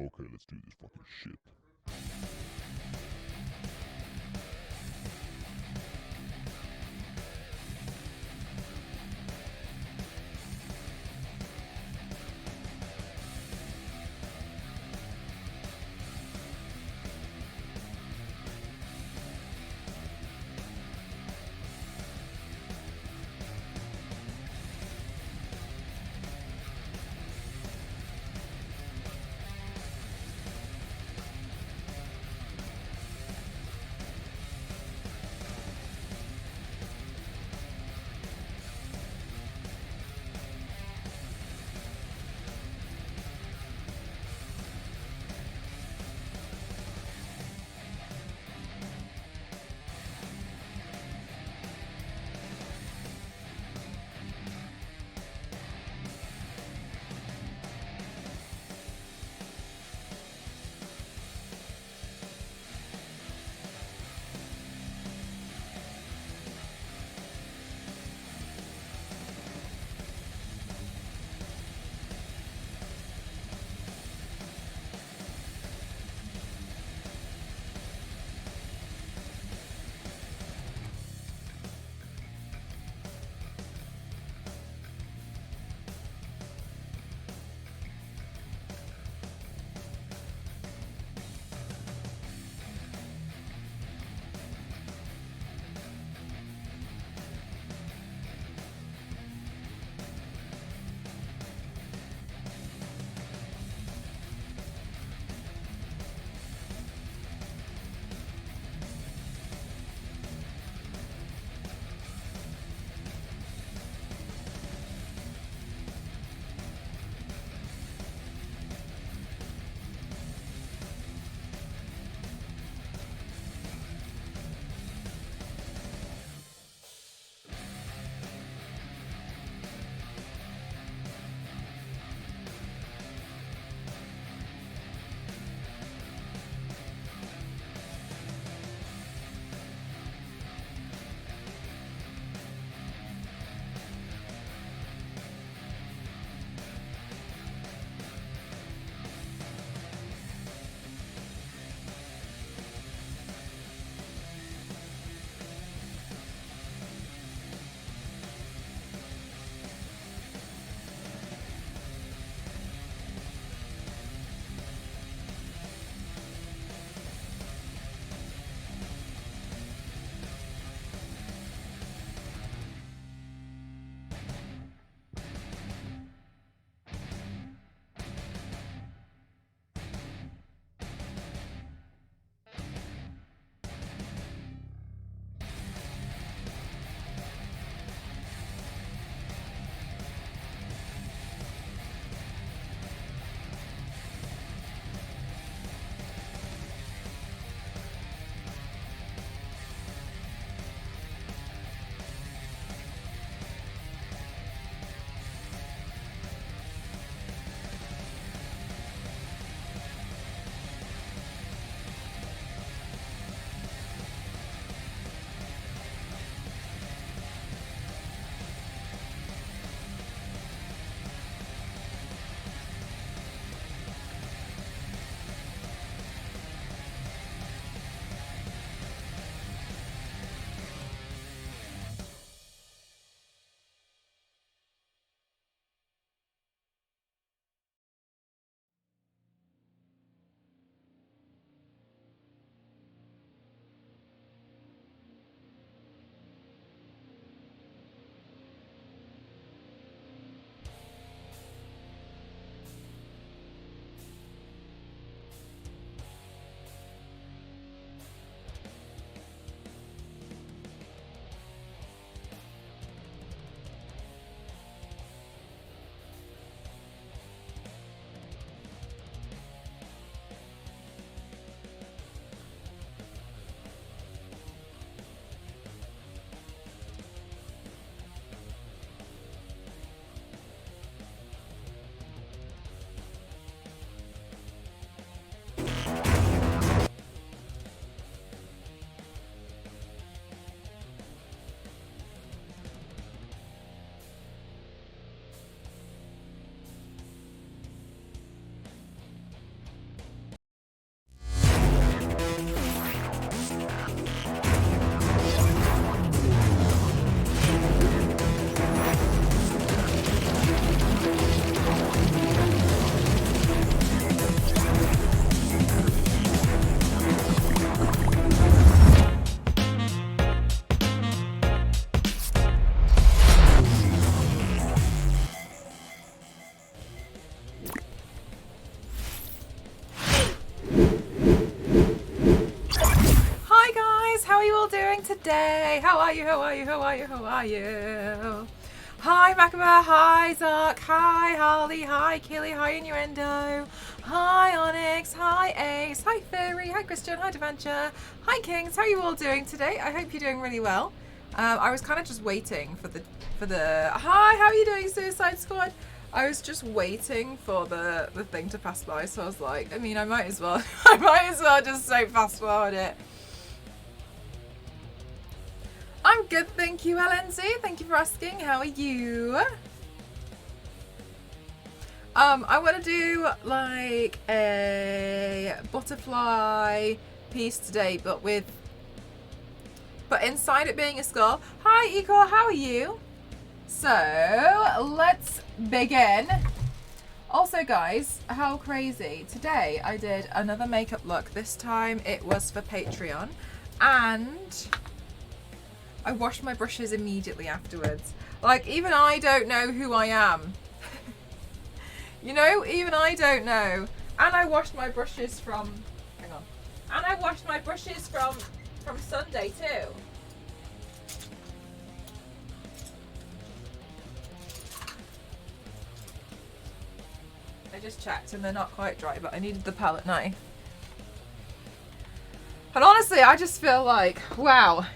Okay, let's do this fucking shit. Monday. How are you? How are you? How are you? How are you? Hi, Makaba. Hi, Zark. Hi, Harley. Hi, Killy. Hi, Innuendo. Hi, Onyx. Hi, Ace. Hi, Fairy. Hi, Christian. Hi, Devancha. Hi, Kings. How are you all doing today? I hope you're doing really well. I was kind of just waiting for the. Hi, how are you doing, Suicide Squad? I was just waiting for the thing to pass by, so I was like, I mean, I might as well just say fast forward it. I'm good, thank you, LNZ. Thank you for asking. How are you? I want to do like a butterfly piece today, but inside it being a skull. Hi, Igor. How are you? So let's begin. Also, guys, how crazy! Today I did another makeup look. This time it was for Patreon, and I washed my brushes immediately afterwards. Like, even I don't know who I am. You know, even I don't know. And I washed my brushes from, hang on. And I washed my brushes from Sunday too. I just checked and they're not quite dry, but I needed the palette knife. And honestly, I just feel like, wow.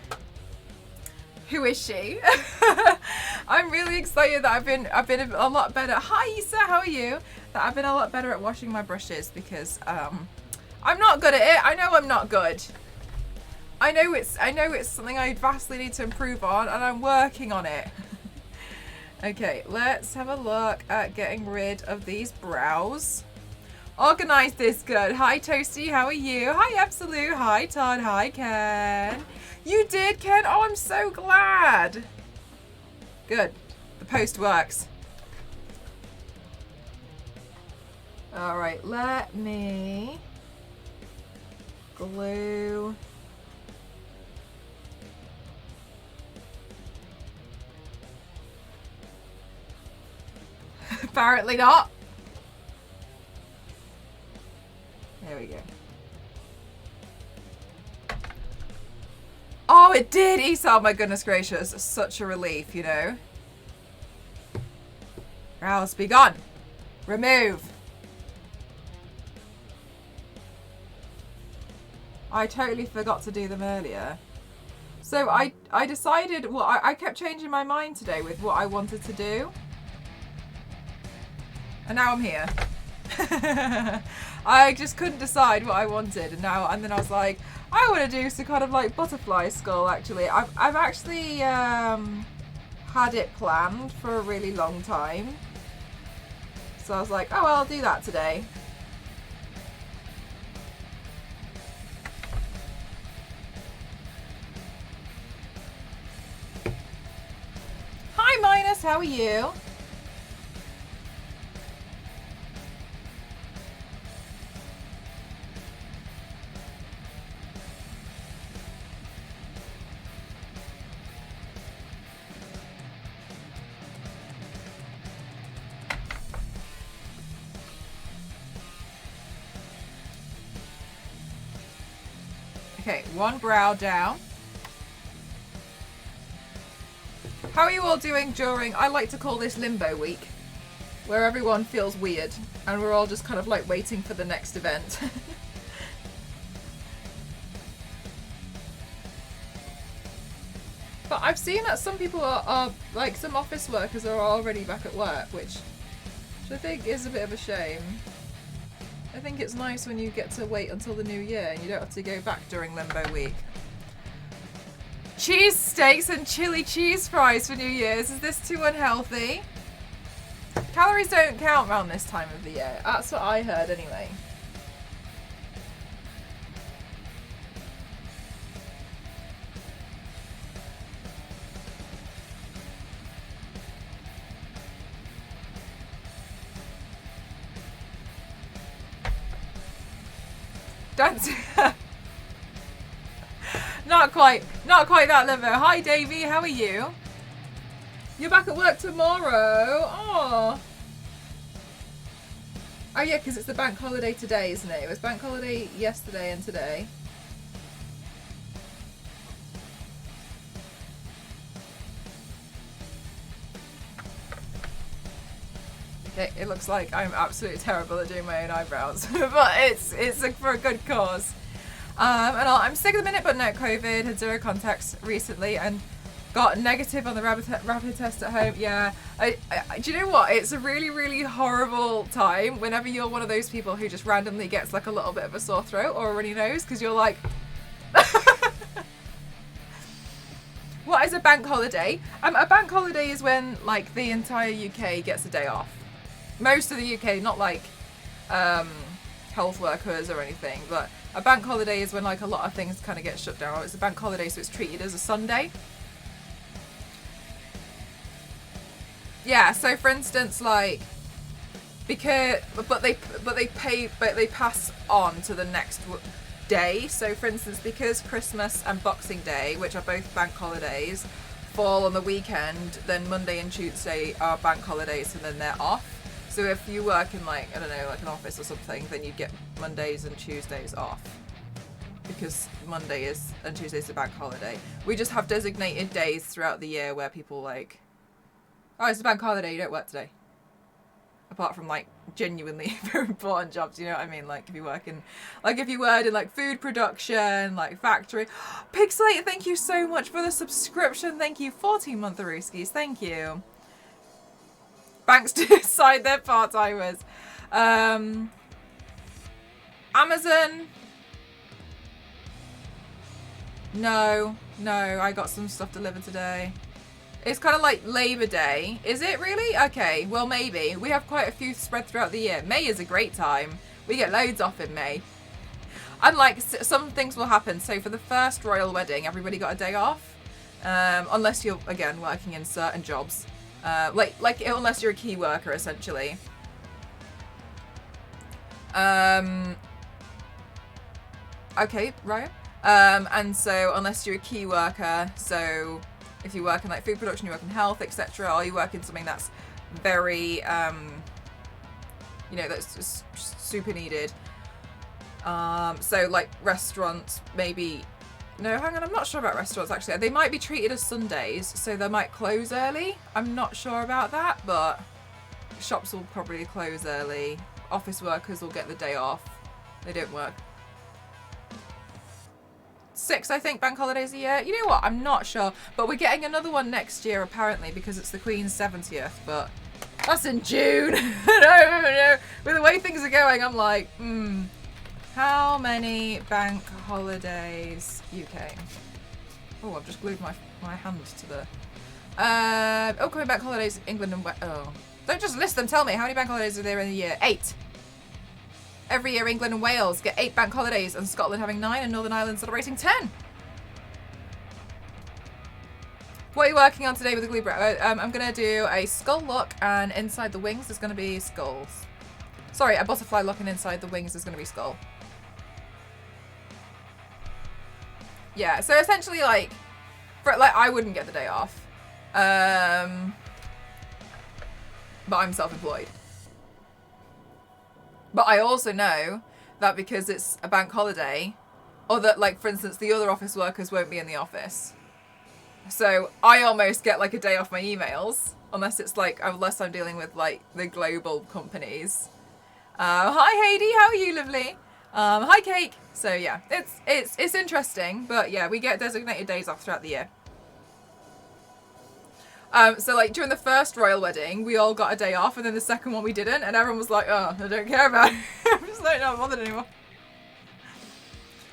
Who is she? I'm really excited that I've been a lot better. Hi Issa, how are you? That I've been a lot better at washing my brushes because I'm not good at it. I know I'm not good. I know it's something I vastly need to improve on, and I'm working on it. Okay, let's have a look at getting rid of these brows. Organize this good. Hi Toasty, how are you? Hi Absolute. Hi Todd. Hi Ken. You did, Ken? Oh, I'm so glad. Good. The post works. All right, let me glue. Apparently not. There we go. Oh, it did, Esau. My goodness gracious. Such a relief, you know. Brows be gone. Remove. I totally forgot to do them earlier. So I decided, well, I kept changing my mind today with what I wanted to do. And now I'm here. I just couldn't decide what I wanted, and then I was like, I want to do some kind of like butterfly skull. Actually, I've actually had it planned for a really long time, so I was like, oh well, I'll do that today. Hi Minus, how are you? Okay, one brow down. How are you all doing during, I like to call this limbo week, where everyone feels weird and we're all just kind of like waiting for the next event. But I've seen that some people are like, some office workers are already back at work, which I think is a bit of a shame. I think it's nice when you get to wait until the new year and you don't have to go back during limbo week. Cheese steaks and chili cheese fries for New Year's. Is this too unhealthy? Calories don't count around this time of the year. That's what I heard anyway. Don't. Not quite that limbo. Hi Davey, how are you? You're back at work tomorrow. Oh. Oh yeah, because it's the bank holiday today, isn't it? It was bank holiday yesterday and today. It looks like I'm absolutely terrible at doing my own eyebrows, but it's like for a good cause. I'm sick at the minute, but no, COVID, had 0 contacts recently and got negative on the rapid test at home. Yeah, do you know what? It's a really, really horrible time whenever you're one of those people who just randomly gets like a little bit of a sore throat or a runny nose, because you're like... What is a bank holiday? A bank holiday is when like the entire UK gets a day off. Most of the UK, not like health workers or anything, but a bank holiday is when like a lot of things kind of get shut down. It's a bank holiday, so it's treated as a Sunday. Yeah, so for instance, like because but they pass on to the next day. So for instance, because Christmas and Boxing Day, which are both bank holidays, fall on the weekend, then Monday and Tuesday are bank holidays and then they're off. So if you work in like, I don't know, like an office or something, then you get Mondays and Tuesdays off, because Monday and Tuesday is a bank holiday. We just have designated days throughout the year where people like, oh, it's a bank holiday, you don't work today. Apart from like genuinely very important jobs, you know what I mean? Like if you work in, like if you work in like food production, like factory. Pixelate, thank you so much for the subscription. Thank you, 14-month Arooskies, thank you. Banks decide their part-timers. Amazon. No, I got some stuff delivered today. It's kind of like Labor Day. Is it really? Okay, well maybe. We have quite a few spread throughout the year. May is a great time. We get loads off in May. And like some things will happen. So for the first royal wedding, everybody got a day off. Unless you're, again, working in certain jobs. Like unless you're a key worker, essentially. Okay, Ryan. And so unless you're a key worker, so if you work in like food production, you work in health, etc., or you work in something that's very, you know, that's just super needed. So like restaurants, maybe. No, hang on, I'm not sure about restaurants actually. They might be treated as Sundays, so they might close early. I'm not sure about that, but shops will probably close early. Office workers will get the day off. They don't work 6, I think, bank holidays a year. You know what? I'm not sure. But we're getting another one next year, apparently, because it's the Queen's 70th. But that's in June. No. With the way things are going, I'm like, how many bank holidays UK? Oh, I've just glued my hand to the... coming bank holidays, England and... Don't just list them. Tell me, how many bank holidays are there in a year? 8. Every year, England and Wales get 8 bank holidays, and Scotland having 9, and Northern Ireland celebrating 10. What are you working on today with the glue brush? I'm going to do a skull look, and inside the wings is going to be skulls. Sorry, a butterfly look, and inside the wings is going to be skull. Yeah, so essentially, like, I wouldn't get the day off. But I'm self-employed. But I also know that because it's a bank holiday, or that, like, for instance, the other office workers won't be in the office. So I almost get, like, a day off my emails, unless I'm dealing with, like, the global companies. Hi, Heidi. How are you, lovely? Hi, Cake. So, yeah, it's interesting. But, yeah, we get designated days off throughout the year. So like during the first royal wedding, we all got a day off, and then the second one we didn't, and everyone was like, "Oh, I don't care about it." I'm just like, not bothered anymore.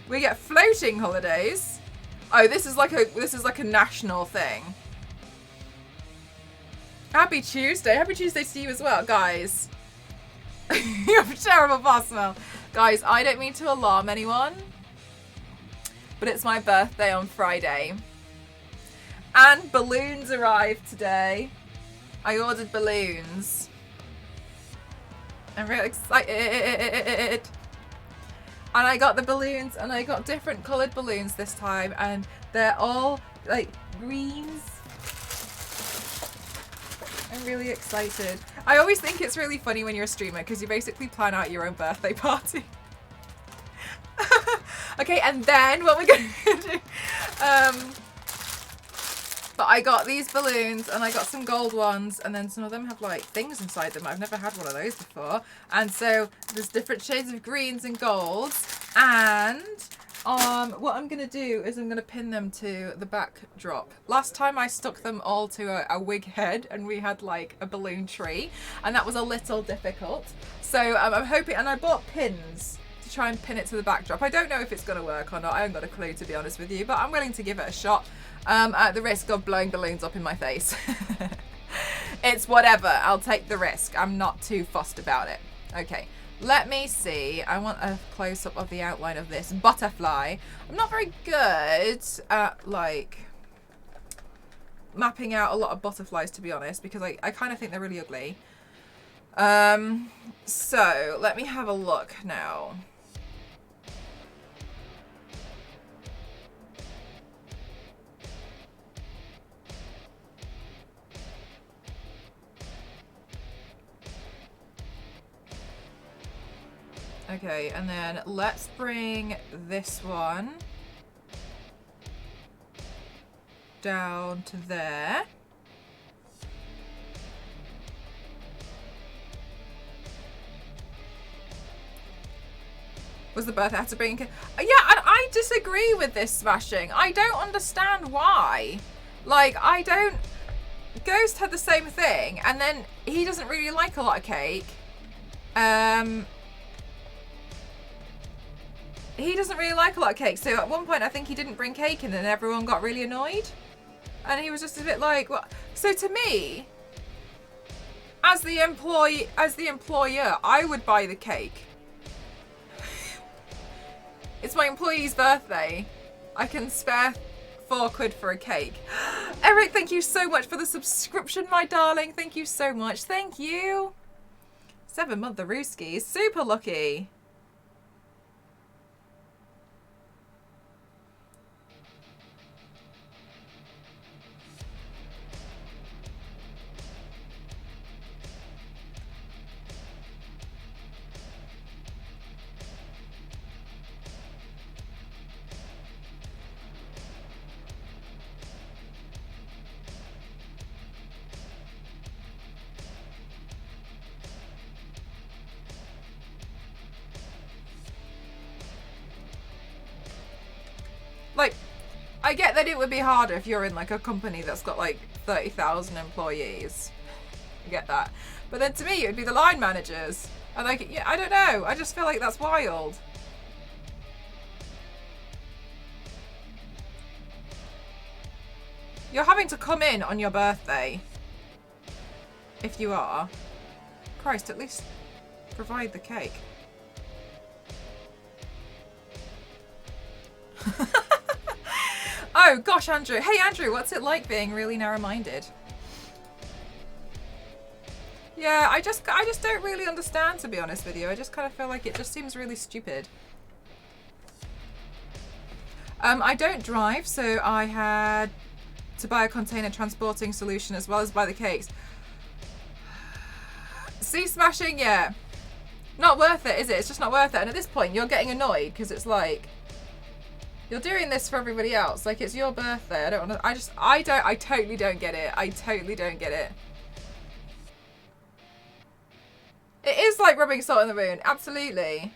We get floating holidays. Oh, this is like a national thing. Happy Tuesday. Happy Tuesday to you as well, guys. You have a terrible boss smell. Guys, I don't mean to alarm anyone, but it's my birthday on Friday. And balloons arrived today. I ordered balloons. I'm really excited. And I got the balloons, and I got different coloured balloons this time, and they're all like greens. I'm really excited. I always think it's really funny when you're a streamer, because you basically plan out your own birthday party. Okay, and then what we're going to do... But I got these balloons and I got some gold ones, and then some of them have like things inside them. I've never had one of those before. And so there's different shades of greens and golds. And what I'm going to do is I'm going to pin them to the backdrop. Last time I stuck them all to a wig head and we had like a balloon tree, and that was a little difficult. So I'm hoping, and I bought pins to try and pin it to the backdrop. I don't know if it's going to work or not. I haven't got a clue, to be honest with you, but I'm willing to give it a shot. At the risk of blowing balloons up in my face. It's whatever. I'll take the risk. I'm not too fussed about it. Okay, let me see. I want a close-up of the outline of this butterfly. I'm not very good at, like, mapping out a lot of butterflies, to be honest, because I kind of think they're really ugly. So, let me have a look now. Okay, and then let's bring this one down to there. Was the birth I had to bring? Yeah, and I disagree with this smashing. I don't understand why. Like, I don't. Ghost had the same thing, and then he doesn't really like a lot of cake. He doesn't really like a lot of cake, so at one point I think he didn't bring cake and then everyone got really annoyed. And he was just a bit like, well, so to me, as the employer, I would buy the cake. It's my employee's birthday. I can spare £4 for a cake. Eric, thank you so much for the subscription, my darling. Thank you so much. Thank you. 7-month the Rooskies. Super lucky. Like, I get that it would be harder if you're in like a company that's got like 30,000 employees. I get that. But then to me, it would be the line managers. And like, yeah, I don't know. I just feel like that's wild. You're having to come in on your birthday. If you are. Christ, at least provide the cake. Oh gosh, Andrew. Hey Andrew, what's it like being really narrow-minded? Yeah, I just don't really understand, to be honest with you. I just kind of feel like it just seems really stupid. I don't drive, so I had to buy a container transporting solution as well as buy the cakes. See, smashing, yeah. Not worth it, is it? It's just not worth it. And at this point, you're getting annoyed because it's like, you're doing this for everybody else. Like, it's your birthday. I totally don't get it. I totally don't get it. It is like rubbing salt in the wound. Absolutely.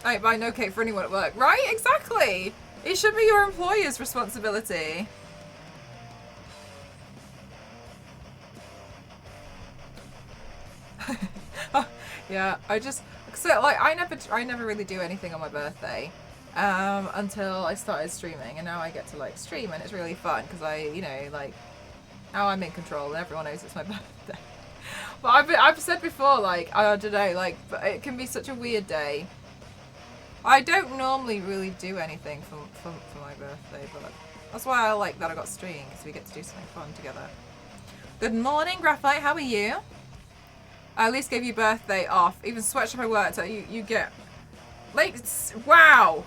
I ain't buying no cake for anyone at work. Right? Exactly. It should be your employer's responsibility. Yeah, I never really do anything on my birthday until I started streaming, and now I get to like stream, and it's really fun because now I'm in control and everyone knows it's my birthday. But I've said before, like, I don't know, like, but it can be such a weird day. I don't normally really do anything for my birthday, but that's why I like that I got stream, because we get to do something fun together. Good morning, Graphite, how are you? I at least gave you birthday off. Even sweatshop I worked at, you get... Like, wow!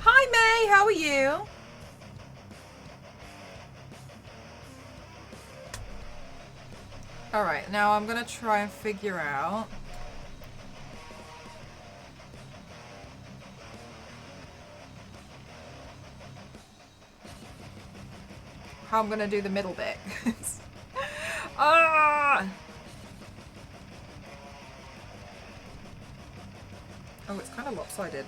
Hi May, how are you? Alright, now I'm gonna try and figure out how I'm gonna do the middle bit. Ah! Oh, it's kind of lopsided.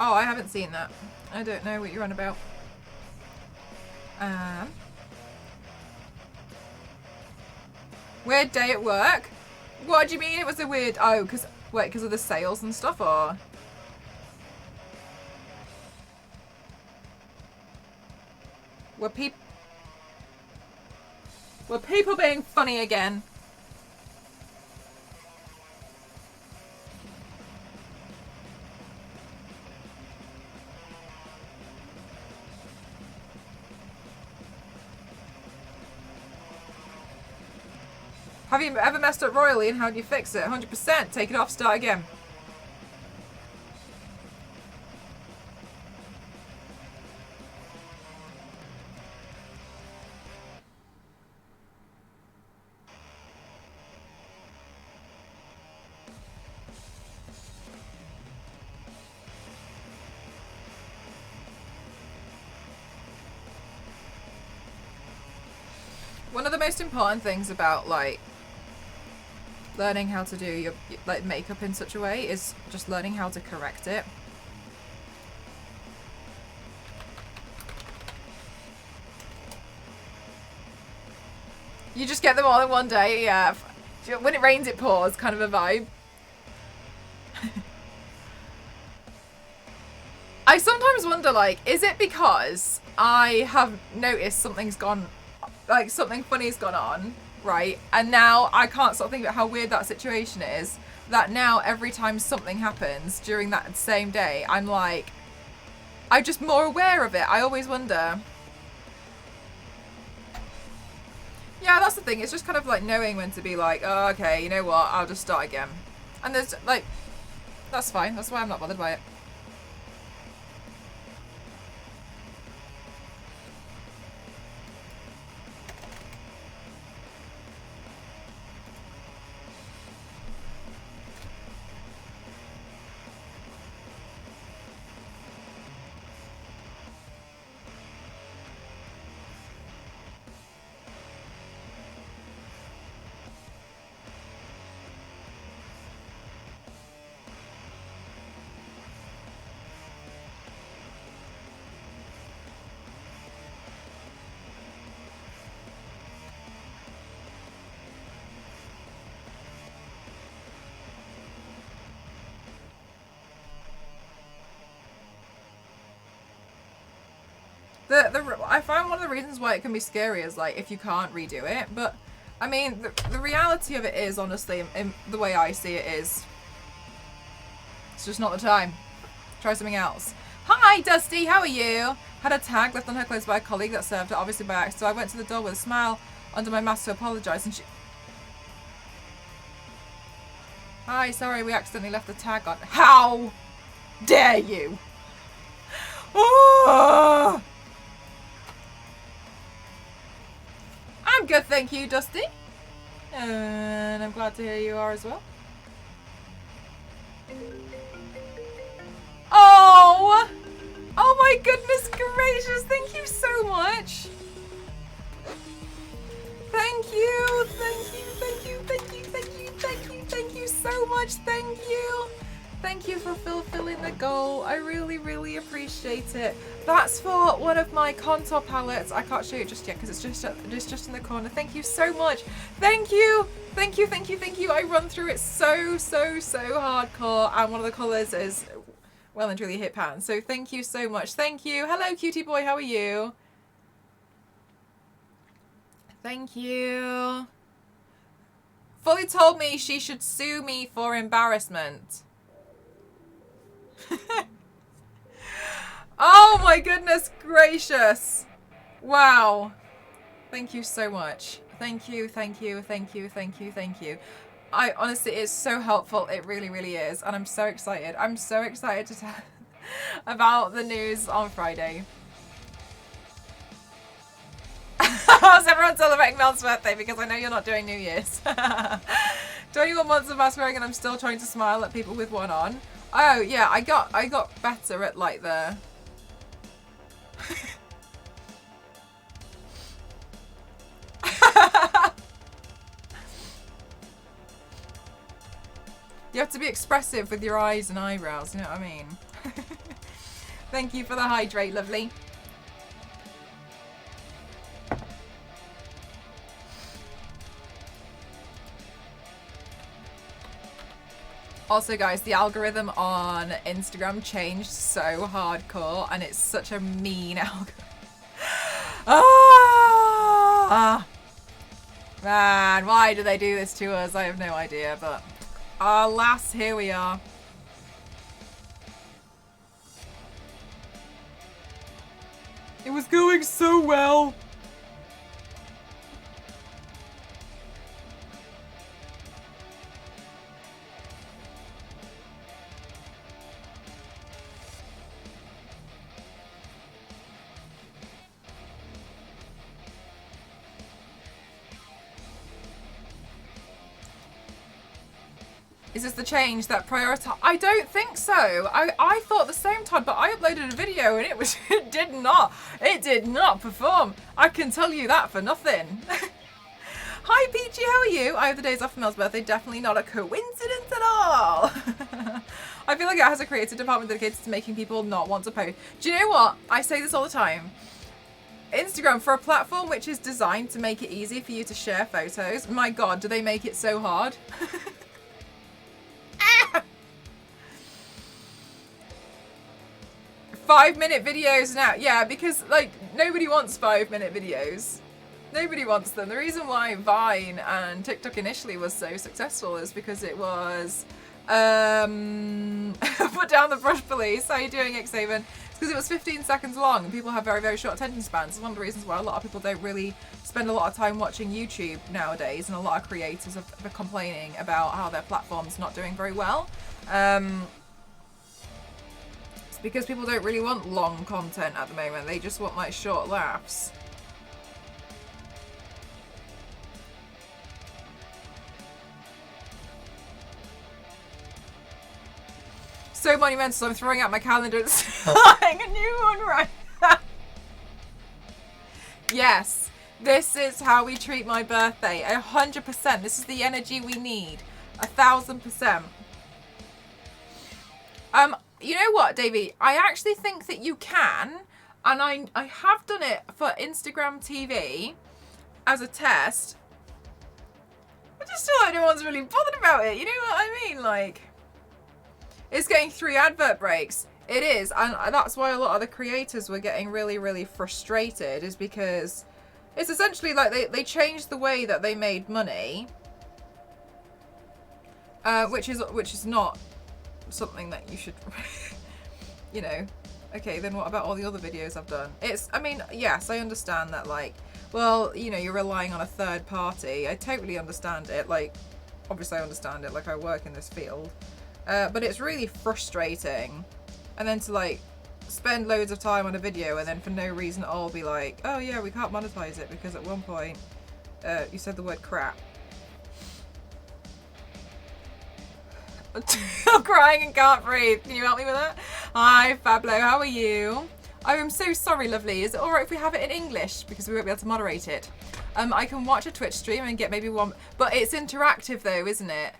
Oh, I haven't seen that. I don't know what you're on about. Weird day at work? What do you mean it was a weird... Oh, because... Wait, because of the sales and stuff, or...? Were people being funny again? Have you ever messed up royally and how do you fix it? 100%. Take it off, start again. One of the most important things about, like, learning how to do your like makeup in such a way is just learning how to correct it. You just get them all in one day, yeah. When it rains it pours, kind of a vibe. I sometimes wonder, like, is it because I have noticed something's gone, like something funny's gone on, right? And now I can't stop thinking about how weird that situation is, that now every time something happens during that same day, I'm like, I'm just more aware of it. I always wonder. Yeah, that's the thing. It's just kind of like knowing when to be like, oh, okay, you know what? I'll just start again. And there's like, that's fine. That's why I'm not bothered by it. I find one of the reasons why it can be scary is like if you can't redo it, but I mean the reality of it is, honestly, in the way I see it is, it's just not the time. Try something else. Hi Dusty, how are you? Had a tag left on her clothes by a colleague that served her, obviously by accident, so I went to the door with a smile under my mask to apologise, and she... Hi, sorry, we accidentally left the tag on. How dare you? Oh! I'm good, thank you, Dusty. And I'm glad to hear you are as well. Oh! my goodness gracious, thank you so much. Thank you, thank you, thank you, thank you, thank you, thank you, thank you so much, thank you. Thank you for fulfilling the goal. I really, really appreciate it. That's for one of my contour palettes. I can't show you just yet because it's just in the corner. Thank you so much. Thank you. Thank you, thank you, thank you. I run through it so hardcore, and one of the colours is well and truly hit pan. So thank you so much. Thank you. Hello, cutie boy. How are you? Thank you. Fully told me she should sue me for embarrassment. Oh my goodness gracious. Wow. Thank you so much. Thank you, thank you, thank you, thank you, thank you. I honestly, it's so helpful. It really, really is. And I'm so excited. I'm so excited to tell about the news on Friday. How's everyone celebrating Mel's birthday? Because I know you're not doing New Year's. 21 months of mask wearing and I'm still trying to smile at people with one on. Oh yeah, I got better at like the You have to be expressive with your eyes and eyebrows, you know what I mean? Thank you for the hydrate, lovely. Also guys, the algorithm on Instagram changed so hardcore and it's such a mean algorithm. Ah! Man, why do they do this to us? I have no idea, but alas, here we are. It was going so well. Is this the change that prioritize? I don't think so. I thought the same, Todd, but I uploaded a video and it did not perform. I can tell you that for nothing. Hi Peachy, how are you? I have the days off for Mel's birthday. Definitely not a coincidence at all. I feel like it has a creative department dedicated to making people not want to post. Do you know what? I say this all the time. Instagram, for a platform which is designed to make it easy for you to share photos, my God, do they make it so hard? 5-minute videos now. Yeah, because like nobody wants 5-minute videos. Nobody wants them. The reason why Vine and TikTok initially was so successful is because it was put down the brush police. How are you doing, Xaven? It's because it was 15 seconds long and people have very, very short attention spans. It's one of the reasons why a lot of people don't really spend a lot of time watching YouTube nowadays, and a lot of creators are complaining about how their platform's not doing very well. It's because people don't really want long content at the moment. They just want like short laughs. So monumental, I'm throwing out my calendar and starting a new one right now. Yes, this is how we treat my birthday. 100%. This is the energy we need. 1000%. You know what, Davey? I actually think that you can, and I have done it for Instagram TV as a test. I just feel like no one's really bothered about it. You know what I mean? Like, it's getting 3 advert breaks. It is, and that's why a lot of the creators were getting really, really frustrated, is because it's essentially like they changed the way that they made money, which is not something that you should, you know. Okay, then what about all the other videos I've done? I mean, yes, I understand that, like, well, you know, you're relying on a third party. I totally understand it. Like, obviously I understand it, like I work in this field. But it's really frustrating. And then to like spend loads of time on a video and then for no reason at all be like, oh yeah, we can't monetize it because at one point you said the word crap. I'm crying and can't breathe. Can you help me with that? Hi Fablo, how are you? I am so sorry, lovely. Is it all right if we have it in English? Because we won't be able to moderate it. I can watch a Twitch stream and get maybe one, but it's interactive though, isn't it?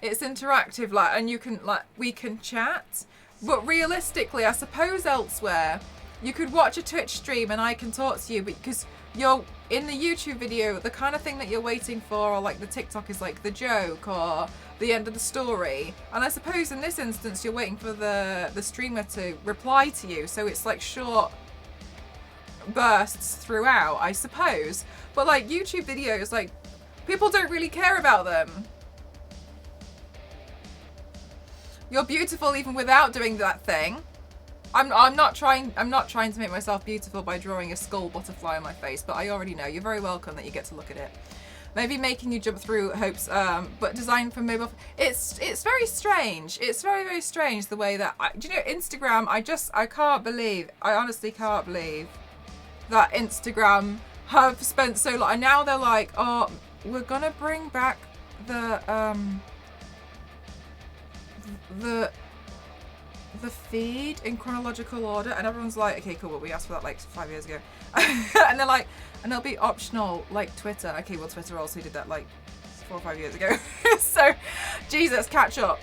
It's interactive, like, and you can, like, we can chat. But realistically, I suppose elsewhere, you could watch a Twitch stream and I can talk to you because you're in the YouTube video, the kind of thing that you're waiting for, or like the TikTok is like the joke or the end of the story. And I suppose in this instance, you're waiting for the streamer to reply to you. So it's like short bursts throughout, I suppose. But like YouTube videos, like people don't really care about them. You're beautiful even without doing that thing. I'm not trying to make myself beautiful by drawing a skull butterfly on my face, but I already know. You're very welcome that you get to look at it. Maybe making you jump through hopes, but designed for mobile. It's very strange. It's very, very strange the way that do you know Instagram? I honestly can't believe that Instagram have spent so long, and now they're like, oh, we're gonna bring back the feed in chronological order, and everyone's like, okay, cool, but we asked for that like 5 years ago. And they're like, and they'll be optional like Twitter. Okay, well, Twitter also did that like 4 or 5 years ago. So Jesus, catch up.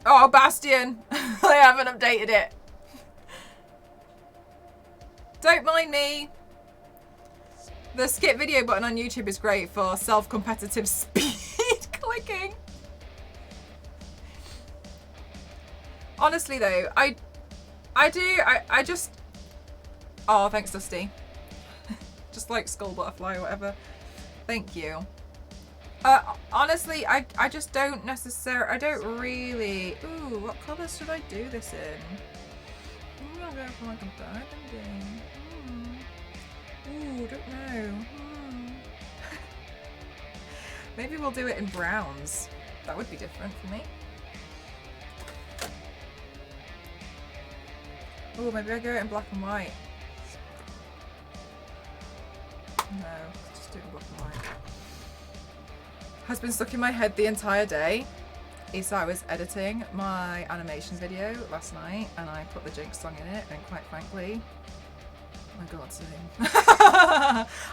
Oh, Bastion! I haven't updated it. Don't mind me. The skip video button on YouTube is great for self-competitive speed clicking. Honestly though, I just... Oh, thanks, Dusty. Just like skull butterfly or whatever. Thank you. Honestly, I just don't necessarily, I don't really, ooh, what colour should I do this in? I'm gonna go for like a burgundy. Ooh, don't know. Maybe we'll do it in browns. That would be different for me. Ooh, maybe I go it in black and white. No, just do it in black and white. Has been stuck in my head the entire day is I was editing my animation video last night and I put the Jinx song in it, and quite frankly, oh my god, same.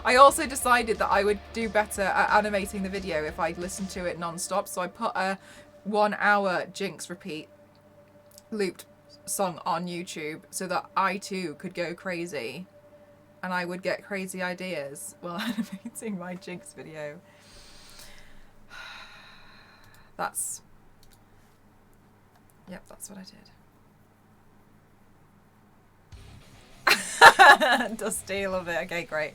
I also decided that I would do better at animating the video if I listened to it non-stop, so I put a 1 hour Jinx repeat looped song on YouTube so that I too could go crazy and I would get crazy ideas while animating my Jinx video. That's what I did. Dusty, love it. Okay, great.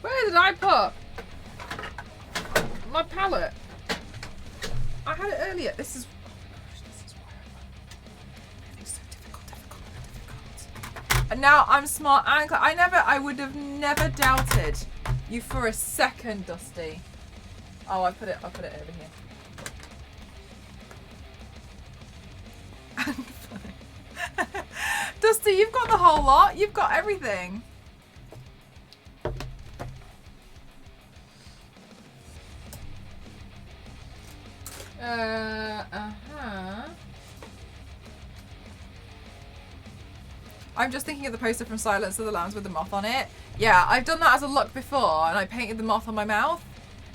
Where did I put my palette? I had it earlier. This is, oh gosh, this is where it's so difficult. And now I'm smart and I would have never doubted you for a second, Dusty. Oh, I put it over here. Dusty, you've got the whole lot. You've got everything. I'm just thinking of the poster from Silence of the Lambs with the moth on it. Yeah, I've done that as a look before, and I painted the moth on my mouth.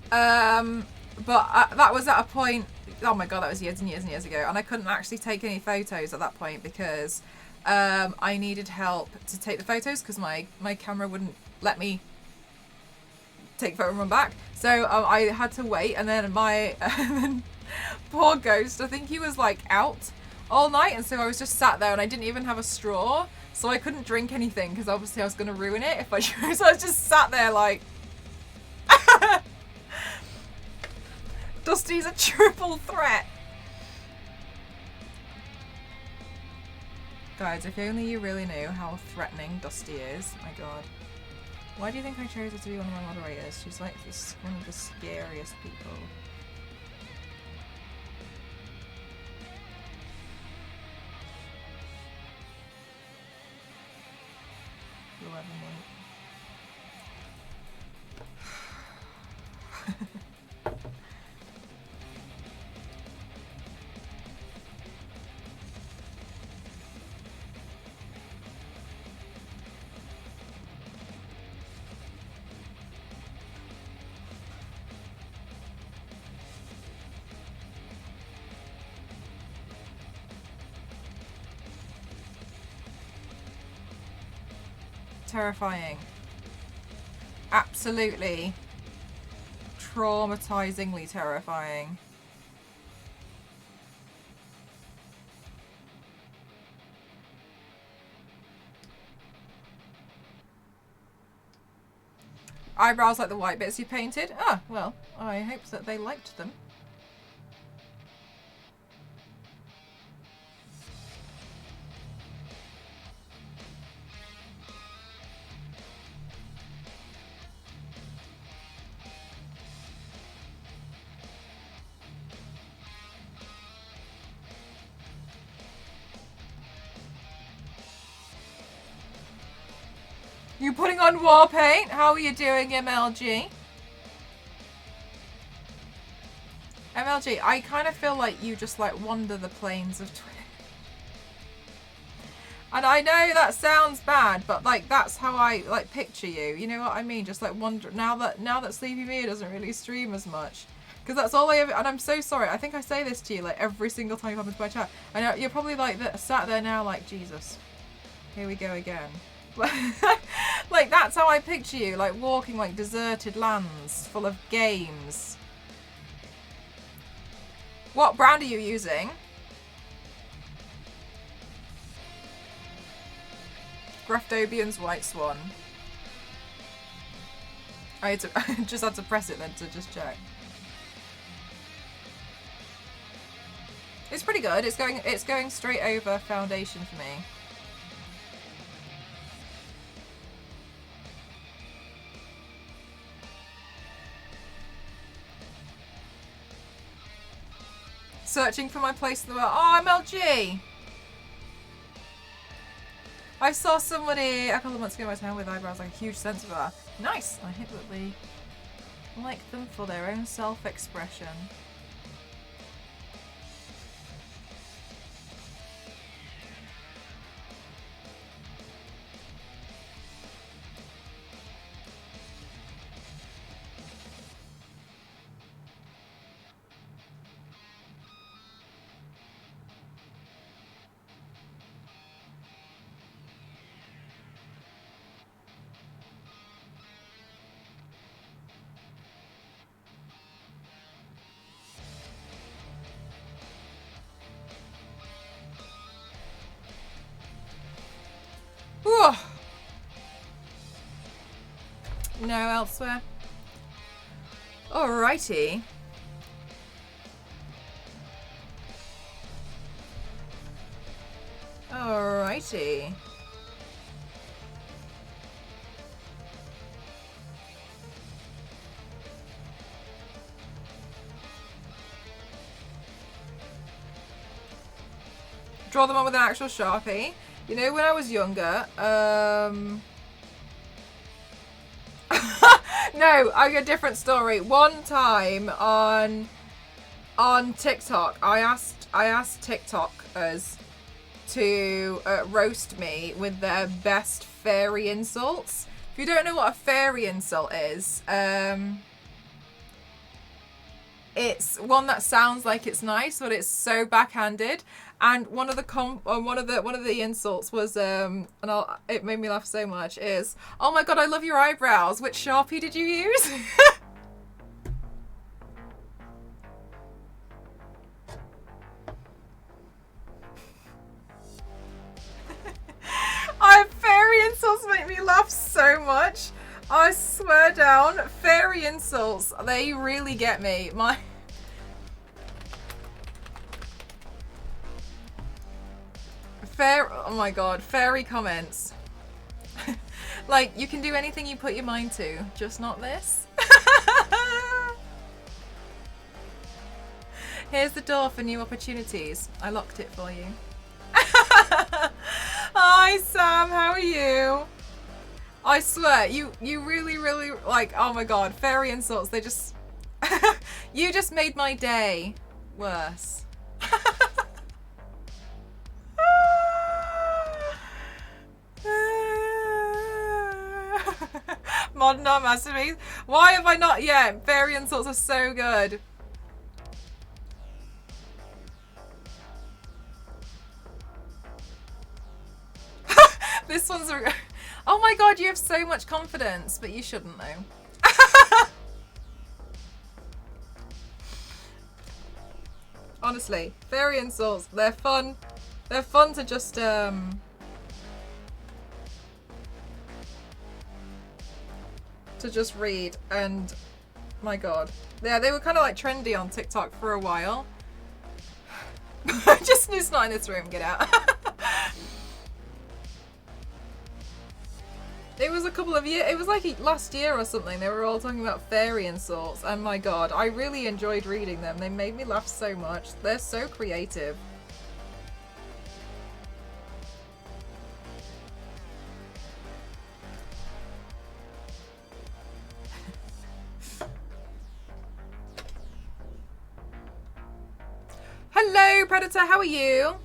But that was at a point, oh my god, that was years and years and years ago, and I couldn't actually take any photos at that point because I needed help to take the photos because my camera wouldn't let me take photo and run back. So I had to wait, and then my poor ghost, I think he was like out all night, and so I was just sat there, and I didn't even have a straw, so I couldn't drink anything because obviously I was going to ruin it if I chose. So I was just sat there like, Dusty's a triple threat. Guys, if only you really knew how threatening Dusty is. My god. Why do you think I chose her to be one of my moderators? She's like one of the scariest people. Terrifying. Absolutely traumatizingly terrifying. Eyebrows like the white bits you painted? Ah, well, I hope that they liked them. You putting on war paint? How are you doing, MLG? MLG, I kind of feel like you just like wander the plains of Twitter. And I know that sounds bad, but like that's how I like picture you. You know what I mean? Just like wander. Now that Sleepy Mia doesn't really stream as much, because that's all I ever. And I'm so sorry. I think I say this to you like every single time you come into my chat. I know you're probably like sat there now like, Jesus, here we go again. Like that's how I picture you, like walking like deserted lands full of games. What brand are you using? Graftobian's White Swan. I just had to press it then to just check. It's pretty good. It's going straight over foundation for me. Searching for my place in the world. Oh, MLG! I saw somebody a couple of months ago in my town with eyebrows like a huge sense of that. Nice! I hope that they like them for their own self-expression. No elsewhere. Alrighty. Alrighty. Draw them on with an actual Sharpie. You know, when I was younger, no, I got a different story. One time on TikTok, I asked TikTokers to roast me with their best fairy insults. If you don't know what a fairy insult is, it's one that sounds like it's nice, but it's so backhanded. And one of the one of the insults was it made me laugh so much is, "Oh my god, I love your eyebrows. Which Sharpie did you use?" Fairy insults make me laugh so much. I swear down, fairy insults, they really get me. Oh my god, fairy comments. Like, you can do anything you put your mind to, just not this. Here's the door for new opportunities. I locked it for you. Hi Sam, how are you? I swear, you really, really, like, oh my god, fairy insults, they just... You just made my day worse. Modern art masterpiece. Why have I not yet? Fairy insults are so good. This one's a... Oh my god, you have so much confidence, but you shouldn't though. Honestly, fairy insults, they're fun. They're fun to just read, and my god. Yeah, they were kind of like trendy on TikTok for a while. Just it's not in this room, get out. It was a couple of years, it was like last year or something, they were all talking about fairy insults, and my god, I really enjoyed reading them. They made me laugh so much. They're so creative. Hello, Predator, how are you?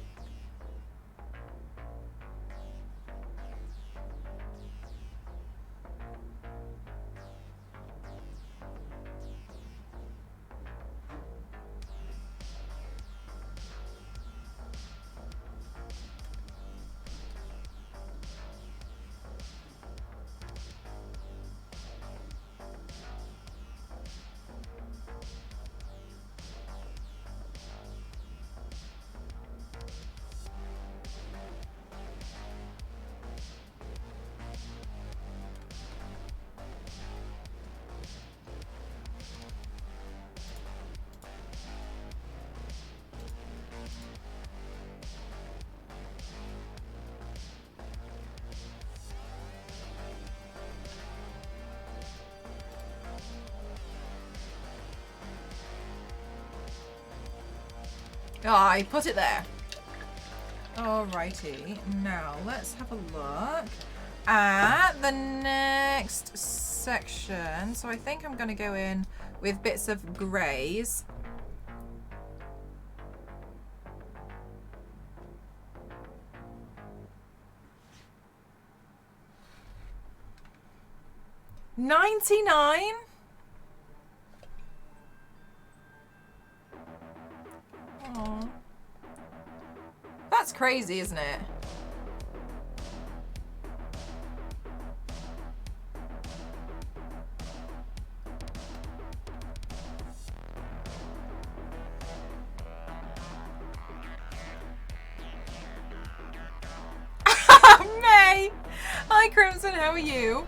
Oh, I put it there. Alrighty, now let's have a look at the next section. So I think I'm going to go in with bits of greys. $99? Oh, that's crazy, isn't it? May! Hi, Crimson, how are you?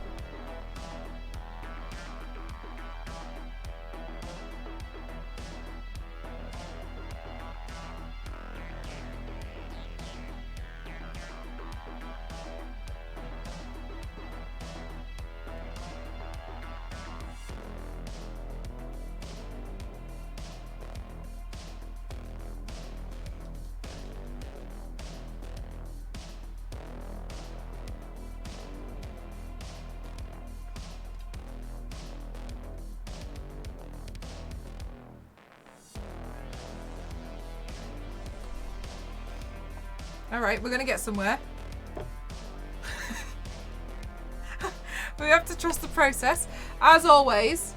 Alright, we're gonna get somewhere. We have to trust the process, as always.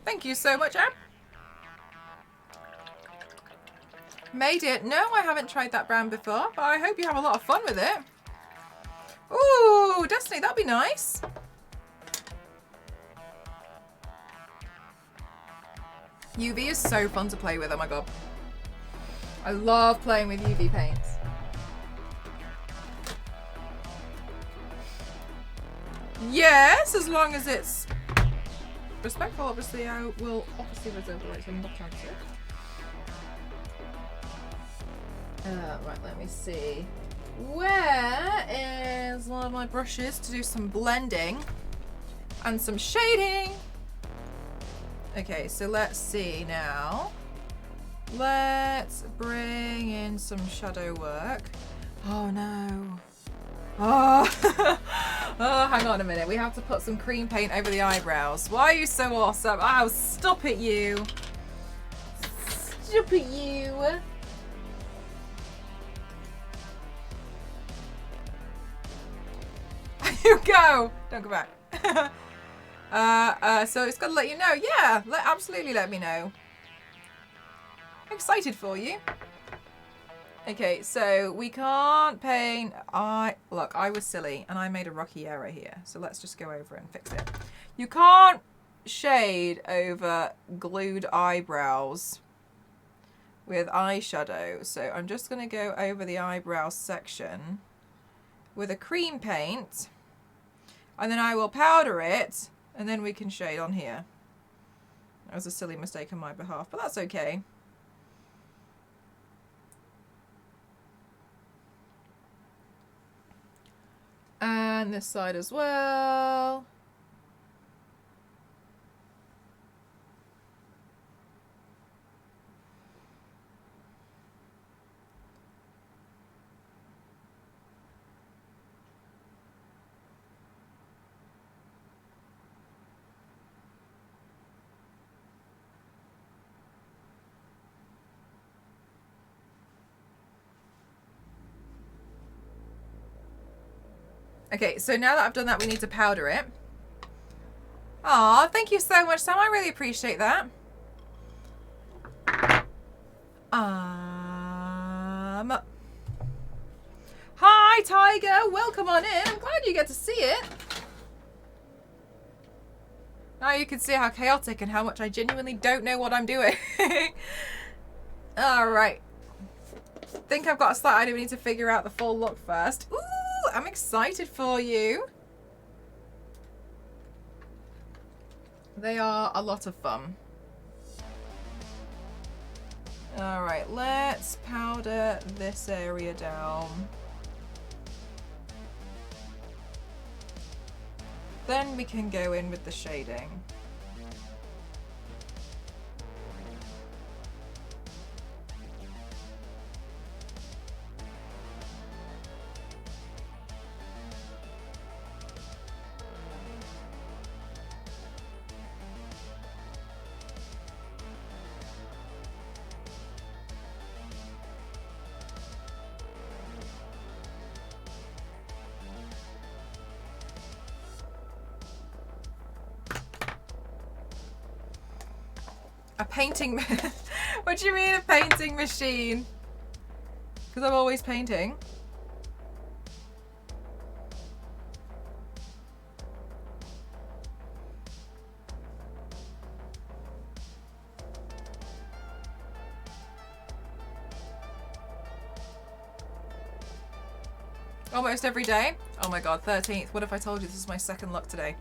Thank you so much, Em. Made it. No, I haven't tried that brand before, but I hope you have a lot of fun with it. Ooh, Destiny, that'd be nice. UV is so fun to play with, oh my god. I love playing with UV paints. Yes, as long as it's respectful, obviously, I will obviously reserve the right to not chance it. Right, let me see. Where is one of my brushes to do some blending and some shading? Okay, so let's see now. Let's bring in some shadow work. Oh no. Oh. Oh, hang on a minute. We have to put some cream paint over the eyebrows. Why are you so awesome? Oh, stop it, you. Stop it, you. You go. Don't go back. So it's got to let you know. Yeah, absolutely let me know. I'm excited for you. Okay, so we can't paint. Look, I was silly and I made a rocky error here. So let's just go over and fix it. You can't shade over glued eyebrows with eyeshadow. So I'm just going to go over the eyebrow section with a cream paint. And then I will powder it. And then we can shade on here. That was a silly mistake on my behalf, but that's okay. And this side as well. Okay, so now that I've done that, we need to powder it. Aw, thank you so much, Sam. I really appreciate that. Hi, Tiger. Welcome on in. I'm glad you get to see it. Now you can see how chaotic and how much I genuinely don't know what I'm doing. All right. Think I've got a slight idea. We need to figure out the full look first. Ooh, I'm excited for you. They are a lot of fun. All right, let's powder this area down. Then we can go in with the shading. A painting... What do you mean a painting machine? Because I'm always painting. Almost every day? Oh my god, 13th. What if I told you this is my second look today?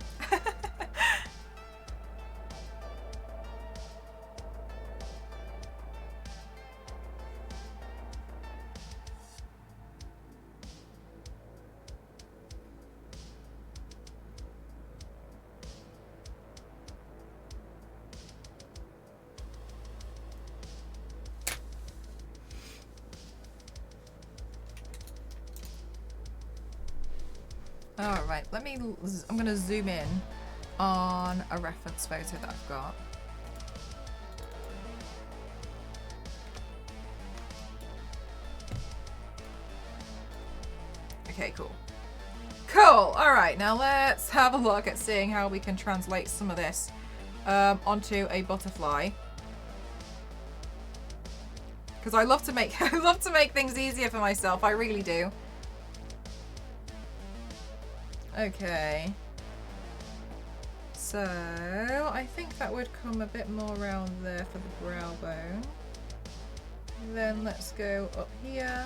All right, I'm gonna zoom in on a reference photo that I've got. Okay, cool. Cool, all right, now let's have a look at seeing how we can translate some of this onto a butterfly. Because I love to make I love to make things easier for myself. I really do. Okay. So I think that would come a bit more around there for the brow bone. Then let's go up here.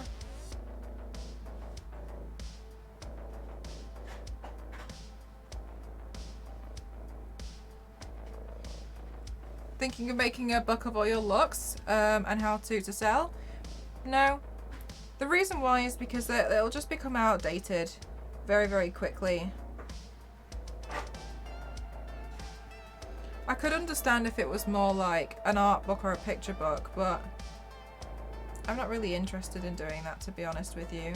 Thinking of making a book of all your looks and how to sell? No. The reason why is because it'll just become outdated very, very quickly. I could understand if it was more like an art book or a picture book, but I'm not really interested in doing that, to be honest with you.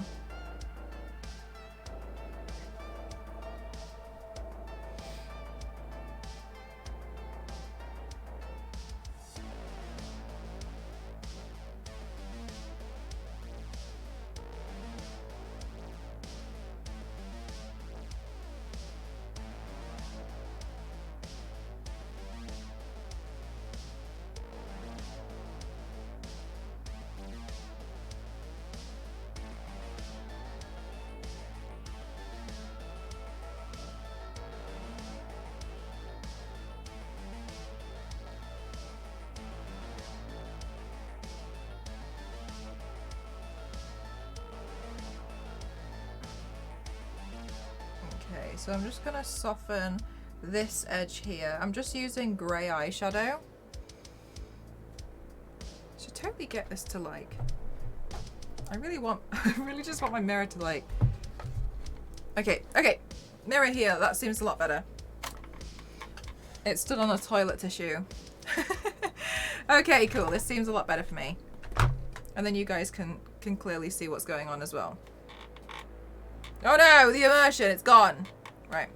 So I'm just gonna soften this edge here. I'm just using grey eyeshadow. Should totally get this to like, I really just want my mirror to like, okay, mirror here, that seems a lot better. It stood on a toilet tissue. Okay, cool, this seems a lot better for me. And then you guys can clearly see what's going on as well. Oh no, the immersion, it's gone. Right.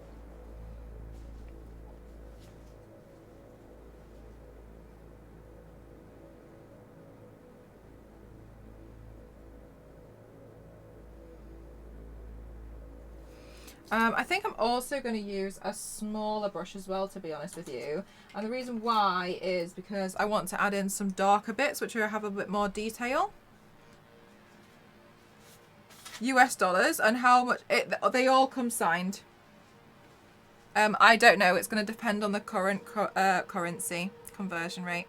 I think I'm also going to use a smaller brush as well, to be honest with you. And the reason why is because I want to add in some darker bits, which will have a bit more detail. US dollars, and how much they all come signed. I don't know. It's going to depend on the current currency conversion rate.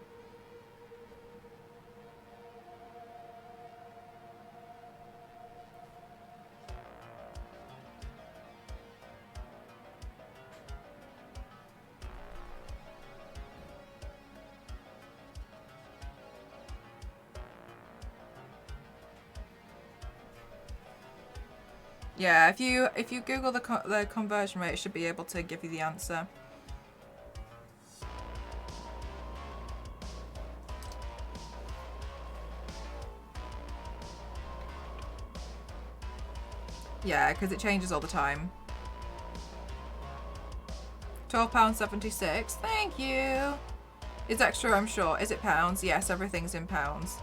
Yeah, if you Google the conversion rate, it should be able to give you the answer. Yeah, because it changes all the time. £12.76. Thank you. It's extra, I'm sure. Is it pounds? Yes, everything's in pounds.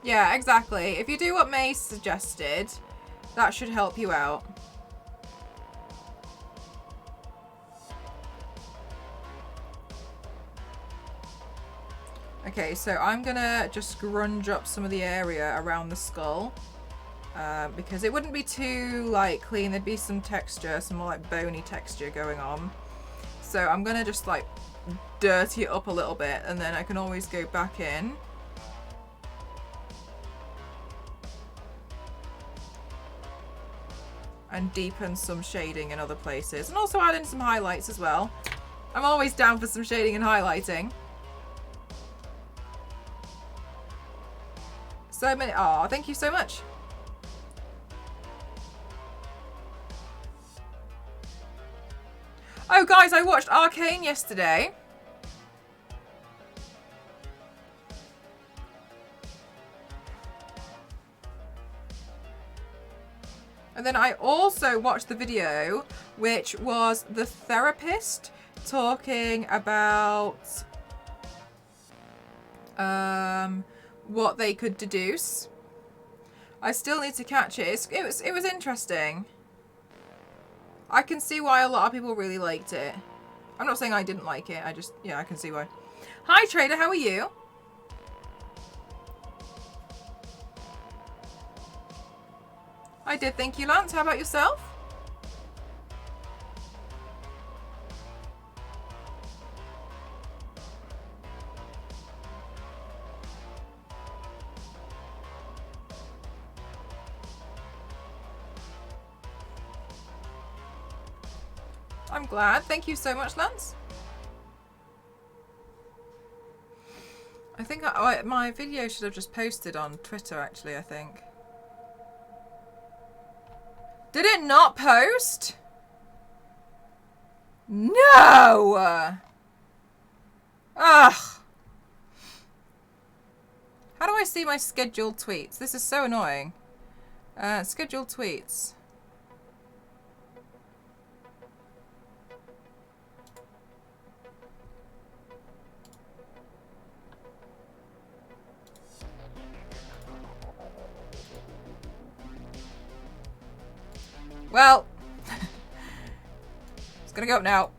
Yeah, exactly. If you do what May suggested, that should help you out. Okay, so I'm gonna just grunge up some of the area around the skull, because it wouldn't be too like clean. There'd be some texture, some more like bony texture going on. So I'm gonna just like dirty it up a little bit, and then I can always go back in. And deepen some shading in other places. And also add in some highlights as well. I'm always down for some shading and highlighting. So many. Oh, thank you so much. Oh, guys, I watched Arcane yesterday. And then I also watched the video, which was the therapist talking about what they could deduce. I still need to catch it. It was interesting. I can see why a lot of people really liked it. I'm not saying I didn't like it. I can see why. Hi, Trader. How are you? I did, thank you, Lance. How about yourself? I'm glad. Thank you so much, Lance. I think my video should have just posted on Twitter, actually, I think. Did it not post? No! Ugh. How do I see my scheduled tweets? This is so annoying. Scheduled tweets. Well, it's gonna go up now.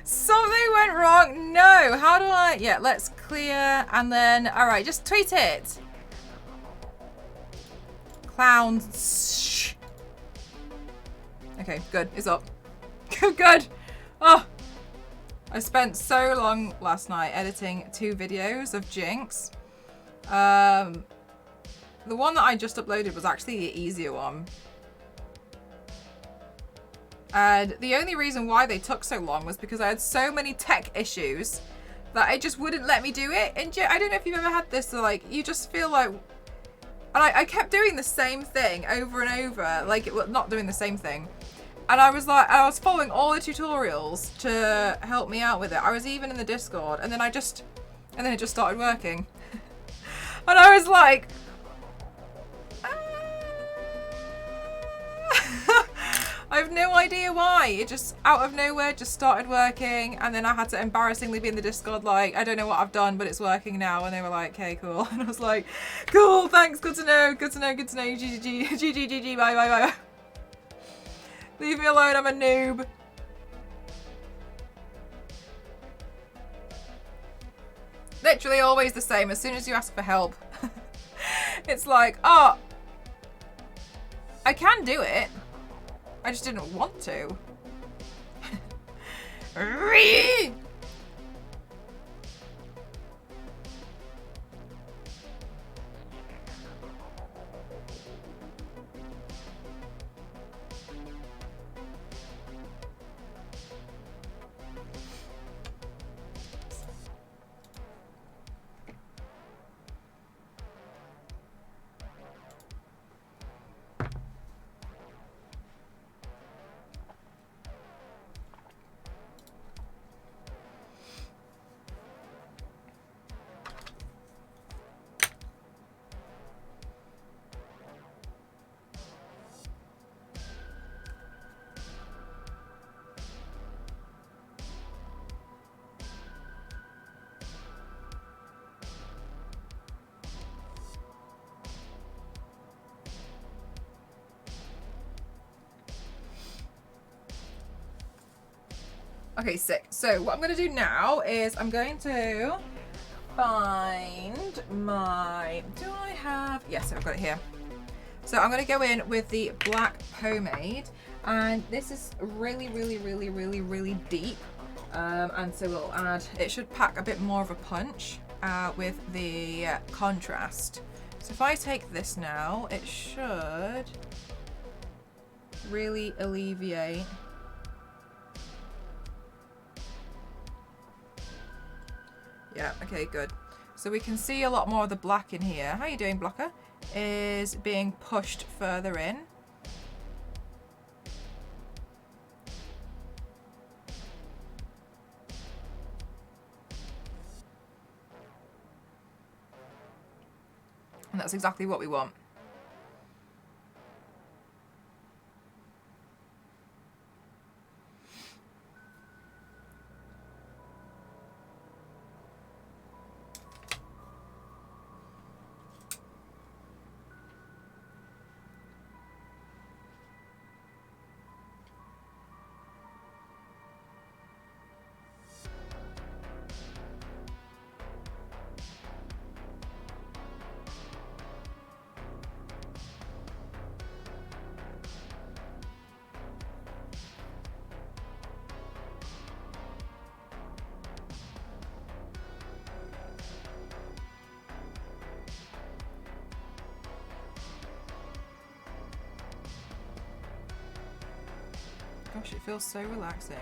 Something went wrong. No, how do I? Yeah, let's clear and then, all right, just tweet it. Clowns. Okay, good. It's up. Good. Oh, I spent so long last night editing 2 videos of Jinx. The one that I just uploaded was actually the easier one. And the only reason why they took so long was because I had so many tech issues that it just wouldn't let me do it. And I don't know if you've ever had this, so like, you just feel like... And I kept doing the same thing over and over, like, well, not doing the same thing. And I was like, I was following all the tutorials to help me out with it. I was even in the Discord, and then it just started working. And I was like, I have no idea why. It just, out of nowhere, just started working. And then I had to embarrassingly be in the Discord like, I don't know what I've done, but it's working now. And they were like, okay, cool. And I was like, cool, thanks, good to know, good to know, good to know. GG, bye, bye, bye. Leave me alone, I'm a noob. Literally always the same. As soon as you ask for help, it's like, oh, I can do it. I just didn't want to. Okay, sick. So what I'm going to do now is I'm going to find my... Do I have... Yes, I've got it here. So I'm going to go in with the black pomade. And this is really, really, really, really, really deep. And so we'll add... It should pack a bit more of a punch with the contrast. So if I take this now, it should really alleviate... Yeah, okay, good. So we can see a lot more of the black in here. How are you doing, Blocker? Is being pushed further in. And that's exactly what we want. Gosh, it feels so relaxing.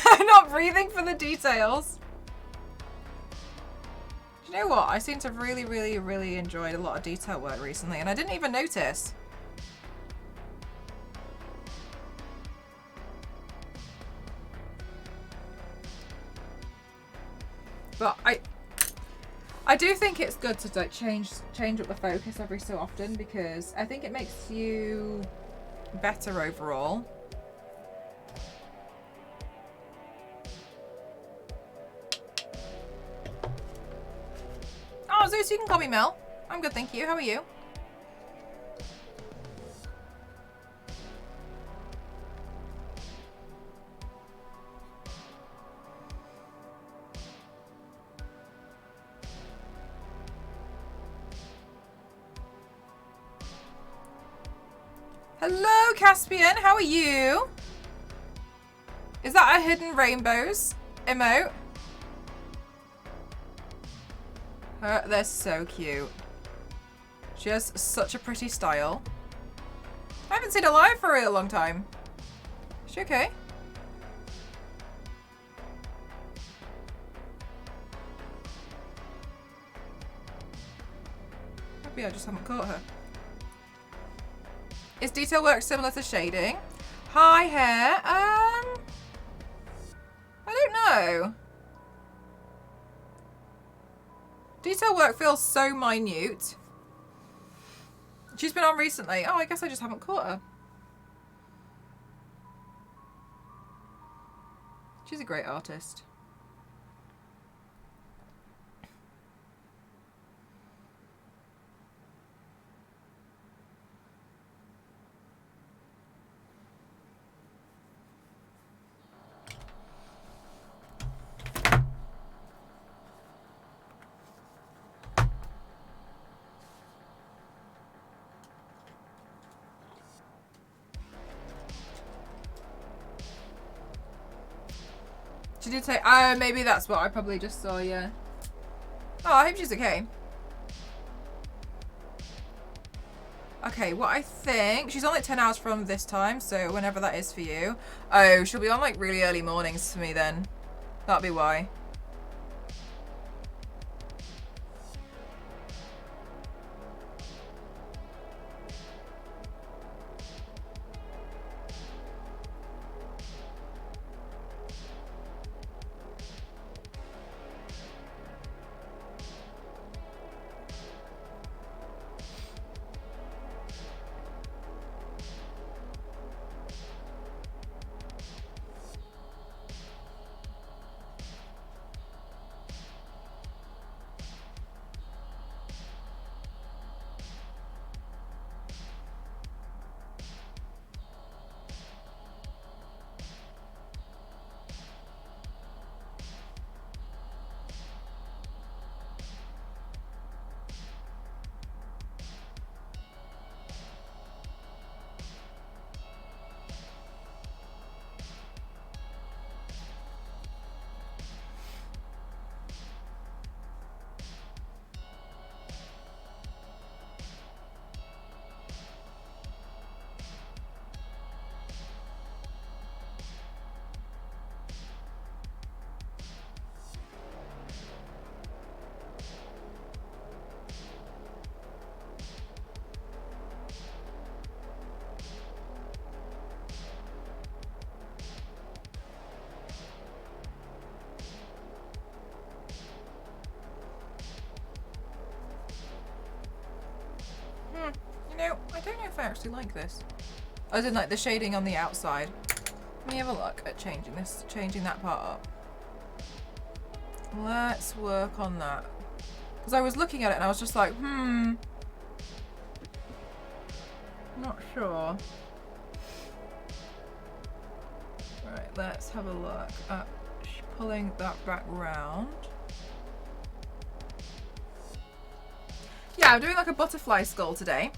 I'm not breathing for the details. Do you know what? I seem to have really, really, really enjoyed a lot of detail work recently, and I didn't even notice. But I do think it's good to like change up the focus every so often, because I think it makes you better overall. Oh, Zeus, you can call me Mel. I'm good, thank you. How are you? Hello, Caspian. How are you? Is that a hidden rainbows emote? They're so cute. She has such a pretty style. I haven't seen her live for a real long time. Is she okay? Maybe I just haven't caught her. Is detail work similar to shading? Hi, hair. I don't know. Detail work feels so minute. She's been on recently. Oh, I guess I just haven't caught her. She's a great artist. She did say, oh, maybe that's what I probably just saw, yeah. Oh, I hope she's okay. Okay, what I think... She's on like 10 hours from this time, so whenever that is for you. Oh, she'll be on like really early mornings for me then. That'll be why. You know, I don't know if I actually like this. As in like the shading on the outside. Let me have a look at changing that part up. Let's work on that. Because I was looking at it and I was just like, not sure. Right, let's have a look at pulling that back round. Yeah, I'm doing like a butterfly skull today.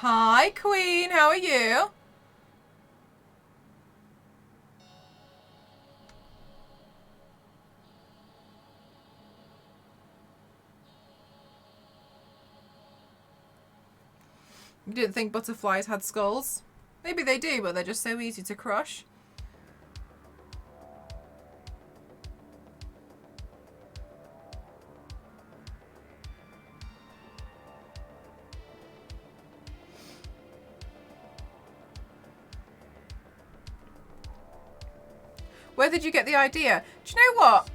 Hi, Queen. How are you? You didn't think butterflies had skulls? Maybe they do, but they're just so easy to crush. Where did you get the idea? Do you know what?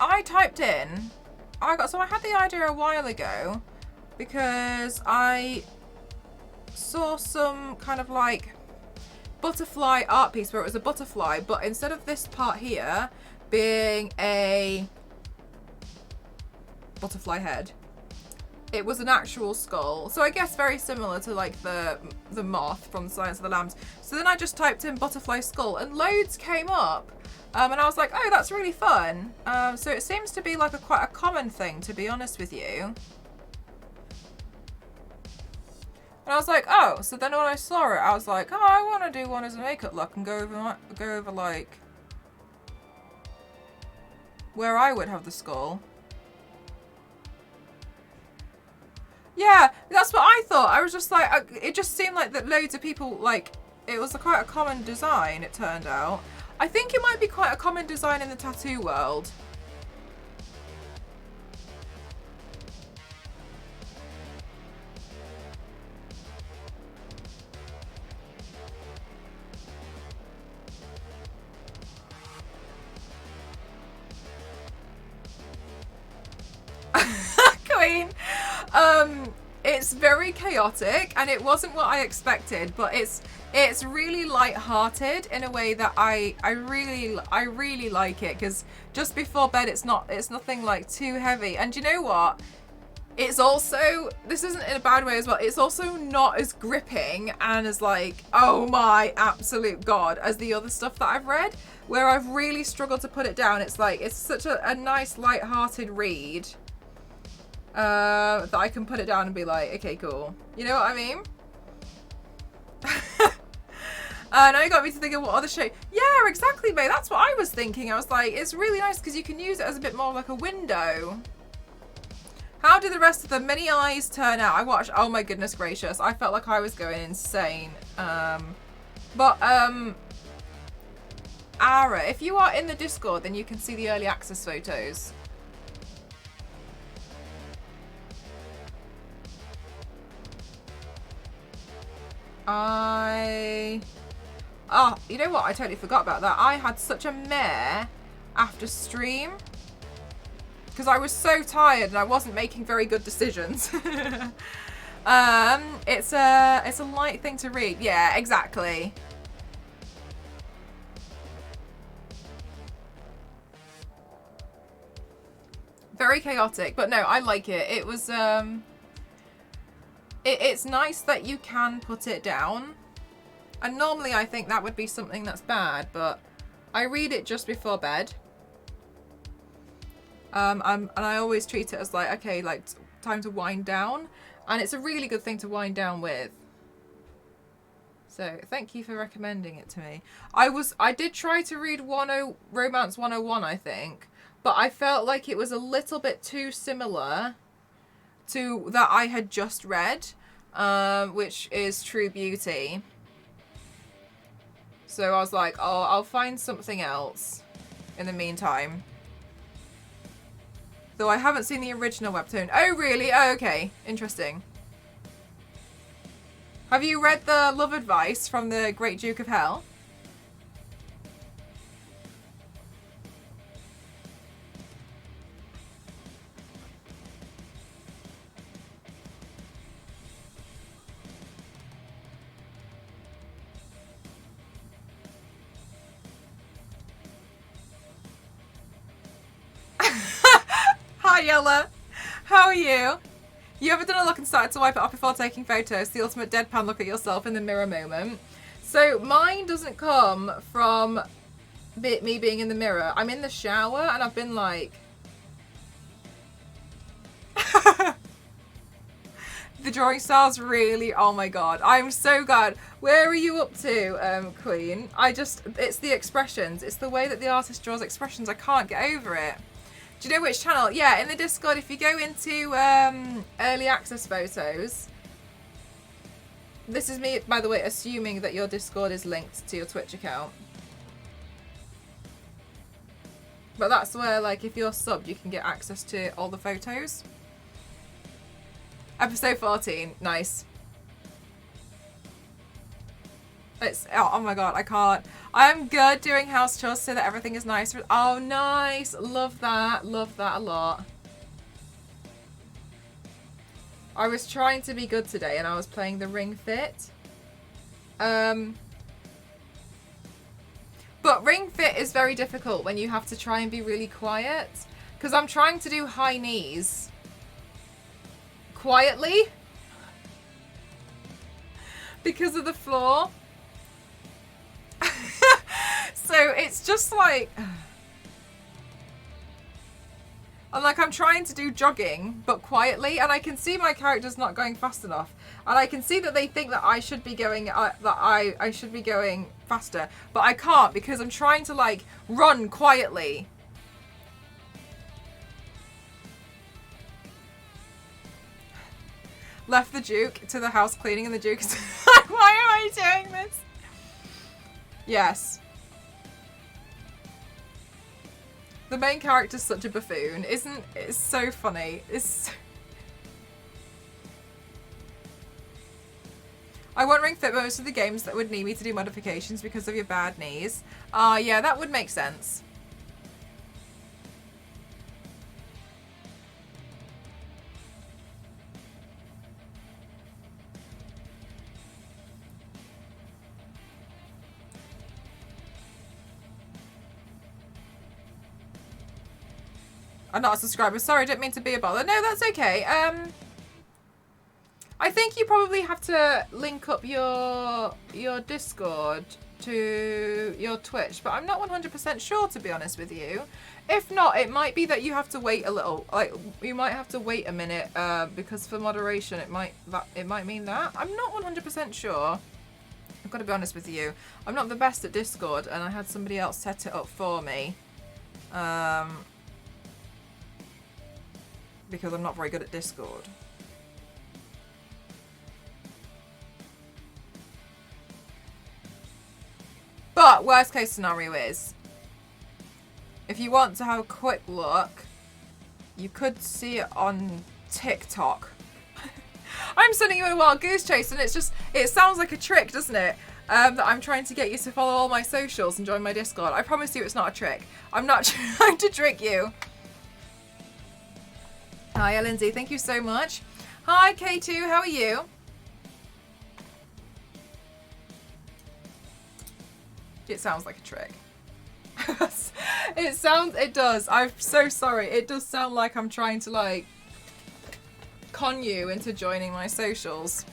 I typed in... So I had the idea a while ago because I saw some kind of like butterfly art piece where it was a butterfly, but instead of this part here being a butterfly head, it was an actual skull. So I guess very similar to like the moth from Silence of the Lambs. So then I just typed in butterfly skull and loads came up. And I was like, oh, that's really fun. So it seems to be like quite a common thing, to be honest with you. And I was like, oh. So then when I saw it, I was like, oh, I want to do one as a makeup look and go over like where I would have the skull. Yeah, that's what I thought. I was just like, it just seemed like that loads of people, like, it was quite a common design, it turned out. I think it might be quite a common design in the tattoo world. Queen. It's very chaotic and it wasn't what I expected, but it's really light-hearted in a way that I really like it, because just before bed it's nothing like too heavy. And you know what? It's also, this isn't in a bad way as well, it's also not as gripping and as like, oh my absolute god, as the other stuff that I've read, where I've really struggled to put it down. It's like, it's such a nice light-hearted read that I can put it down and be like, okay, cool. You know what I mean? Now you got me to think of what other shape. Yeah, exactly, mate. That's what I was thinking. I was like, it's really nice because you can use it as a bit more like a window. How did the rest of the mini eyes turn out? I watched, oh my goodness gracious. I felt like I was going insane. Ara, if you are in the Discord, then you can see the early access photos. Oh, you know what? I totally forgot about that. I had such a mare after stream. Because I was so tired and I wasn't making very good decisions. It's a light thing to read. Yeah, exactly. Very chaotic, but no, I like it. It was it's nice that you can put it down. And normally I think that would be something that's bad, but I read it just before bed. And I always treat it as like, okay, like time to wind down. And it's a really good thing to wind down with. So thank you for recommending it to me. I did try to read Romance 101, I think, but I felt like it was a little bit too similar to that I had just read, which is True Beauty. So I was like, oh, I'll find something else in the meantime. Though I haven't seen the original webtoon. Oh, really? Oh, okay. Interesting. Have you read the love advice from the Great Duke of Hell? Hi, Yella. How are you? You ever done a look and started to wipe it off before taking photos? The ultimate deadpan look at yourself in the mirror moment. So mine doesn't come from me being in the mirror. I'm in the shower and I've been like... The drawing style's really... Oh my god. I'm so glad. Where are you up to, Queen? It's the expressions. It's the way that the artist draws expressions. I can't get over it. Do you know which channel? Yeah, in the Discord, if you go into early access photos, this is me, by the way, assuming that your Discord is linked to your Twitch account. But that's where, like, if you're subbed, you can get access to all the photos. Episode 14, nice. Oh my god, I can't. I'm good doing house chores so that everything is nice. Oh, nice. Love that a lot. I was trying to be good today and I was playing the Ring Fit. But Ring Fit is very difficult when you have to try and be really quiet. Because I'm trying to do high knees quietly. Because of the floor. So it's just like... I'm trying to do jogging, but quietly, and I can see my character's not going fast enough. And I can see that they think that I should be going, I should be going faster. But I can't because I'm trying to, like, run quietly. Left the Duke to the house cleaning and the Duke is like, why am I doing this? Yes. The main character's such a buffoon, isn't it? It's so funny. I won't Ring Fit most of the games that would need me to do modifications because of your bad knees. Yeah, that would make sense. I'm not a subscriber. Sorry, I didn't mean to be a bother. No, that's okay. I think you probably have to link up your Discord to your Twitch, but I'm not 100% sure, to be honest with you. If not, it might be that you have to wait a little. Like, you might have to wait a minute because for moderation, it might mean that. I'm not 100% sure. I've got to be honest with you. I'm not the best at Discord, and I had somebody else set it up for me. Because I'm not very good at Discord. But worst case scenario is, if you want to have a quick look, you could see it on TikTok. I'm sending you on a wild goose chase, and it sounds like a trick, doesn't it? That I'm trying to get you to follow all my socials and join my Discord. I promise you it's not a trick. I'm not trying to trick you. Hi, Lindsay. Thank you so much. Hi, K2. How are you? It sounds like a trick. It does. I'm so sorry. It does sound like I'm trying to, like, con you into joining my socials.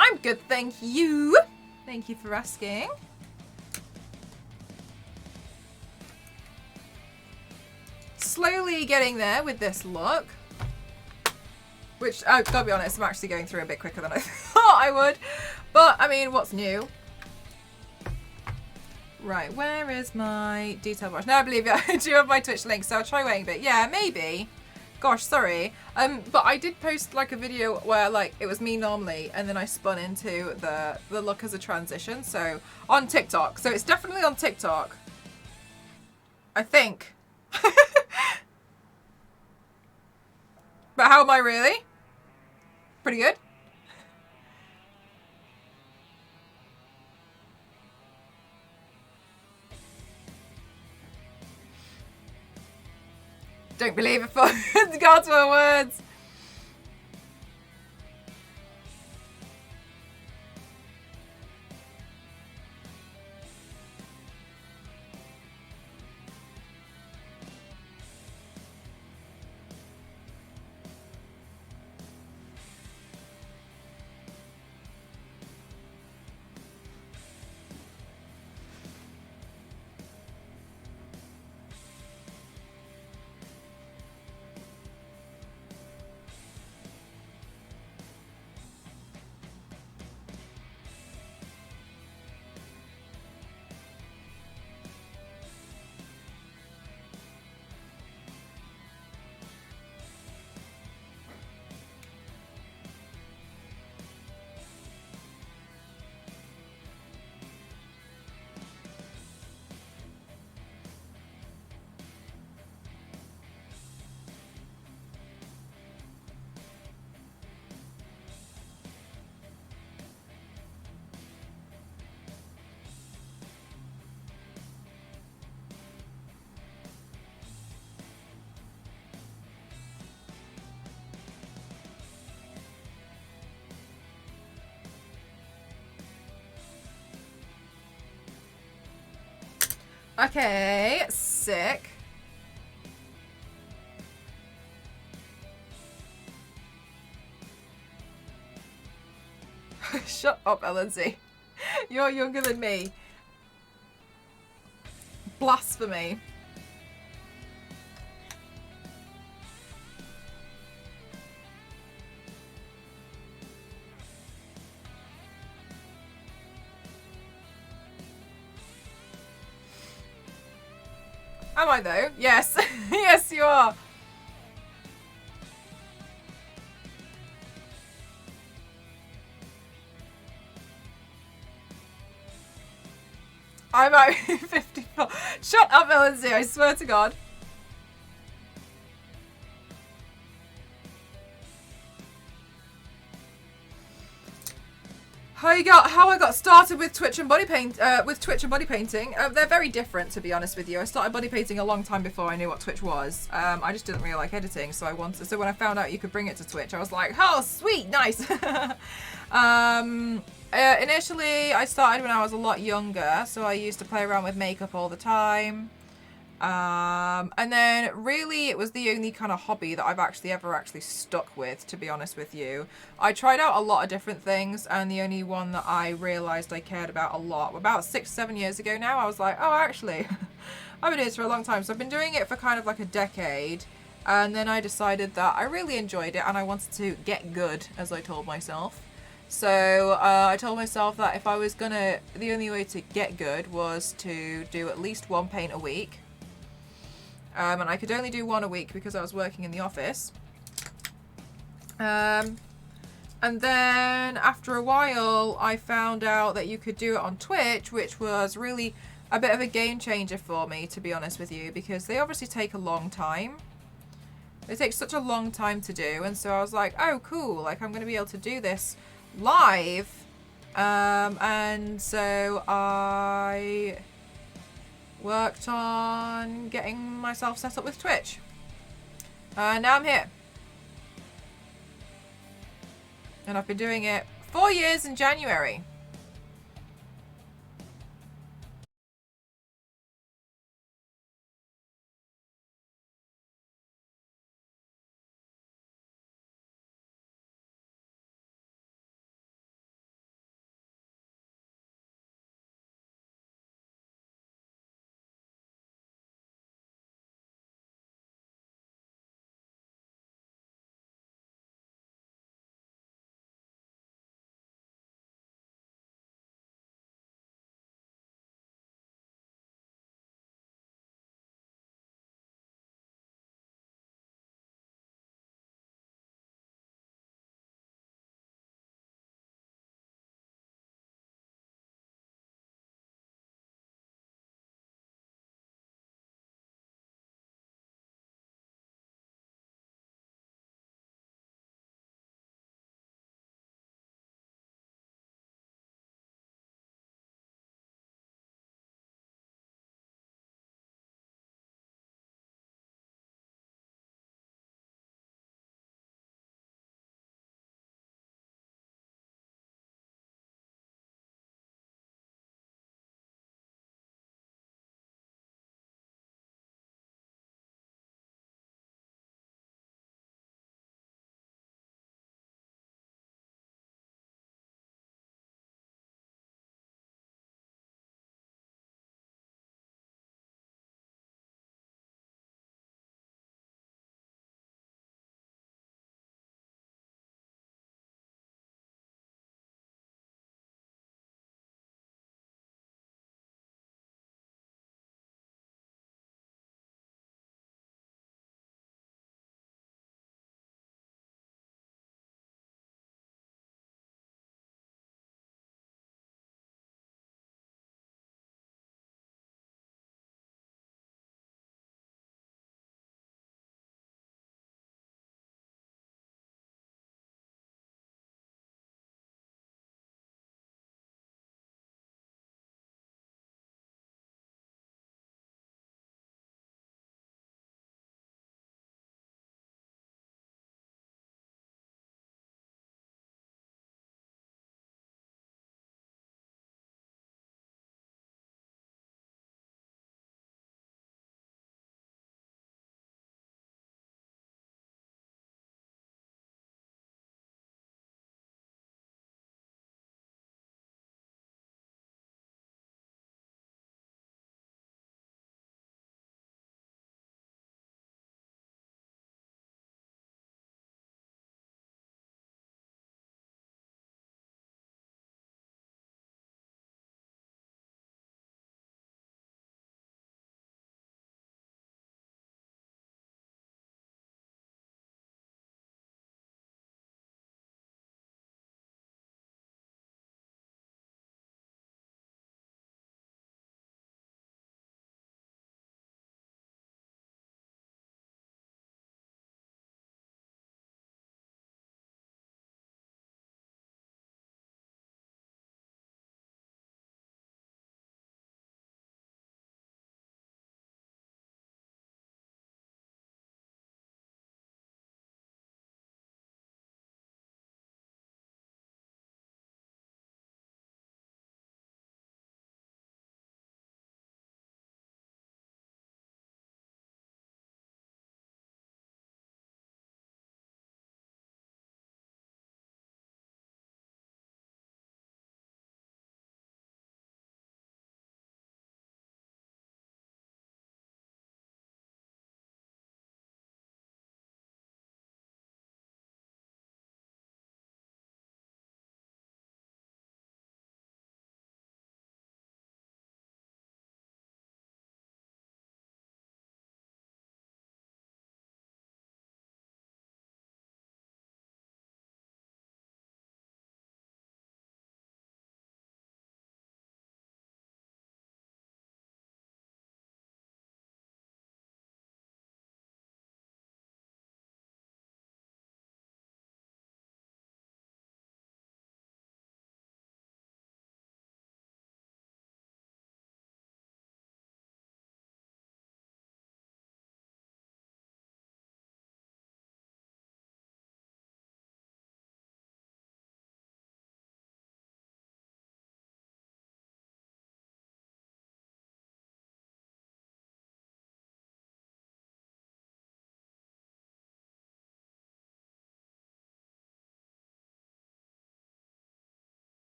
I'm good, thank you. Thank you for asking. Slowly getting there with this look. Which, I've got to be honest, I'm actually going through a bit quicker than I thought I would. But, I mean, what's new? Right, where is my detail brush? No, I believe I do have my Twitch link, so I'll try waiting a bit. Yeah, maybe. Gosh, sorry. But I did post like a video where like it was me normally and then I spun into the look as a transition. So on TikTok. So it's definitely on TikTok. I think. But how am I really? Pretty good. Don't believe it for God's words. Okay, sick. Shut up, LNZ. You're younger than me. Blasphemy. Am I though? Yes. Yes, you are. I'm at 54. Shut up, LNZ, I swear to God. how I got started with Twitch and body painting. They're very different, to be honest with you. I started body painting a long time before I knew what Twitch was. I just didn't really like editing, so when I found out you could bring it to Twitch, I was like, oh sweet, nice. Initially I started when I was a lot younger, so I used to play around with makeup all the time. And then really it was the only kind of hobby that I've ever stuck with, to be honest with you. I tried out a lot of different things, and the only one that I realized I cared about a lot, about 6-7 years ago now, I was like, oh, actually, I've been doing this for a long time. So I've been doing it for kind of like a decade, and then I decided that I really enjoyed it and I wanted to get good, as I told myself. So I told myself that if I was the only way to get good was to do at least one paint a week. And I could only do one a week because I was working in the office. And then after a while, I found out that you could do it on Twitch, which was really a bit of a game changer for me, to be honest with you, because they obviously take a long time. They take such a long time to do, and so I was like, oh, cool, like I'm going to be able to do this live. And so I worked on getting myself set up with Twitch. Now I'm here. And I've been doing it 4 years in January.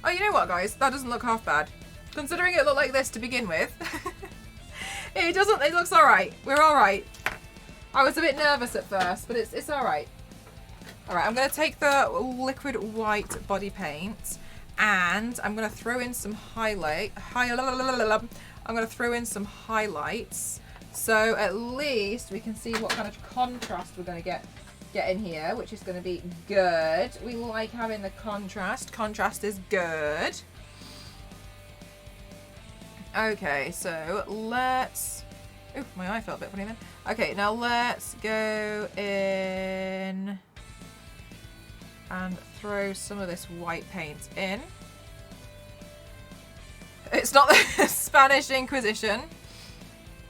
Oh, you know what, guys? That doesn't look half bad. Considering it looked like this to begin with. It doesn't, it looks alright. We're alright. I was a bit nervous at first, but it's alright. Alright, I'm going to take the liquid white body paint and I'm going to throw in some I'm going to throw in some highlights. So at least we can see what kind of contrast we're going to get in here, which is going to be good. We like having the contrast. Contrast is good. Okay, so let's... Ooh, my eye felt a bit funny then. Okay, now let's go in and throw some of this white paint in. It's not the Spanish Inquisition.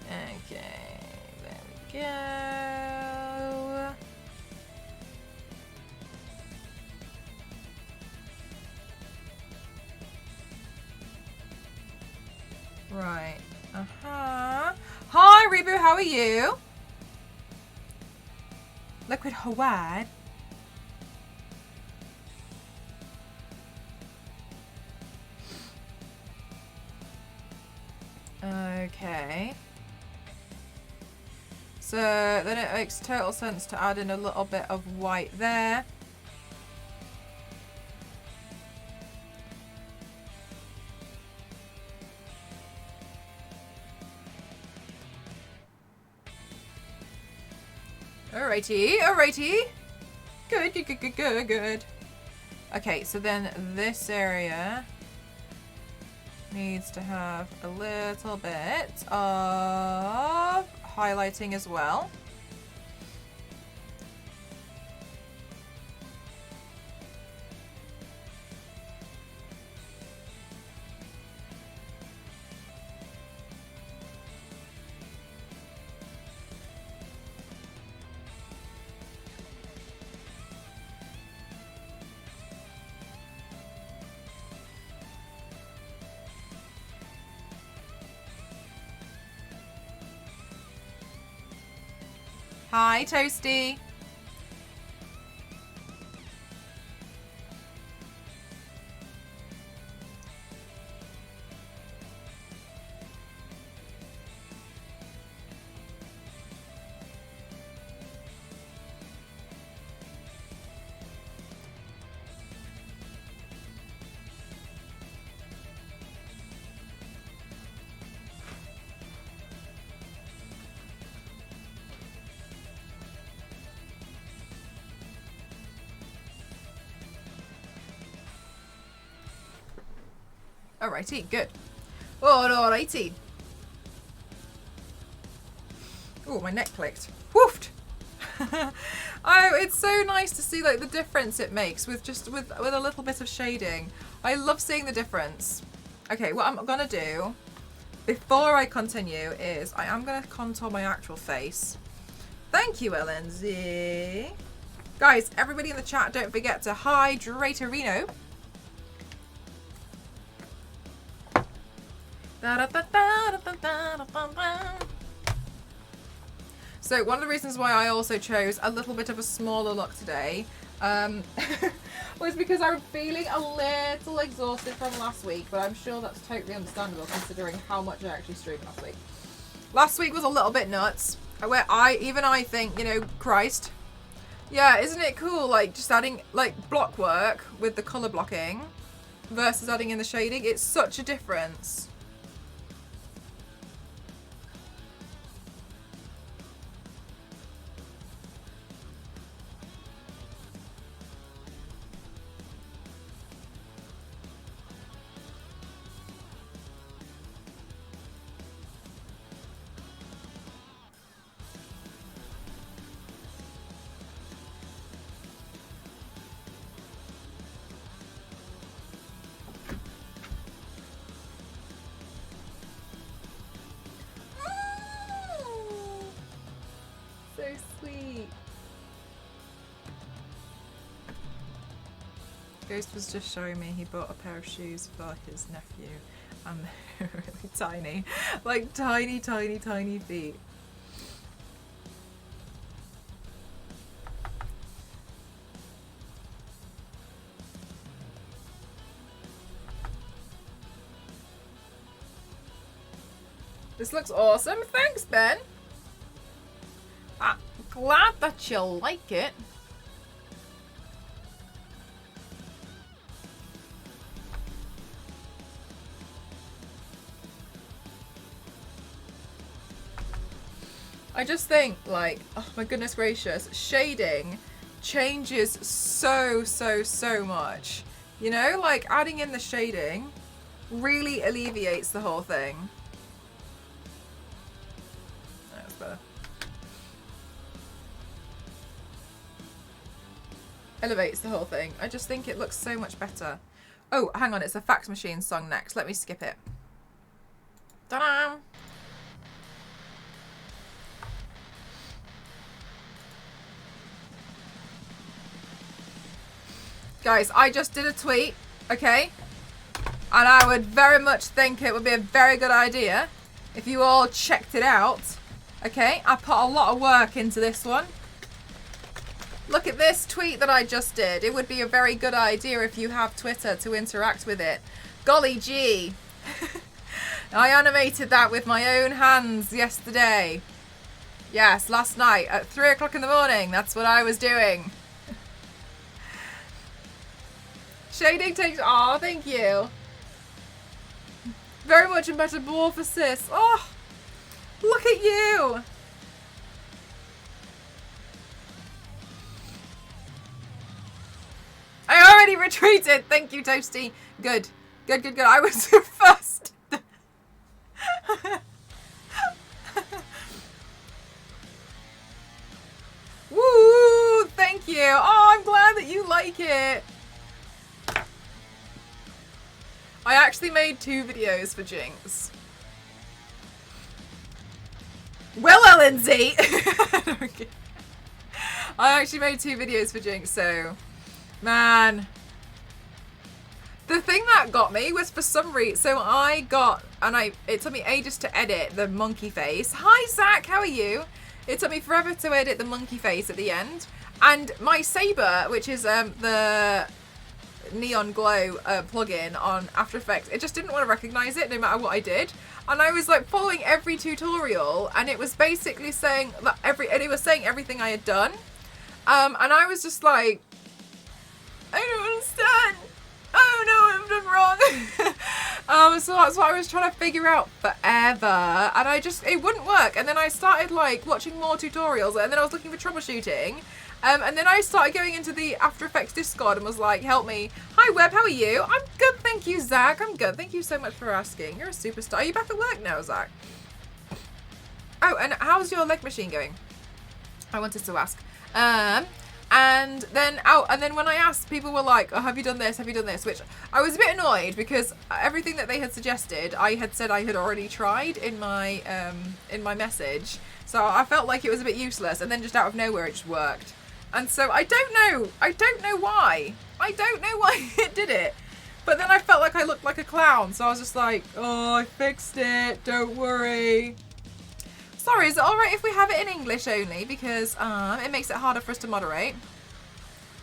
Okay, there we go. Right. Hi, Reboot, how are you? Liquid white. Okay. So then it makes total sense to add in a little bit of white there. Alrighty, alrighty. Good, good, good, good, good, good. Okay, so then this area needs to have a little bit of highlighting as well. Hi, Toasty. Alrighty, good. Alrighty. Oh, my neck clicked. Woofed! Oh, it's so nice to see like the difference it makes with a little bit of shading. I love seeing the difference. Okay, what I'm gonna do before I continue is I am gonna contour my actual face. Thank you, LNZ. Guys, everybody in the chat, don't forget to hydrate Reno. So one of the reasons why I also chose a little bit of a smaller look today was because I'm feeling a little exhausted from last week, but I'm sure that's totally understandable considering how much I actually streamed last week. Last week was a little bit nuts, where I think, you know, Christ. Yeah, isn't it cool, like, just adding, like, block work with the colour blocking versus adding in the shading? It's such a difference. So sweet. Ghost was just showing me he bought a pair of shoes for his nephew and they're really tiny. Like tiny, tiny, tiny feet. This looks awesome. Thanks, Ben. I'm glad that you like it. I just think, like, oh my goodness gracious, shading changes so much. You know, like adding in the shading really alleviates the whole thing. That's better. Elevates the whole thing. I just think it looks so much better. Oh, hang on, it's a Fax Machine song next. Let me skip it. Ta-da! Guys, I just did a tweet, okay? And I would very much think it would be a very good idea if you all checked it out, okay? I put a lot of work into this one. Look at this tweet that I just did. It would be a very good idea if you have Twitter to interact with it. Golly gee. I animated that with my own hands yesterday. Yes, last night at 3 o'clock in the morning. That's what I was doing. Shading takes... Oh, thank you. Very much in Metamorphosis. Oh, look at you. I already retweeted. Thank you, Toasty. Good. Good, good, good. I was first. Woo! Thank you. Oh, I'm glad that you like it. I actually made 2 videos for Jinx. Well, Lindsay. I actually made 2 videos for Jinx, so man. The thing that got me was for some reason, so I got, and it took me ages to edit the monkey face. Hi Zach, how are you? It took me forever to edit the monkey face at the end. And my Saber, which is the neon glow plugin on After Effects, it just didn't want to recognize it no matter what I did. And I was like following every tutorial, and it was basically saying that and it was saying everything I had done. And I was just like, I don't understand. Oh no, I've done wrong. So that's what I was trying to figure out forever, and it wouldn't work. And then I started like watching more tutorials, and then I was looking for troubleshooting. And then I started going into the After Effects Discord and was like, help me. Hi Web, how are you? I'm good, thank you, Zach. I'm good. Thank you so much for asking. You're a superstar. Are you back at work now, Zach? Oh, and how's your leg machine going? I wanted to ask. And then when I asked, people were like, oh, have you done this? Have you done this? Which I was a bit annoyed because everything that they had suggested, I had said I had already tried in my message. So I felt like it was a bit useless. And then just out of nowhere, it just worked. And so I don't know why. I don't know why it did it. But then I felt like I looked like a clown. So I was just like, oh, I fixed it. Don't worry. Sorry, is it alright if we have it in English only? Because it makes it harder for us to moderate.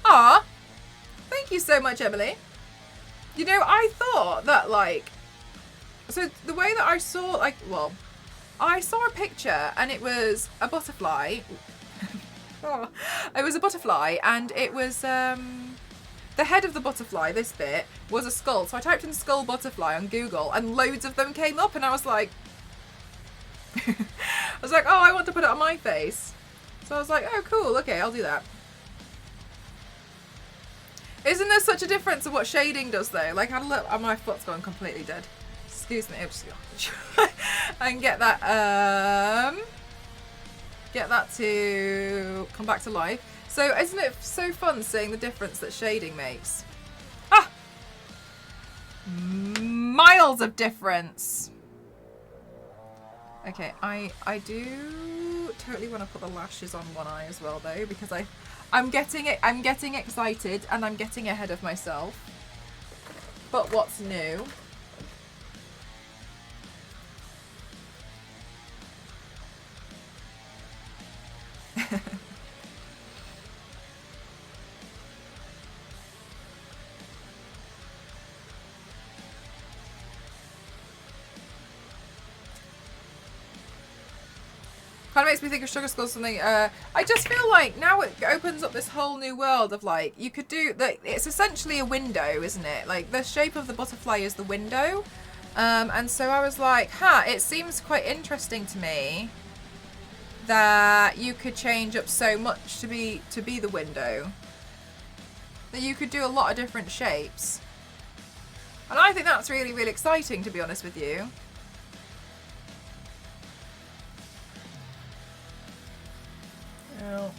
Ah, thank you so much, Emily. You know, I thought that, like... So the way that I saw, like, well... I saw a picture and it was a butterfly... Oh, it was a butterfly, and it was the head of the butterfly, this bit, was a skull. So I typed in skull butterfly on Google and loads of them came up, and I was like, oh, I want to put it on my face. So I was like, oh, cool, okay, I'll do that. Isn't there such a difference of what shading does, though? Like, I look, oh, my foot's gone completely dead. Excuse me, I'm just gonna try and get that, to come back to life. So isn't it so fun seeing the difference that shading makes? Ah! Miles of difference. Okay, I do totally want to put the lashes on one eye as well though, because I'm getting excited and I'm getting ahead of myself. But what's new? Kind of makes me think of Sugar Skull something. I just feel like now it opens up this whole new world of like, you could do, like, it's essentially a window, isn't it? Like the shape of the butterfly is the window. And so I was like, it seems quite interesting to me that you could change up so much to be the window. That you could do a lot of different shapes. And I think that's really, really exciting, to be honest with you. Oh.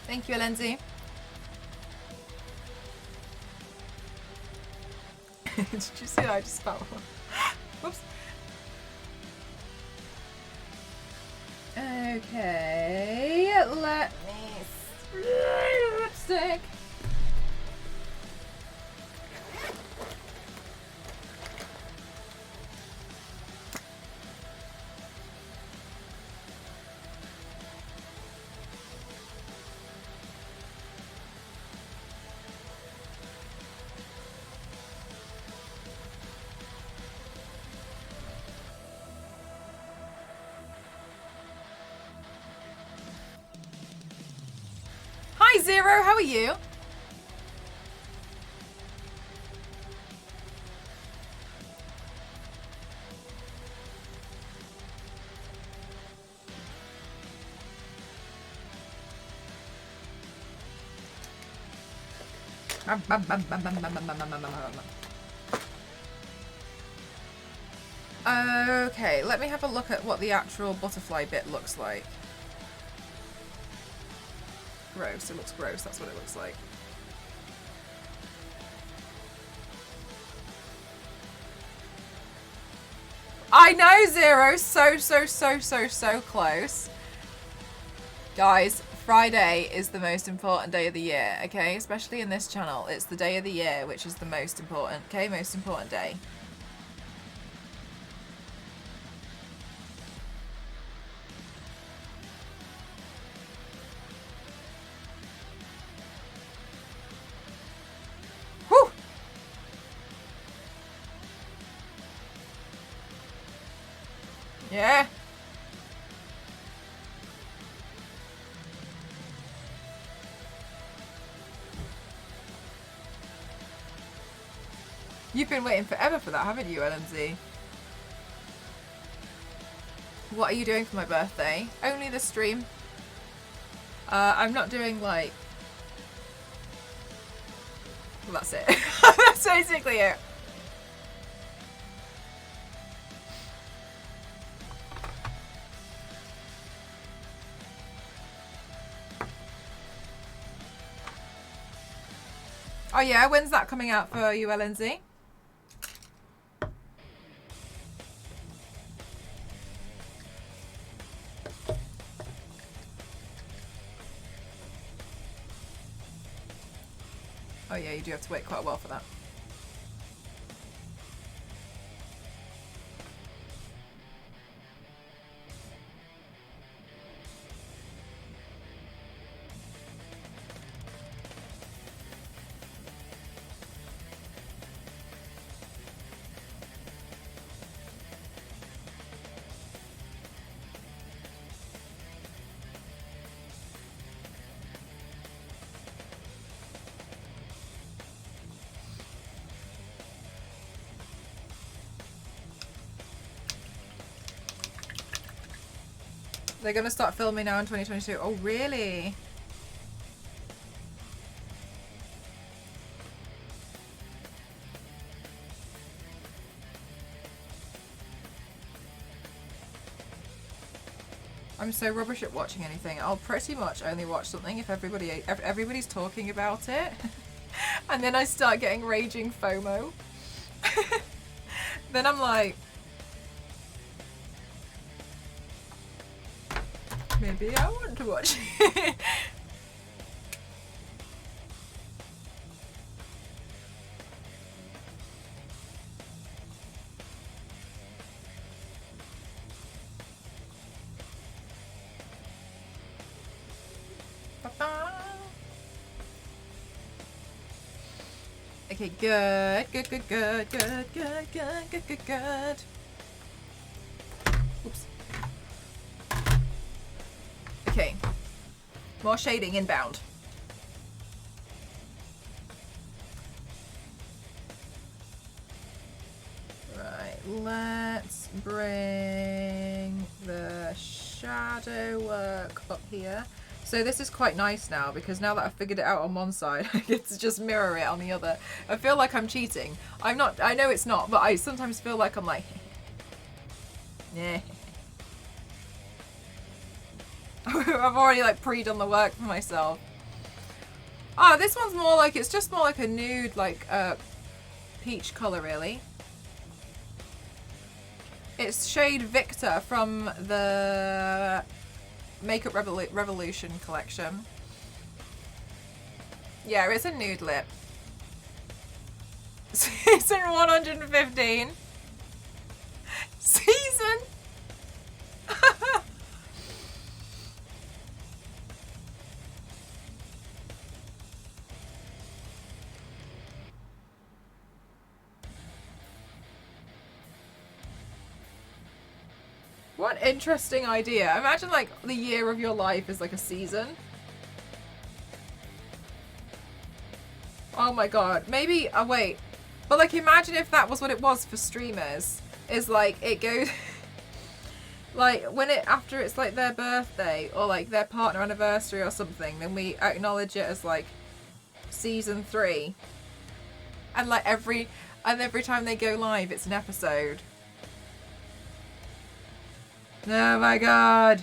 Thank you, Lindsay. Did you see that? I just spat one. Whoops. Okay, let me lipstick. Hi Zero, how are you? Okay, let me have a look at what the actual butterfly bit looks like. Gross, it looks gross, that's what it looks like. I know, Zero, so close. Guys, Friday is the most important day of the year, okay? Especially in this channel, it's the day of the year which is the most important, okay? Most important day. Yeah. You've been waiting forever for that, haven't you, LMZ? What are you doing for my birthday? Only the stream. I'm not doing like... Well, that's it. That's basically it. Oh yeah, when's that coming out for you, LNZ? Oh yeah, you do have to wait quite a while for that. They're going to start filming now in 2022. Oh, really? I'm so rubbish at watching anything. I'll pretty much only watch something if everybody's talking about it. And then I start getting raging FOMO. Then I'm like, maybe I want to watch it. Okay, good. Good, good, good, good, good, good, good, good, good. Oops. Okay. More shading inbound. Right, let's bring the shadow work up here. So this is quite nice now, because now that I've figured it out on one side, I get to just mirror it on the other. I feel like I'm cheating. I'm not, I know it's not, but I sometimes feel like I'm like, yeah. I've already like pre-done the work for myself. Ah, this one's more like, it's just more like a nude, like peach color really. It's shade Victor from the Makeup Revolution collection. Yeah, it's a nude lip. Season 115. Season. What interesting idea. Imagine like the year of your life is like a season. Oh my god. Maybe, oh wait. But like imagine if that was what it was for streamers. Is like it goes like when it after it's like their birthday or like their partner anniversary or something, then we acknowledge it as like season 3. And like every time they go live it's an episode. Oh my god.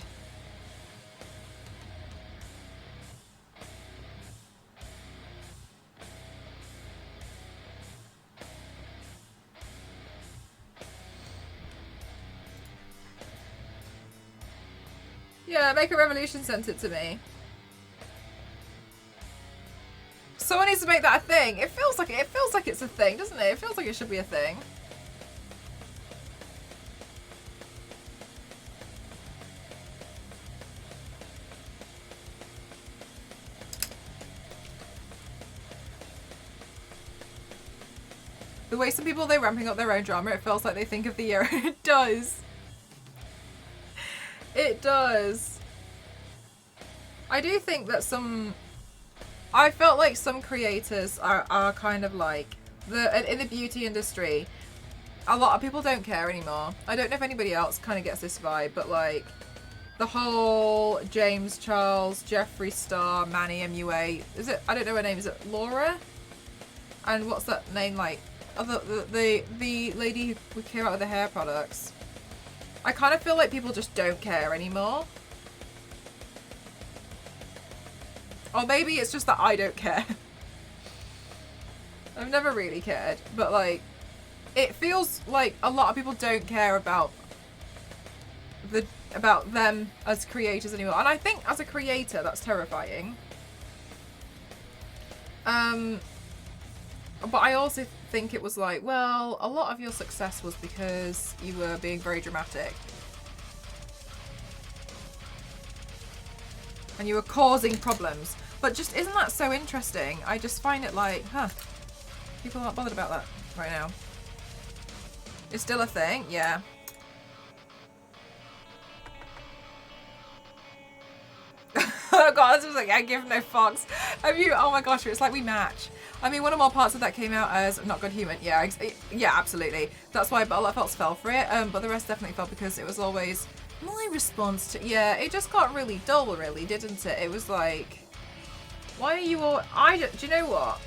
Yeah, Makeup Revolution sent it to me. Someone needs to make that a thing. It feels like it's a thing, doesn't it? It feels like it should be a thing. The way some people, they're ramping up their own drama, it feels like they think of the year. It does. It does. I do think that I felt like some creators are kind of like, in the beauty industry, a lot of people don't care anymore. I don't know if anybody else kind of gets this vibe, but like, the whole James Charles, Jeffree Star, Manny MUA, is it, I don't know her name, is it Laura? And what's that name like? Oh, the lady who came out with the hair products. I kind of feel like people just don't care anymore. Or maybe it's just that I don't care. I've never really cared, but like, it feels like a lot of people don't care about them as creators anymore. And I think as a creator, that's terrifying. But I also think it was like, well, a lot of your success was because you were being very dramatic. And you were causing problems. But just, isn't that so interesting? I just find it like, huh, people aren't bothered about that right now. It's still a thing, yeah. Oh god, this was like, I give no fucks. Have you, oh my gosh, it's like we match. I mean, one of my parts of that came out as Not Good Human. Yeah, yeah, absolutely. That's why a lot of folks fell for it, but the rest definitely fell because it was always my response to, yeah, it just got really dull, really, didn't it? It was like, why are you all, do you know what?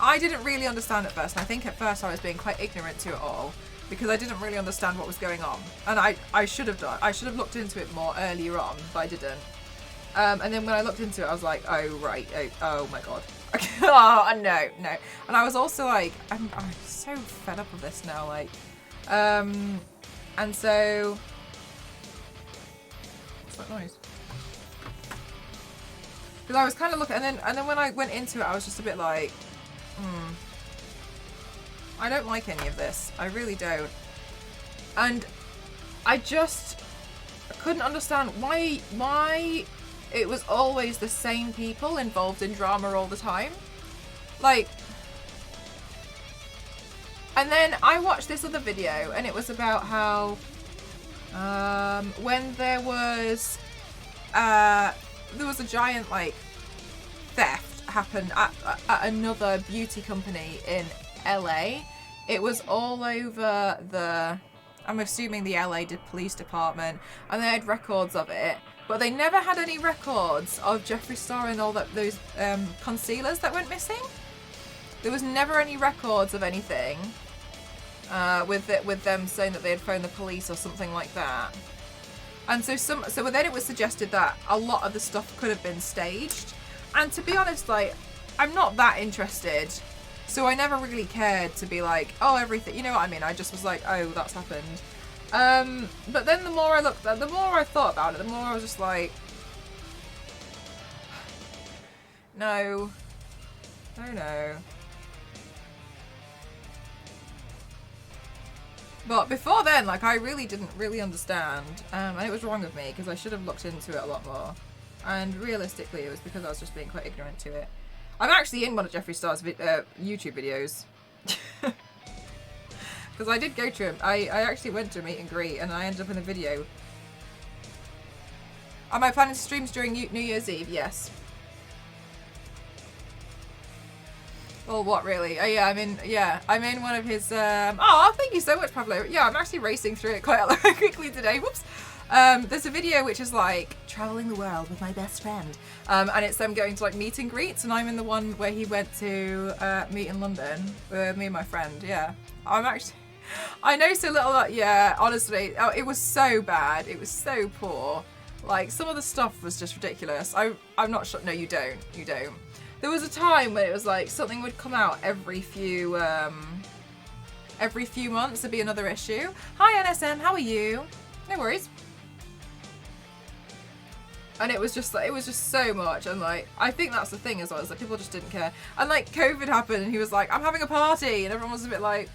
I didn't really understand at first, and I think at first I was being quite ignorant to it all, because I didn't really understand what was going on. And I should have done, I should have looked into it more earlier on, but I didn't. And then when I looked into it, I was like, oh, right, oh my god. Oh, no. And I was also like, I'm so fed up of this now, like, and so, what's that noise? Because I was kind of looking, and then when I went into it, I was just a bit like, I don't like any of this. I really don't. And I just couldn't understand why it was always the same people involved in drama all the time. Like, And then I watched this other video, and it was about how when there was a giant like theft happened at another beauty company in LA. It was all over I'm assuming the LA police department, and they had records of it, but they never had any records of Jeffree Star and all those concealers that went missing. There was never any records of anything with them saying that they had phoned the police or something like that. And so then it was suggested that a lot of the stuff could have been staged. And to be honest, like, I'm not that interested. So I never really cared to be like, oh, everything, you know what I mean? I just was like, oh, that's happened. But then the more I thought about it, the more I was just like, no. But before then, like, I really didn't really understand, and it was wrong of me because I should have looked into it a lot more. And realistically, it was because I was just being quite ignorant to it. I'm actually in one of Jeffree Star's YouTube videos. Because I did go to him. I actually went to a meet and greet, and I ended up in a video. Am I planning streams during New Year's Eve? Yes. Well, what really? I'm in one of his, oh, thank you so much, Pablo. Yeah, I'm actually racing through it quite quickly today. Whoops. There's a video which is like, traveling the world with my best friend. And it's them going to like meet and greets, and I'm in the one where he went to meet in London with me and my friend. Yeah. I know so little, yeah, honestly, it was so bad. It was so poor. Like, some of the stuff was just ridiculous. I'm not sure. No, you don't. There was a time when it was like something would come out every few months. There'd be another issue. Hi NSM, how are you? No worries. And it was just so much, and like, I think that's the thing as well, is that people just didn't care. And like, COVID happened, and he was like, I'm having a party, and everyone was a bit like,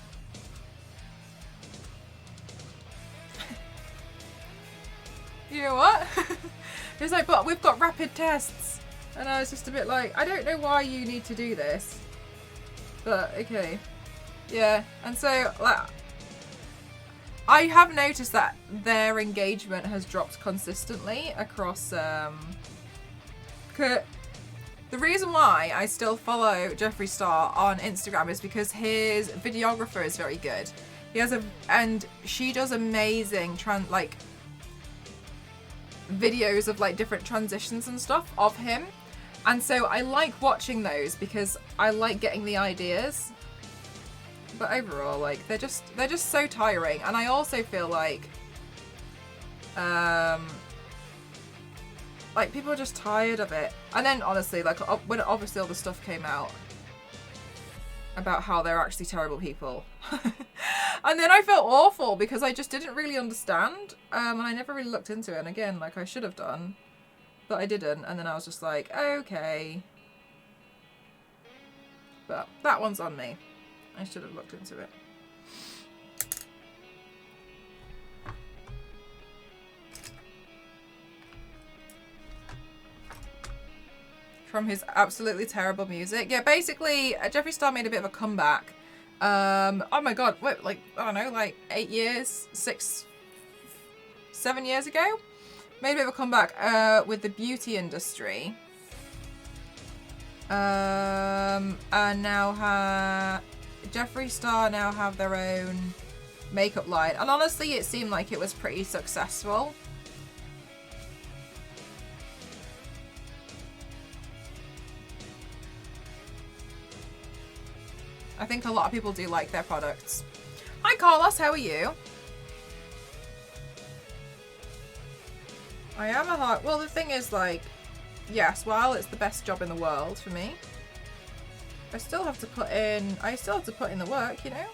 you know what? He was like, but we've got rapid tests. And I was just a bit like, I don't know why you need to do this. But, okay. Yeah, and so, like, I have noticed that their engagement has dropped consistently across, the reason why I still follow Jeffree Star on Instagram is because his videographer is very good. And she does amazing, videos of, like, different transitions and stuff of him. And so I like watching those because I like getting the ideas. But overall, like, they're just so tiring. And I also feel like people are just tired of it. And then honestly, like, when obviously all the stuff came out about how they're actually terrible people. And then I felt awful because I just didn't really understand. And I never really looked into it. And again, like, I should have done. But I didn't, and then I was just like, okay. But that one's on me. I should have looked into it. From his absolutely terrible music. Yeah, basically, Jeffree Star made a bit of a comeback. Oh my god, what, like, I don't know, like 8 years, 7 years ago? Made a bit of a comeback with the beauty industry. And now Jeffree Star now have their own makeup line. And honestly, it seemed like it was pretty successful. I think a lot of people do like their products. Hi Carlos, how are you? I am a hard... Well, the thing is, like, yes, while it's the best job in the world for me, I still have to put in the work, you know?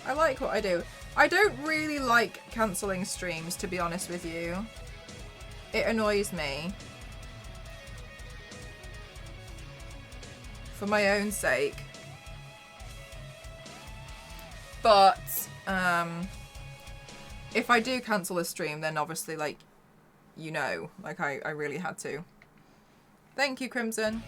I like what I do. I don't really like cancelling streams, to be honest with you. It annoys me. For my own sake. But, if I do cancel a stream, then obviously, like, you know, like, I really had to. Thank you, Crimson.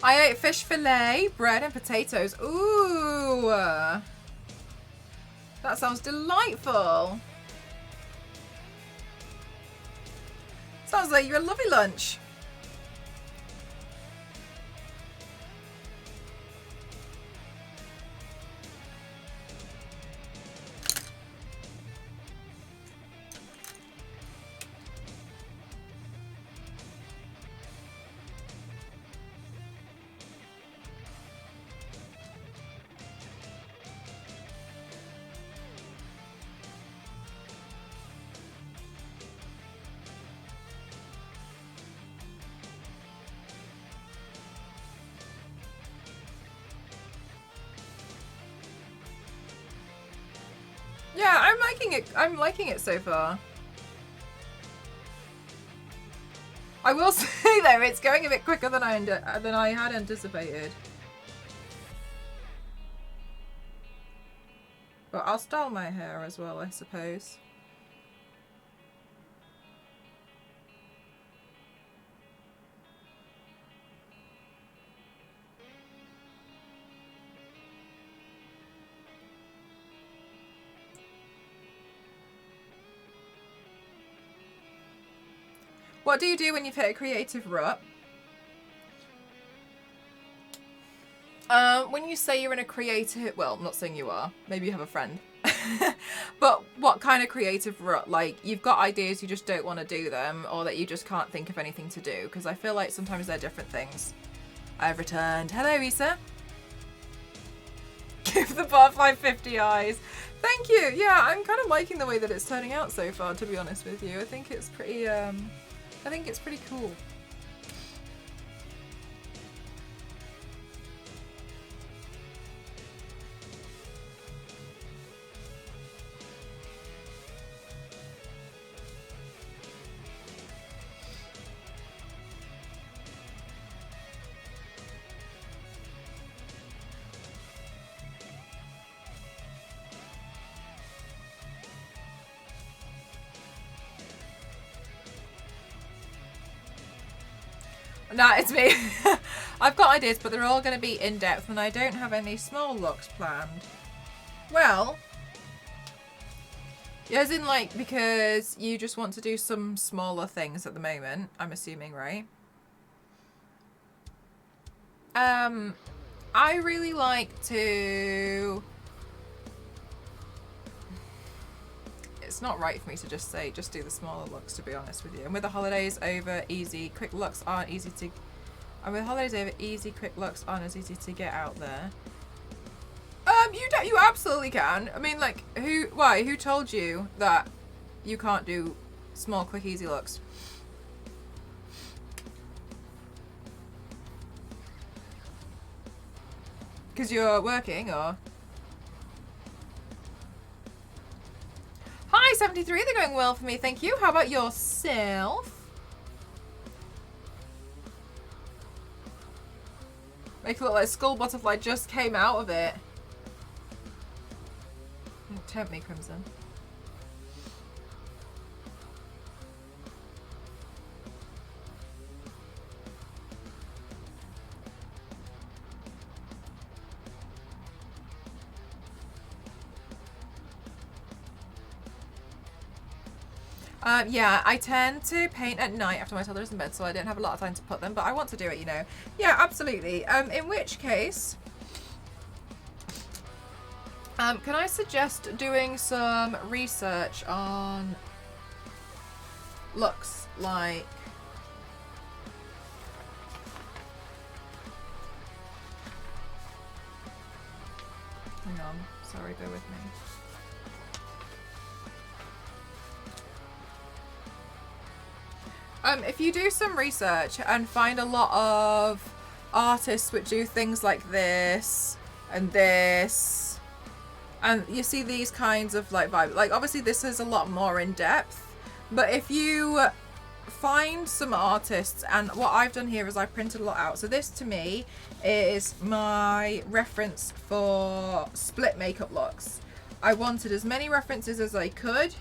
I ate fish fillet, bread and potatoes. Ooh. That sounds delightful. Sounds like you had a lovely lunch. Yeah, I'm liking it. I'm liking it so far. I will say though, it's going a bit quicker than I had anticipated. But I'll style my hair as well, I suppose. What do you do when you've hit a creative rut? When you say you're in a creative, well, I'm not saying you are. Maybe you have a friend. But what kind of creative rut? Like, you've got ideas, you just don't want to do them, or that you just can't think of anything to do? Because I feel like sometimes they're different things. I've returned. Hello, Issa. Give the butterfly 50 eyes. Thank you. Yeah, I'm kind of liking the way that it's turning out so far, to be honest with you. I think it's pretty, I think it's pretty cool. Nah, it's me. I've got ideas, but they're all going to be in-depth, and I don't have any small looks planned. Well, as in, like, because you just want to do some smaller things at the moment, I'm assuming, right? I really like to... It's not right for me to just say, just do the smaller looks, to be honest with you. And with the holidays over, easy, quick looks aren't easy to... And with holidays over, easy, quick looks aren't as easy to get out there. You absolutely can. I mean, like, who told you that you can't do small, quick, easy looks? Because you're working, or... Hi, 73, they're going well for me, thank you. How about yourself? Make it look like Skull Butterfly just came out of it. Don't tempt me, Crimson. Yeah, I tend to paint at night after my toddler's in bed, so I don't have a lot of time to put them, but I want to do it, you know. Yeah, absolutely. In which case, can I suggest doing some research on looks like... Hang on, sorry, bear with me. If you do some research and find a lot of artists which do things like this, and you see these kinds of like vibe, like obviously this is a lot more in depth, but if you find some artists, and what I've done here is I've printed a lot out. So this to me is my reference for split makeup looks. I wanted as many references as I could.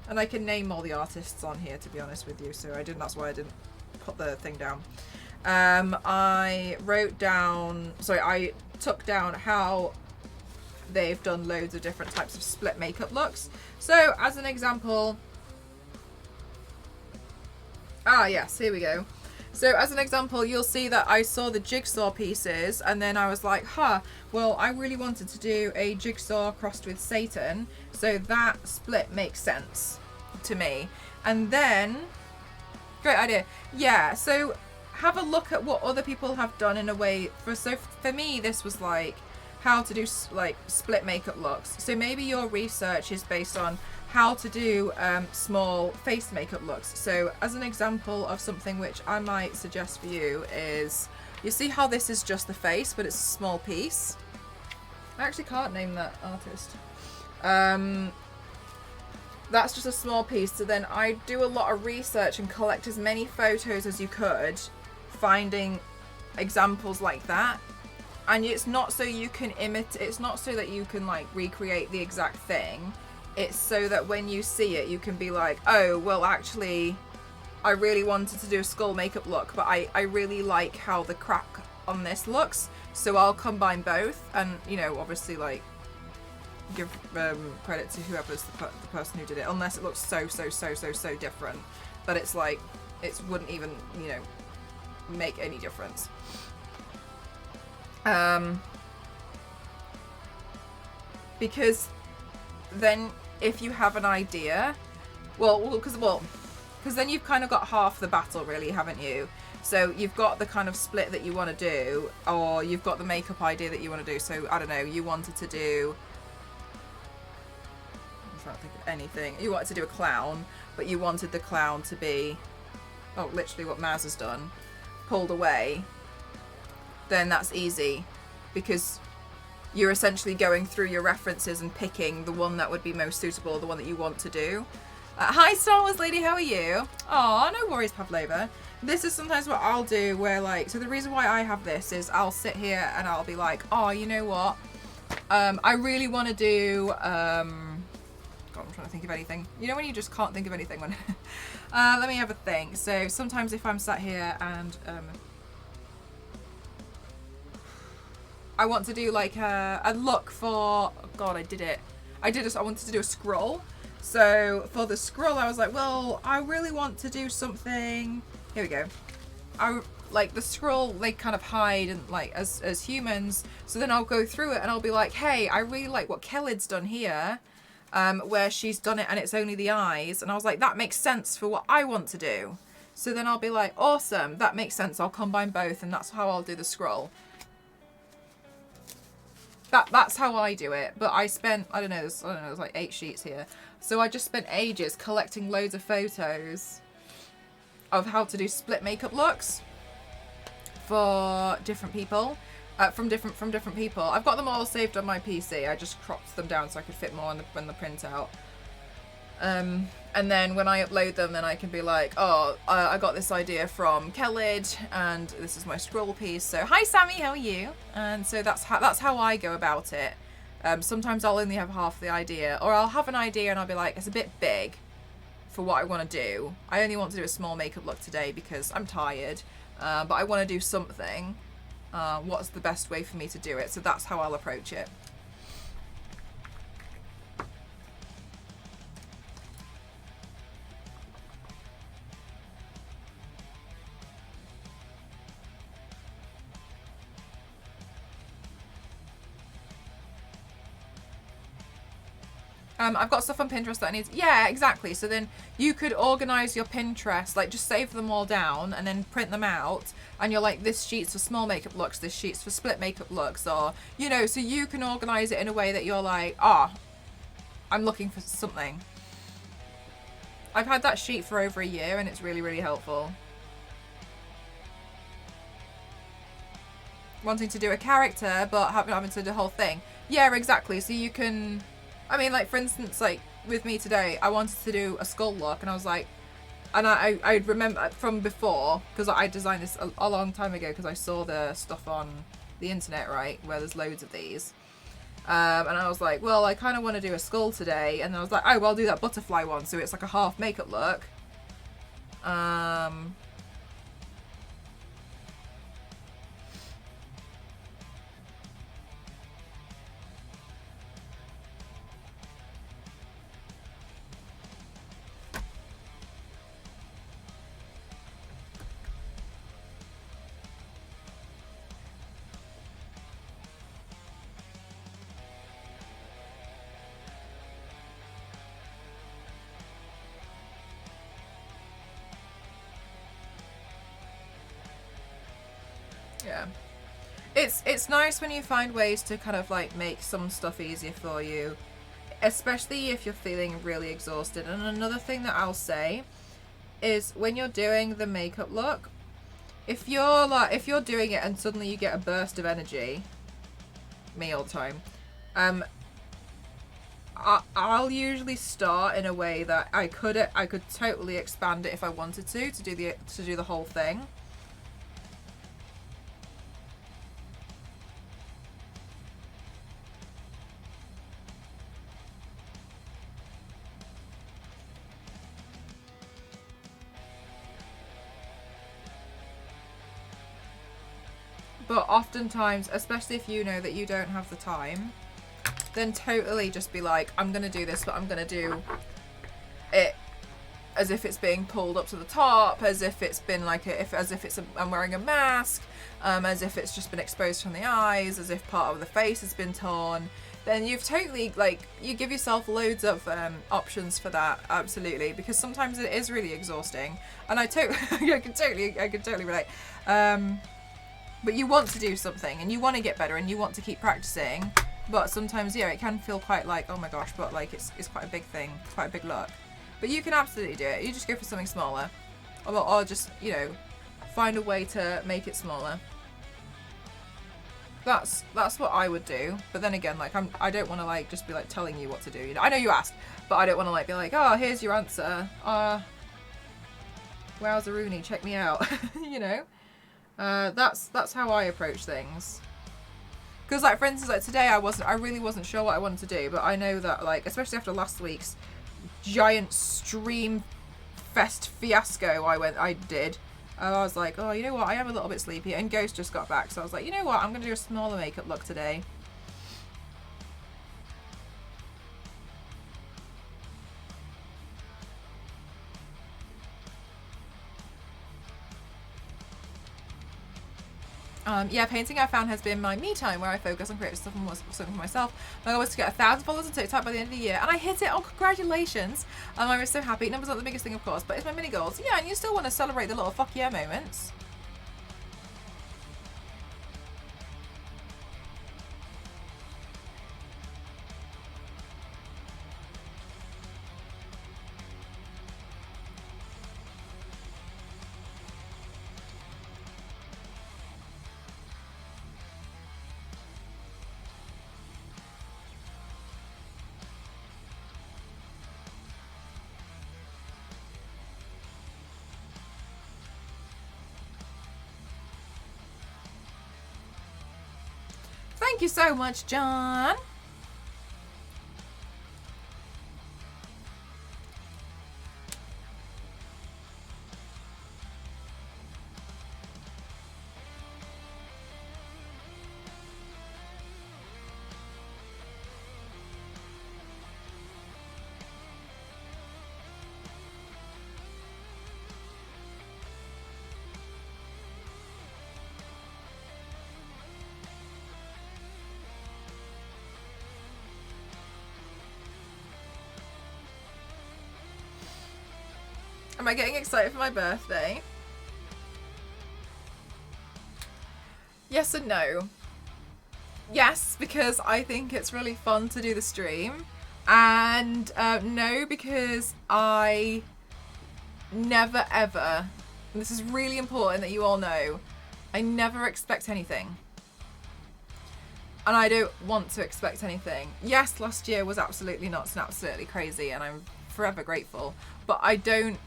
And I can name all the artists on here, to be honest with you, so that's why I didn't put the thing down. I took down how they've done loads of different types of split makeup looks. So as an example, yes, here we go. So as an example, you'll see that I saw the jigsaw pieces and then I was like, well, I really wanted to do a jigsaw crossed with Satan. So that split makes sense to me. And then, great idea. Yeah, so have a look at what other people have done in a way. For me, this was like how to do like split makeup looks. So maybe your research is based on how to do small face makeup looks. So as an example of something which I might suggest for you is, you see how this is just the face, but it's a small piece. I actually can't name that artist. That's just a small piece. So then I do a lot of research and collect as many photos as you could, finding examples like that. And it's not so you can it's not so that you can like recreate the exact thing. It's so that when you see it, you can be like, oh, well, actually, I really wanted to do a skull makeup look, but I really like how the crack on this looks, so I'll combine both. And, you know, obviously, like, give credit to whoever's the person who did it, unless it looks so different that it's like, it wouldn't even, you know, make any difference. Because then if you have an idea, because then you've kind of got half the battle, really, haven't you? So you've got the kind of split that you want to do, or you've got the makeup idea that you want to do. So I don't know, you wanted to do, I'm trying to think of anything. You wanted to do a clown, but you wanted the clown to be, literally what Maz has done, pulled away. Then that's easy, because you're essentially going through your references and picking the one that would be most suitable, the one that you want to do. Hi, Star Wars Lady, how are you? Oh, no worries, Pavlova. This is sometimes what I'll do, where like, so the reason why I have this is I'll sit here and I'll be like, oh, you know what? I really want to do, God, I'm trying to think of anything. You know when you just can't think of anything? When let me have a think. So sometimes if I'm sat here and I want to do like a look for, oh God, I wanted to do a scroll. So for the scroll, I was like, well, I really want to do something. Here we go. Like the scroll, they kind of hide and like as humans. So then I'll go through it and I'll be like, hey, I really like what Kelid's done here, where she's done it and it's only the eyes. And I was like, that makes sense for what I want to do. So then I'll be like, awesome, that makes sense. I'll combine both, and that's how I'll do the scroll. That's how I do it. But I spent, I don't know, there's like 8 sheets here. So I just spent ages collecting loads of photos of how to do split makeup looks for different people, from different people. I've got them all saved on my PC. I just cropped them down so I could fit more on the printout. And then when I upload them, then I can be like, oh, I got this idea from Kelid, and this is my scroll piece. So hi Sammy, how are you? And so that's how I go about it. Sometimes I'll only have half the idea, or I'll have an idea and I'll be like, it's a bit big for what I want to do. I only want to do a small makeup look today because I'm tired, but I want to do something. What's the best way for me to do it? So that's how I'll approach it. I've got stuff on Pinterest that I need. Yeah, exactly. So then you could organize your Pinterest, like just save them all down and then print them out. And you're like, this sheet's for small makeup looks, this sheet's for split makeup looks, or, you know, so you can organize it in a way that you're like, I'm looking for something. I've had that sheet for over a year and it's really, really helpful. Wanting to do a character, but having to do the whole thing. Yeah, exactly. So you can, I mean, like, for instance, like, with me today, I wanted to do a skull look, and I was like, and I remember from before, because I designed this a long time ago, because I saw the stuff on the internet, right, where there's loads of these. And I was like, well, I kind of want to do a skull today, and I was like, oh, well, I'll do that butterfly one, so it's like a half makeup look. it's nice when you find ways to kind of like make some stuff easier for you, especially if you're feeling really exhausted. And another thing that I'll say is when you're doing the makeup look, if you're doing it and suddenly you get a burst of energy, me all the time, I'll usually start in a way that I could totally expand it if I wanted to do the whole thing. But oftentimes, especially if you know that you don't have the time, then totally just be like, I'm going to do this, but I'm going to do it as if it's being pulled up to the top, as if it's been like, I'm wearing a mask, as if it's just been exposed from the eyes, as if part of the face has been torn. Then you've totally, like, you give yourself loads of options for that, absolutely, because sometimes it is really exhausting. And I can totally relate. But you want to do something, and you want to get better, and you want to keep practicing. But sometimes, yeah, it can feel quite like, oh my gosh, but like it's quite a big thing, quite a big look. But you can absolutely do it. You just go for something smaller, or just, you know, find a way to make it smaller. That's what I would do. But then again, like I don't want to like just be like telling you what to do. You know, I know you asked, but I don't want to like be like, oh, here's your answer. Wowzeroonie, check me out. You know. That's how I approach things. Because like for instance, like today I really wasn't sure what I wanted to do, but I know that like especially after last week's giant stream fest fiasco I did, I was like, oh, you know what, I am a little bit sleepy, and Ghost just got back, so I was like, you know what, I'm gonna do a smaller makeup look today. Yeah, painting I found has been my me time, where I focus on creative stuff and something for myself. My goal was to get 1,000 followers on TikTok by the end of the year, and I hit it. Oh, congratulations! I was so happy. Numbers aren't the biggest thing, of course, but it's my mini goals. Yeah, and you still want to celebrate the little fuck yeah moments. Thank you so much, John. Am I getting excited for my birthday? Yes and no. Yes, because I think it's really fun to do the stream. And no, because I never ever, and this is really important that you all know, I never expect anything. And I don't want to expect anything. Yes, last year was absolutely nuts and absolutely crazy, and I'm forever grateful. But I don't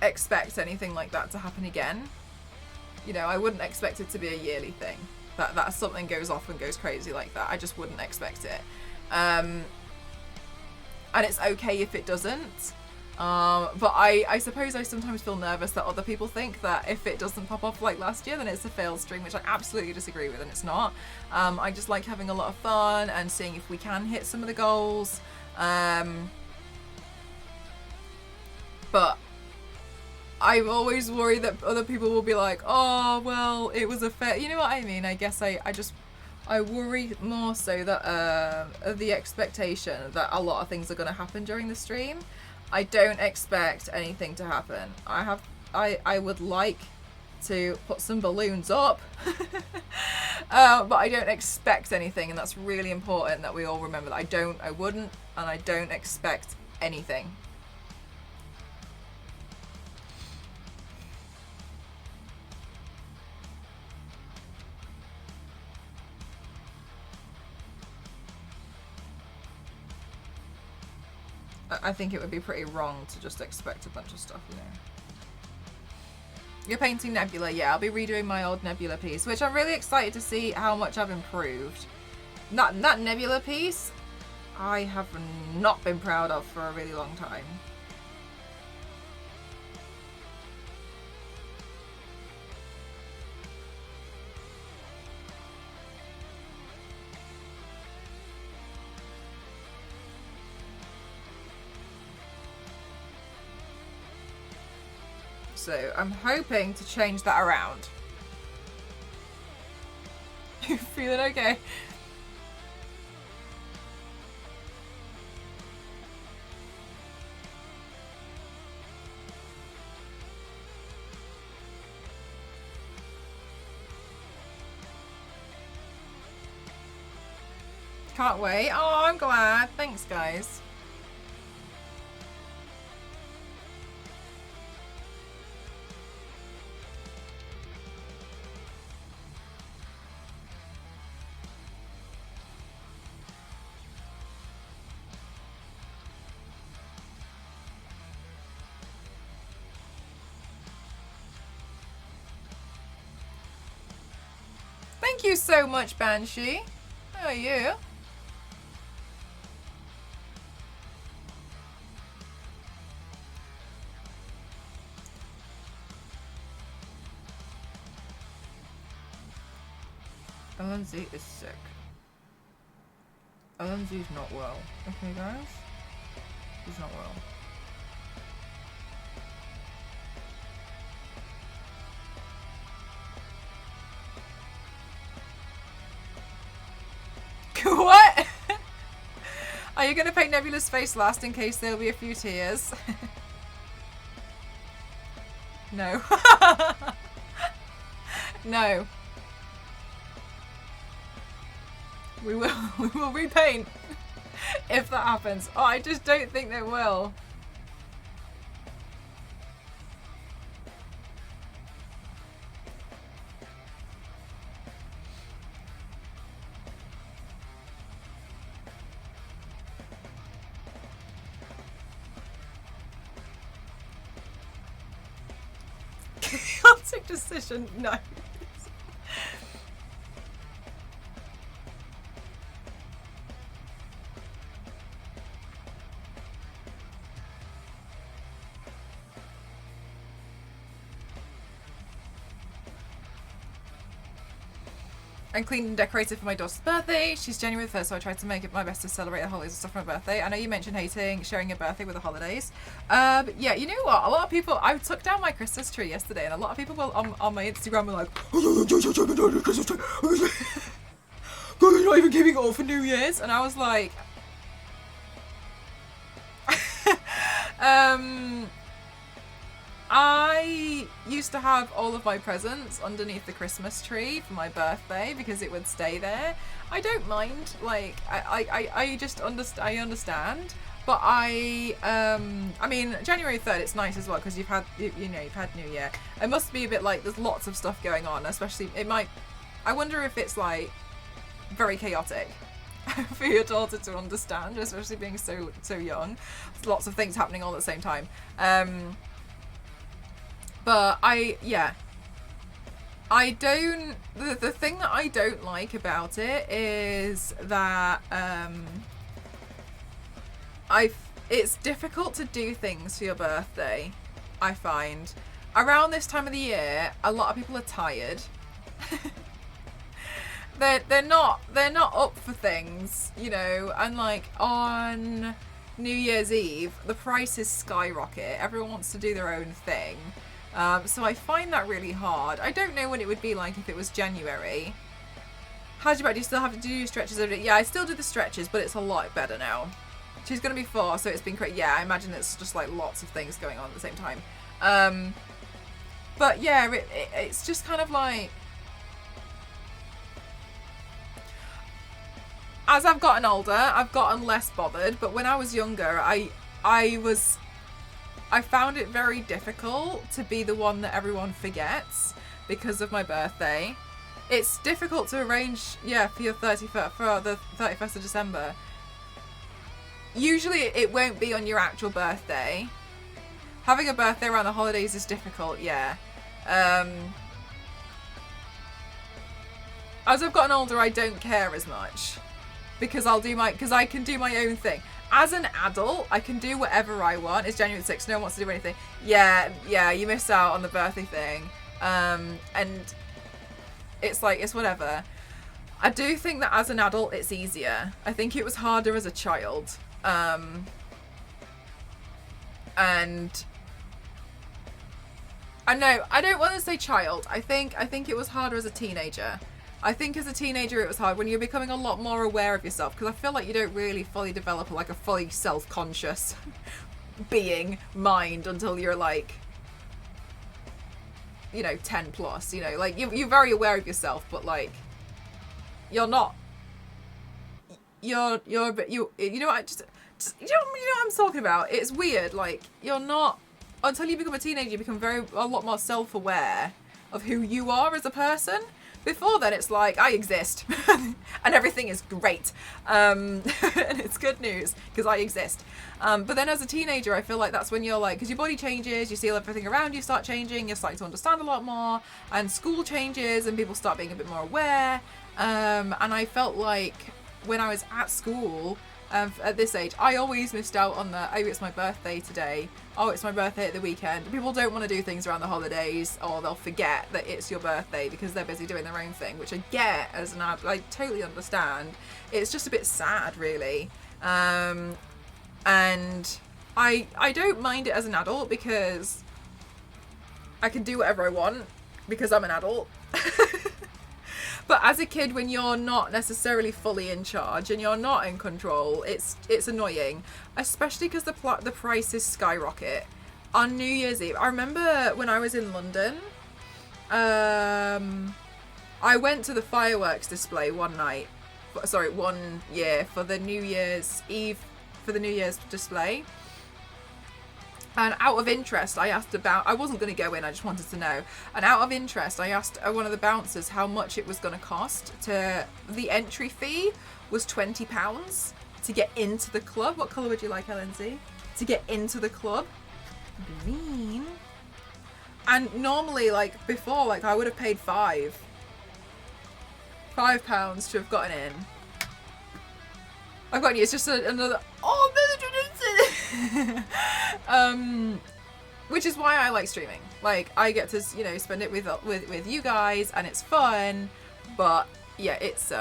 expect anything like that to happen again. You know, I wouldn't expect it to be a yearly thing. That something goes off and goes crazy like that. I just wouldn't expect it. And it's okay if it doesn't. But I suppose I sometimes feel nervous that other people think that if it doesn't pop off like last year, then it's a failed stream, which I absolutely disagree with, and it's not. I just like having a lot of fun and seeing if we can hit some of the goals. But I'm always worried that other people will be like, oh, well, it was a fair, you know what I mean? I guess I worry more so that the expectation that a lot of things are going to happen during the stream. I don't expect anything to happen. I would like to put some balloons up. But I don't expect anything, and that's really important that we all remember that I wouldn't, and I don't expect anything. I think it would be pretty wrong to just expect a bunch of stuff, you know. You're painting Nebula, yeah, I'll be redoing my old Nebula piece, which I'm really excited to see how much I've improved. That Nebula piece, I have not been proud of for a really long time. So I'm hoping to change that around. You feeling okay? Can't wait. Oh, I'm glad. Thanks, guys. Thank you so much, Banshee. How are you? LNZ is sick. LNZ's not well. Okay, guys? He's not well. What? Are you going to paint Nebula's face last in case there'll be a few tears? No. No. We will repaint if that happens. Oh, I just don't think they will. Chaotic decision, no. I'm cleaned and decorated for my daughter's birthday. She's January 1st, so I tried to make it my best to celebrate the holidays and stuff for my birthday. I know you mentioned hating sharing your birthday with the holidays. Yeah, you know what? A lot of people, I took down my Christmas tree yesterday, and a lot of people will on my Instagram were like, God, you're not even giving it all for New Year's. And I was like, I used to have all of my presents underneath the Christmas tree for my birthday because it would stay there. I don't mind, like, I just understand, but I mean, January 3rd, it's nice as well because you've had New Year. It must be a bit like there's lots of stuff going on, especially I wonder if it's like very chaotic for your daughter to understand, especially being so young. There's lots of things happening all at the same time. But the thing that I don't like about it is that it's difficult to do things for your birthday, I find. Around this time of the year, a lot of people are tired. they're not up for things, you know, and like on New Year's Eve, the prices skyrocket. Everyone wants to do their own thing. So I find that really hard. I don't know what it would be like if it was January. How's your back? Do you still have to do stretches over it? Yeah, I still do the stretches, but it's a lot better now. She's going to be 4, so it's been great. Yeah, I imagine it's just like lots of things going on at the same time. But yeah, it's just kind of like, as I've gotten older, I've gotten less bothered. But when I was younger, I found it very difficult to be the one that everyone forgets because of my birthday. It's difficult to arrange, for your 31st, for the 31st of December. Usually it won't be on your actual birthday. Having a birthday around the holidays is difficult, yeah. As I've gotten older, I don't care as much because I can do my own thing. As an adult, I can do whatever I want. It's January 6th, no one wants to do anything. Yeah, you missed out on the birthday thing. And it's like, it's whatever. I do think that as an adult, it's easier. I think it was harder as a child. And I know, I don't want to say child. I think it was harder as a teenager. I think as a teenager it was hard when you're becoming a lot more aware of yourself, because I feel like you don't really fully develop like a fully self-conscious mind until you're like, 10 plus, like you're very aware of yourself, but like you're not, you know what I'm talking about. It's weird, like you're not, until you become a teenager, you become a lot more self-aware of who you are as a person. Before then, it's like, I exist and everything is great. And it's good news because I exist. But then as a teenager, I feel like that's when you're like, because your body changes, you see everything around you start changing, you're starting to understand a lot more, and school changes and people start being a bit more aware. And I felt like when I was at school, at this age, I always missed out on the, oh, it's my birthday today. Oh, it's my birthday at the weekend. People don't want to do things around the holidays, or they'll forget that it's your birthday because they're busy doing their own thing, which I get as an adult. I totally understand. It's just a bit sad, really. And I don't mind it as an adult because I can do whatever I want because I'm an adult. But as a kid, when you're not necessarily fully in charge and you're not in control, it's annoying, especially because the prices skyrocket. On New Year's Eve, I remember when I was in London, I went to the fireworks display one year for the New Year's Eve, for the New Year's display. And out of interest, I wasn't going to go in, I just wanted to know. And out of interest, I asked one of the bouncers how much it was going to cost. The entry fee was £20 to get into the club. What colour would you like, LNZ? To get into the club? Green. And normally, like before, like I would have paid £5 to have gotten in. I've got you. It's just another. Oh, which is why I like streaming. Like I get to, spend it with you guys, and it's fun. But yeah, it's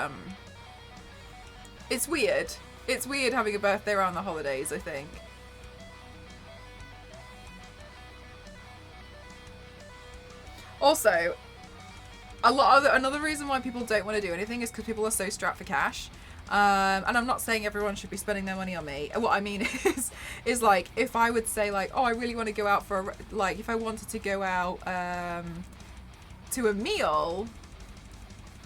weird. It's weird having a birthday around the holidays, I think. Also, another reason why people don't want to do anything is because people are so strapped for cash. And I'm not saying everyone should be spending their money on me. What I mean is like, if I would say like, oh, I really want to go out for if I wanted to go out to a meal,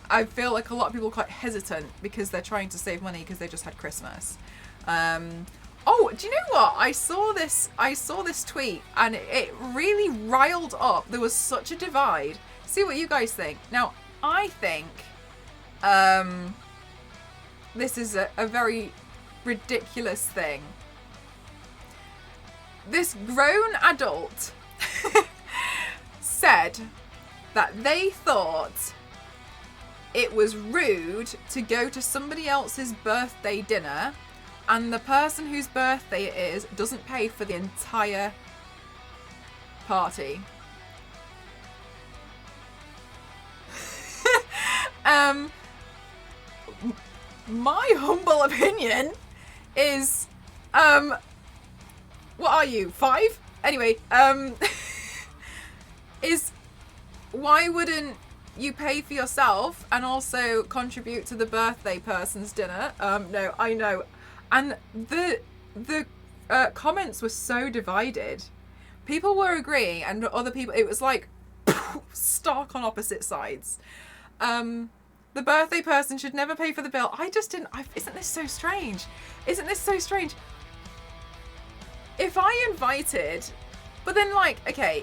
I feel like a lot of people are quite hesitant because they're trying to save money because they just had Christmas. Oh, do you know what? I saw this tweet and it really riled up. There was such a divide. See what you guys think. Now, I think this is a very ridiculous thing. This grown adult said that they thought it was rude to go to somebody else's birthday dinner and the person whose birthday it is doesn't pay for the entire party. My humble opinion is, what are you, 5? Anyway, is why wouldn't you pay for yourself and also contribute to the birthday person's dinner? No, I know. And the comments were so divided. People were agreeing and other people, it was like, stark on opposite sides. The birthday person should never pay for the bill. I just didn't. Isn't this so strange? Isn't this so strange? If I invited, but then like, okay,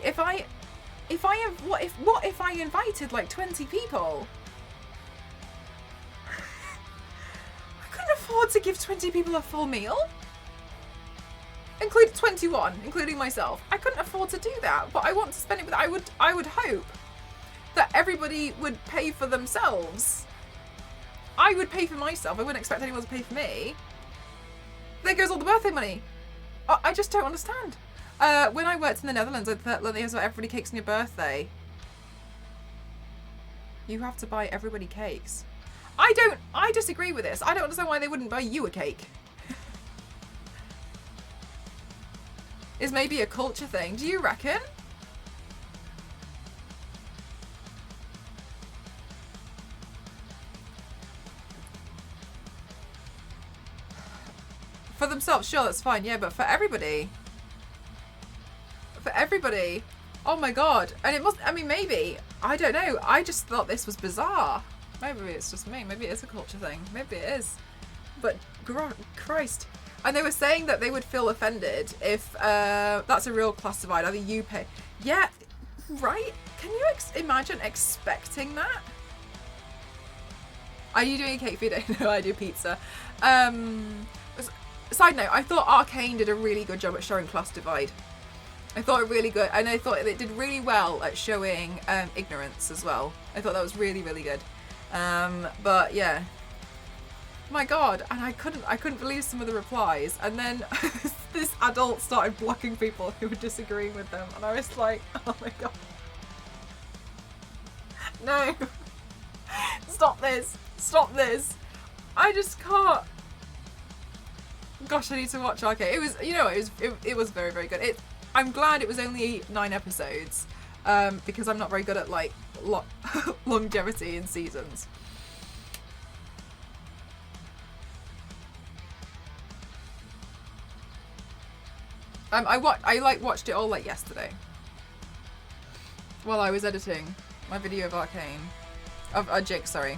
what if I invited like 20 people? I couldn't afford to give 20 people a full meal. Including 21, including myself. I couldn't afford to do that, but I want to spend it with. I would hope that everybody would pay for themselves. I would pay for myself. I wouldn't expect anyone to pay for me. There goes all the birthday money. I just don't understand. When I worked in the Netherlands, I thought like, everybody cakes on your birthday. You have to buy everybody cakes. I disagree with this. I don't understand why they wouldn't buy you a cake. Is maybe a culture thing. Do you reckon? For themselves, sure, that's fine, yeah, but for everybody. For everybody. Oh my god. And it must, I mean, maybe. I don't know. I just thought this was bizarre. Maybe it's just me. Maybe it is a culture thing. Maybe it is. But, Christ. And they were saying that they would feel offended if that's a real class divide. Either you pay. Yeah, right? Can you imagine expecting that? Are you doing a cake for your day? No, I do pizza. Side note, I thought Arcane did a really good job at showing class divide. I thought it really good, and I thought it did really well at showing ignorance as well. I thought that was really, really good. But yeah. My god, and I couldn't believe some of the replies, and then this adult started blocking people who were disagreeing with them, and I was like, oh my god. No. Stop this. Stop this. I just can't. Gosh, I need to watch Arcane. It was, you know, it was very, very good. I'm glad it was only 9 episodes, because I'm not very good at like longevity in seasons. I watched it all like yesterday while I was editing my video of Arcane, of Jake, sorry.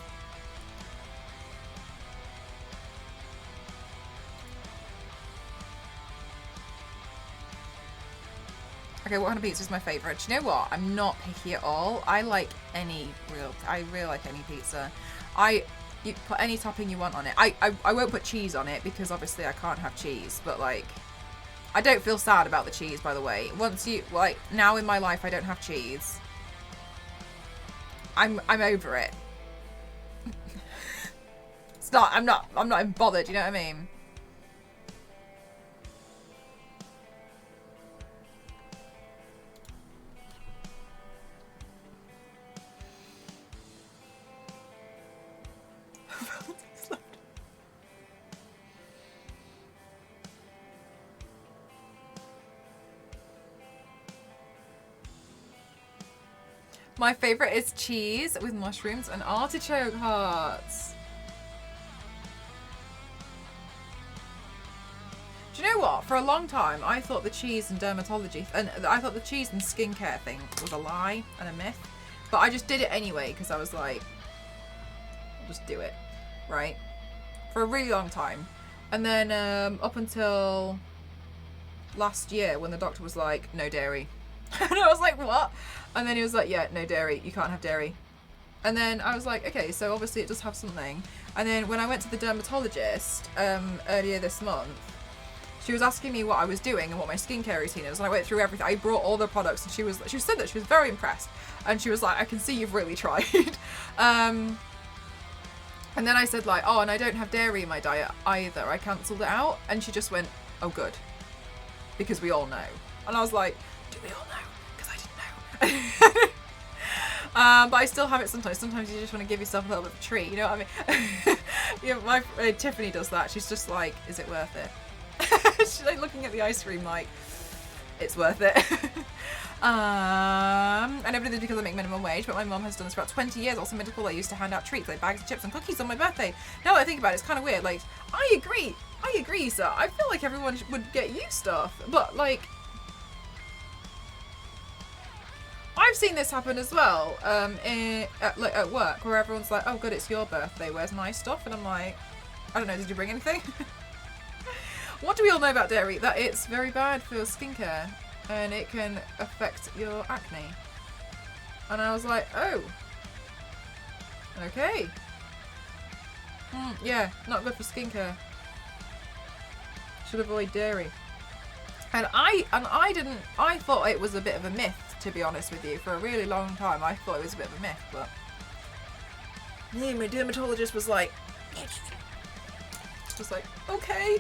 Okay, what kind of pizza is my favourite? Do you know what? I'm not picky at all. I like I really like any pizza. You put any topping you want on it. I won't put cheese on it because obviously I can't have cheese, but like, I don't feel sad about the cheese, by the way. Once you, like, now in my life I don't have cheese. I'm over it. It's not, I'm not even bothered, you know what I mean? My favourite is cheese with mushrooms and artichoke hearts. Do you know what? For a long time, I thought the cheese and dermatology, and I thought the cheese and skincare thing was a lie and a myth. But I just did it anyway because I was like, I'll just do it, right? For a really long time. And then up until last year when the doctor was like, no dairy. And I was like, what? And then he was like, yeah, no dairy, you can't have dairy. And then I was like, okay, so obviously it does have something. And then when I went to the dermatologist earlier this month, she was asking me what I was doing and what my skincare routine is. And I went through everything. I brought all the products, and she said that she was very impressed. And she was like, I can see you've really tried. And then I said like, oh, and I don't have dairy in my diet either. I cancelled it out. And she just went, oh, good. Because we all know. And I was like, do we all know? Because I didn't know. But I still have it sometimes. Sometimes you just want to give yourself a little bit of a treat. You know what I mean? Yeah, my Tiffany does that. She's just like, is it worth it? She's like looking at the ice cream like, it's worth it. I never did this because I make minimum wage, but my mum has done this for about 20 years. Also medical, I used to hand out treats like bags of chips and cookies on my birthday. Now that I think about it, it's kind of weird. Like, I agree, sir. I feel like everyone would get you stuff, but like, I I've seen this happen as well, at work, where everyone's like, oh good, it's your birthday, where's my stuff? And I'm like, I don't know, did you bring anything? What do we all know about dairy? That it's very bad for skincare, and it can affect your acne. And I was like, oh, okay. Yeah, not good for skincare. Should avoid dairy. And I thought it was a bit of a myth, to be honest with you. For a really long time, I thought it was a bit of a myth, but yeah, my dermatologist was like, okay.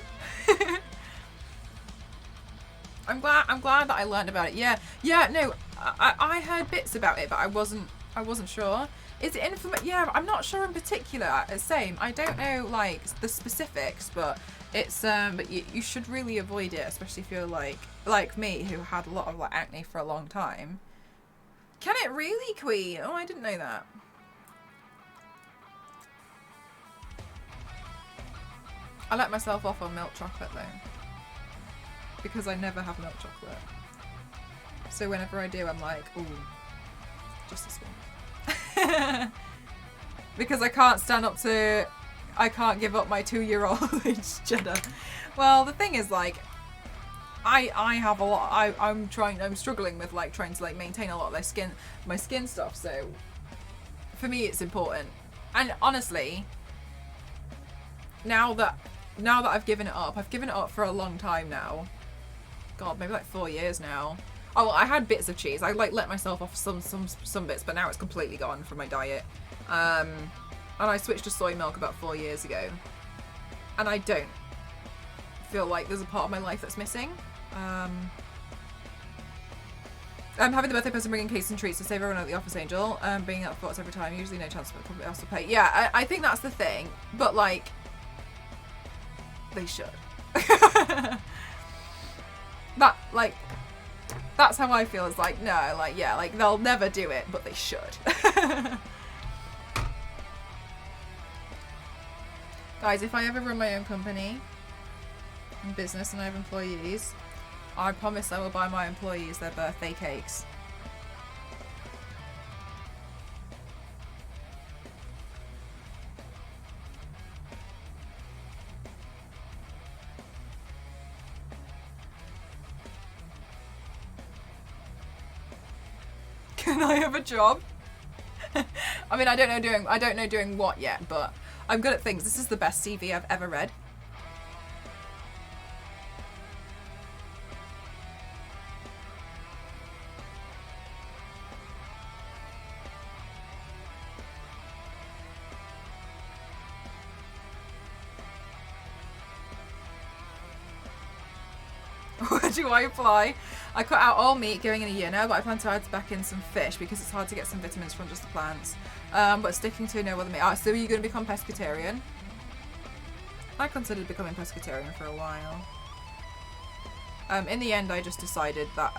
I'm glad that I learned about it. Yeah, no, I heard bits about it, but I wasn't sure. Is it inflammation? Yeah, I'm not sure in particular. Same. I don't know like the specifics, but it's but you should really avoid it, especially if you're like me, who had a lot of like acne for a long time. Can it really, Queen? Oh, I didn't know that. I let myself off on milk chocolate though, because I never have milk chocolate. So whenever I do, I'm like, ooh, just this one. Because I can't stand up to, I can't give up my 2-year-old aged cheddar. Well, the thing is, like, I have a lot. I'm struggling with like trying to like maintain a lot of my skin stuff. So for me, it's important. And honestly, now that I've given it up for a long time now. God, maybe like 4 years now. Oh, well, I had bits of cheese. I like let myself off some bits, but now it's completely gone from my diet. And I switched to soy milk about 4 years ago. And I don't feel like there's a part of my life that's missing. I'm having the birthday person bringing cakes and treats to save everyone at the office, Angel. Being out of thoughts every time. Usually no chance for the company else to pay. Yeah, I think that's the thing. But like, they should. That's how I feel. It's like, no, like, yeah, like they'll never do it, but they should. Guys, if I ever run my own company and business and I have employees, I promise I will buy my employees their birthday cakes. Can I have a job? I mean, I don't know doing what yet, but I'm good at things. This is the best CV I've ever read. Where do I apply? I cut out all meat going in a year now, but I plan to add back in some fish because it's hard to get some vitamins from just the plants. But sticking to no other meat. So are you going to become pescatarian? I considered becoming pescatarian for a while. In the end, I just decided that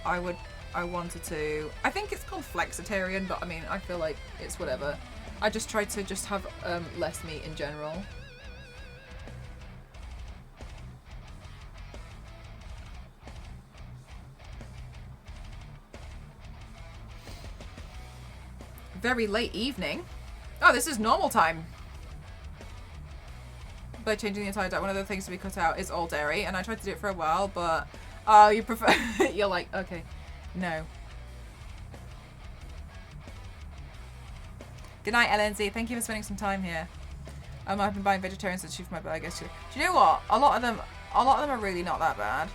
I wanted to. I think it's called flexitarian, but I mean, I feel like it's whatever. I just tried to just have less meat in general. Very late evening. Oh, this is normal time. By changing the entire diet, one of the things to be cut out is all dairy, and I tried to do it for a while, but you prefer. You're like, okay, no. Good night, LNZ. Thank you for spending some time here. I've been buying vegetarian sushi for my burgers too. Do you know what? A lot of them are really not that bad.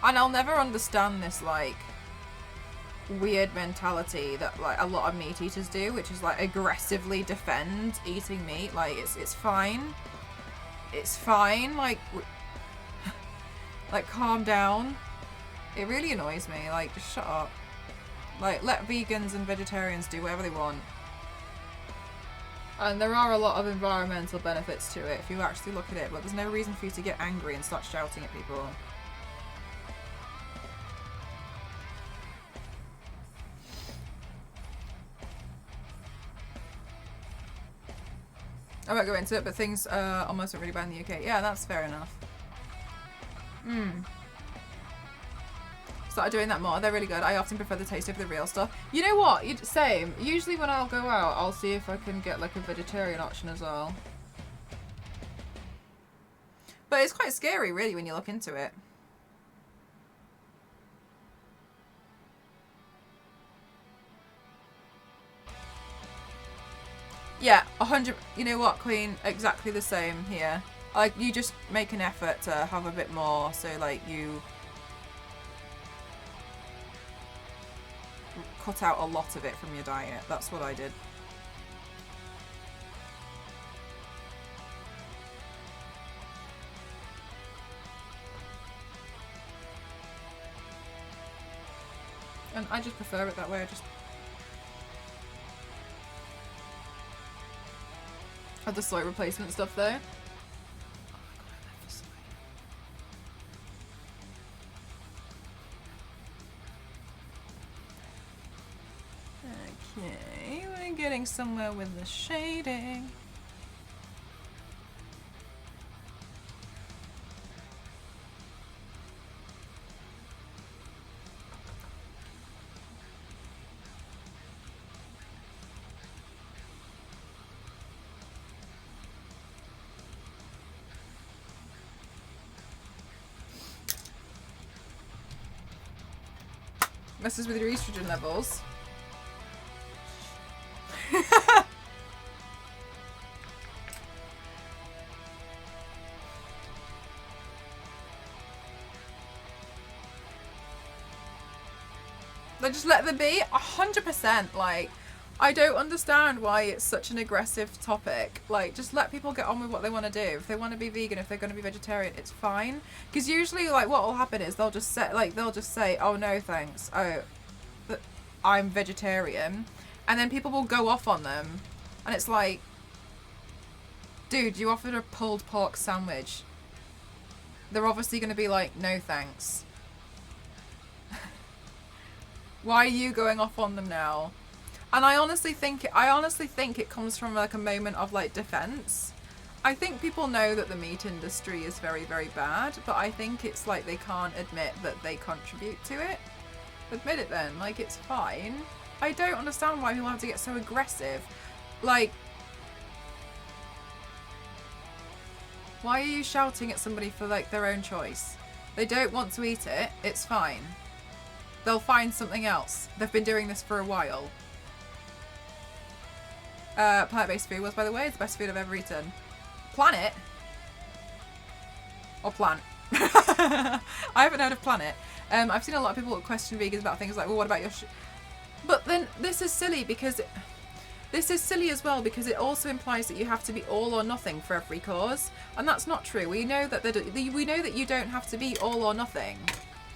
And I'll never understand this, like, weird mentality that, like, a lot of meat eaters do, which is, like, aggressively defend eating meat. Like, it's fine. It's fine. Like, calm down. It really annoys me. Like, just shut up. Like, let vegans and vegetarians do whatever they want. And there are a lot of environmental benefits to it if you actually look at it, but there's no reason for you to get angry and start shouting at people. I won't go into it, but things almost aren't really bad in the UK. Yeah, that's fair enough. Started doing that more. They're really good. I often prefer the taste of the real stuff. You know what? Same. Usually when I'll go out, I'll see if I can get like a vegetarian option as well. But it's quite scary, really, when you look into it. Yeah, 100. You know what, Queen? Exactly the same here. Like, you just make an effort to have a bit more, so like you cut out a lot of it from your diet. That's what I did. And I just prefer it that way. I just had the soy replacement stuff though. Okay, we're getting somewhere with the shading. Messes with your estrogen levels. Like, just let them be. 100%. Like, I don't understand why it's such an aggressive topic. Like, just let people get on with what they want to do. If they want to be vegan, if they're going to be vegetarian, it's fine. Because usually, like, what will happen is they'll just say, oh no, thanks. Oh, I'm vegetarian, and then people will go off on them, and it's like, dude, you offered a pulled pork sandwich. They're obviously going to be like, no thanks. Why are you going off on them now? And I honestly think it comes from like a moment of like defense. I think people know that the meat industry is very, very bad, but I think it's like they can't admit that they contribute to it. Admit it then, like, it's fine. I don't understand why people have to get so aggressive. Like, why are you shouting at somebody for like their own choice? They don't want to eat it, it's fine. They'll find something else. They've been doing this for a while. Plant-based food was, by the way, it's the best food I've ever eaten. Planet? Or plant? I haven't heard of Planet. I've seen a lot of people question vegans about things like, well, what about your but then this is silly because this is silly as well, because it also implies that you have to be all or nothing for every cause, and that's not true. We know that we know that you don't have to be all or nothing.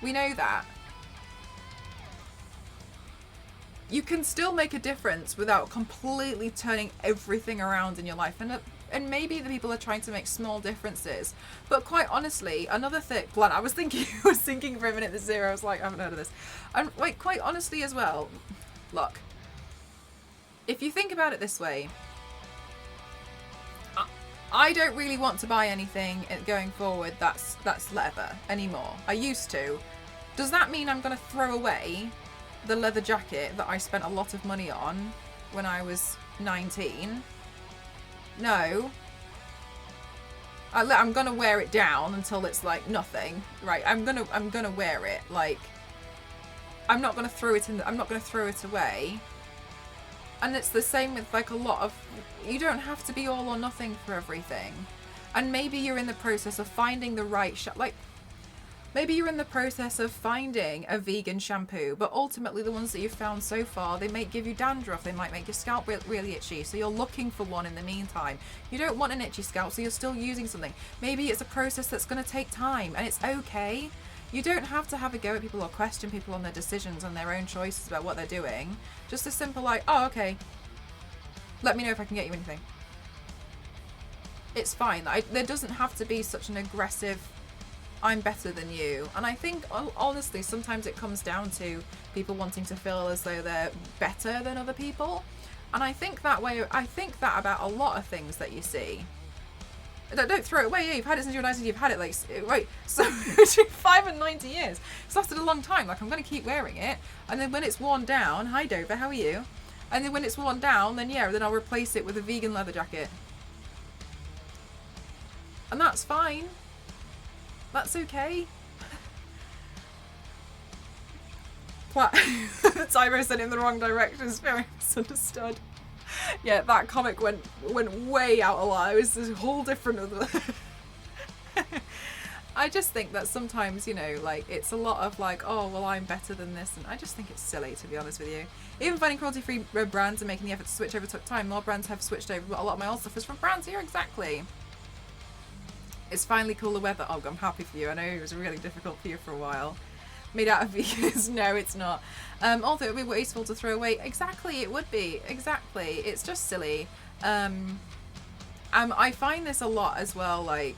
We know that. You can still make a difference without completely turning everything around in your life, and maybe the people are trying to make small differences, but quite honestly, another thing, I was thinking for a minute this year, I was like, I haven't heard of this, and like, quite honestly as well, look, if you think about it this way, I don't really want to buy anything going forward that's leather anymore. I used to. Does that mean I'm going to throw away the leather jacket that I spent a lot of money on when I was 19? No. I'm gonna wear it down until it's like nothing, right? I'm gonna wear it. Like, I'm not gonna throw it I'm not gonna throw it away. And it's the same with like a lot of, you don't have to be all or nothing for everything. And maybe you're in the process of finding the right maybe you're in the process of finding a vegan shampoo, but ultimately the ones that you've found so far, they might give you dandruff, they might make your scalp really itchy, so you're looking for one in the meantime. You don't want an itchy scalp, so you're still using something. Maybe it's a process that's going to take time, and it's okay. You don't have to have a go at people or question people on their decisions and their own choices about what they're doing. Just a simple like, oh, okay, let me know if I can get you anything. It's fine. There doesn't have to be such an aggressive, I'm better than you. And I think, honestly, sometimes it comes down to people wanting to feel as though they're better than other people. And I think that way, I think that about a lot of things that you see. Don't throw it away. Yeah, you've had it since you were 19. You've had it like, wait, so between 5 and 90 years. It's lasted a long time. Like, I'm going to keep wearing it. And then when it's worn down, hi Dover, how are you? And then when it's worn down, then yeah, then I'll replace it with a vegan leather jacket. And that's fine. That's okay. Tyro said in the wrong direction. It's very misunderstood. Yeah, that comic went way out of line. It was a whole different. I just think that sometimes, you know, like it's a lot of like, oh well, I'm better than this, and I just think it's silly, to be honest with you. Even finding cruelty-free brands and making the effort to switch over took time. More brands have switched over, but a lot of my old stuff is from brands here. Exactly. It's finally cooler weather. Oh, I'm happy for you. I know it was really difficult for you for a while. Made out of vegans. No, it's not. Although it would be wasteful to throw away. Exactly, it would be. Exactly. It's just silly. I find this a lot as well, like...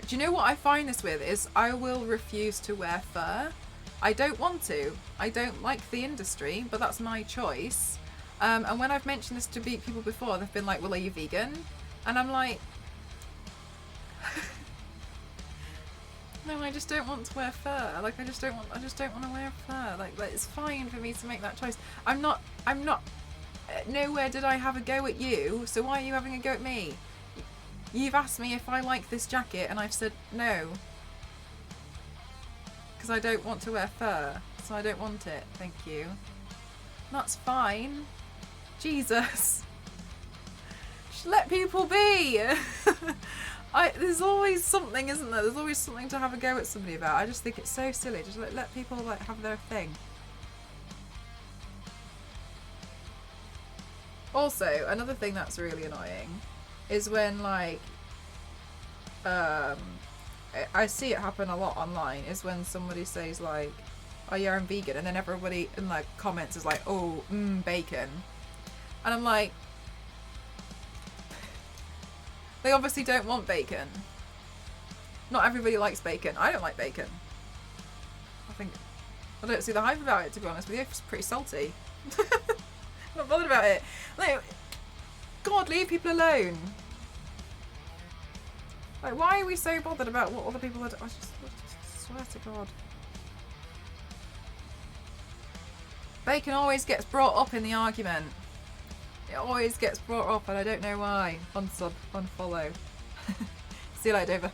Do you know what I find this with? Is I will refuse to wear fur. I don't want to. I don't like the industry, but that's my choice. And when I've mentioned this to people before, they've been like, well, are you vegan? And I'm like... No, I just don't want to wear fur. Like, I just don't want to wear fur. Like, it's fine for me to make that choice. I'm not, nowhere did I have a go at you, so why are you having a go at me? You've asked me if I like this jacket, and I've said no. Because I don't want to wear fur, so I don't want it. Thank you. That's fine. Jesus. Just let people be. There's always something, isn't there? There's always something to have a go at somebody about. I just think it's so silly. Just let people like have their thing. Also, another thing that's really annoying is when like I see it happen a lot online, is when somebody says like, oh yeah, I'm vegan, and then everybody in like comments is like, oh, bacon. And I'm like, they obviously don't want bacon. Not everybody likes bacon. I don't like bacon. I don't see the hype about it, to be honest with you. It's pretty salty. I'm not bothered about it. Like, God, leave people alone. Like, why are we so bothered about what other people are doing? I just swear to God. Bacon always gets brought up in the argument. It always gets brought up, and I don't know why. Unsub, unfollow. See you later, Dover.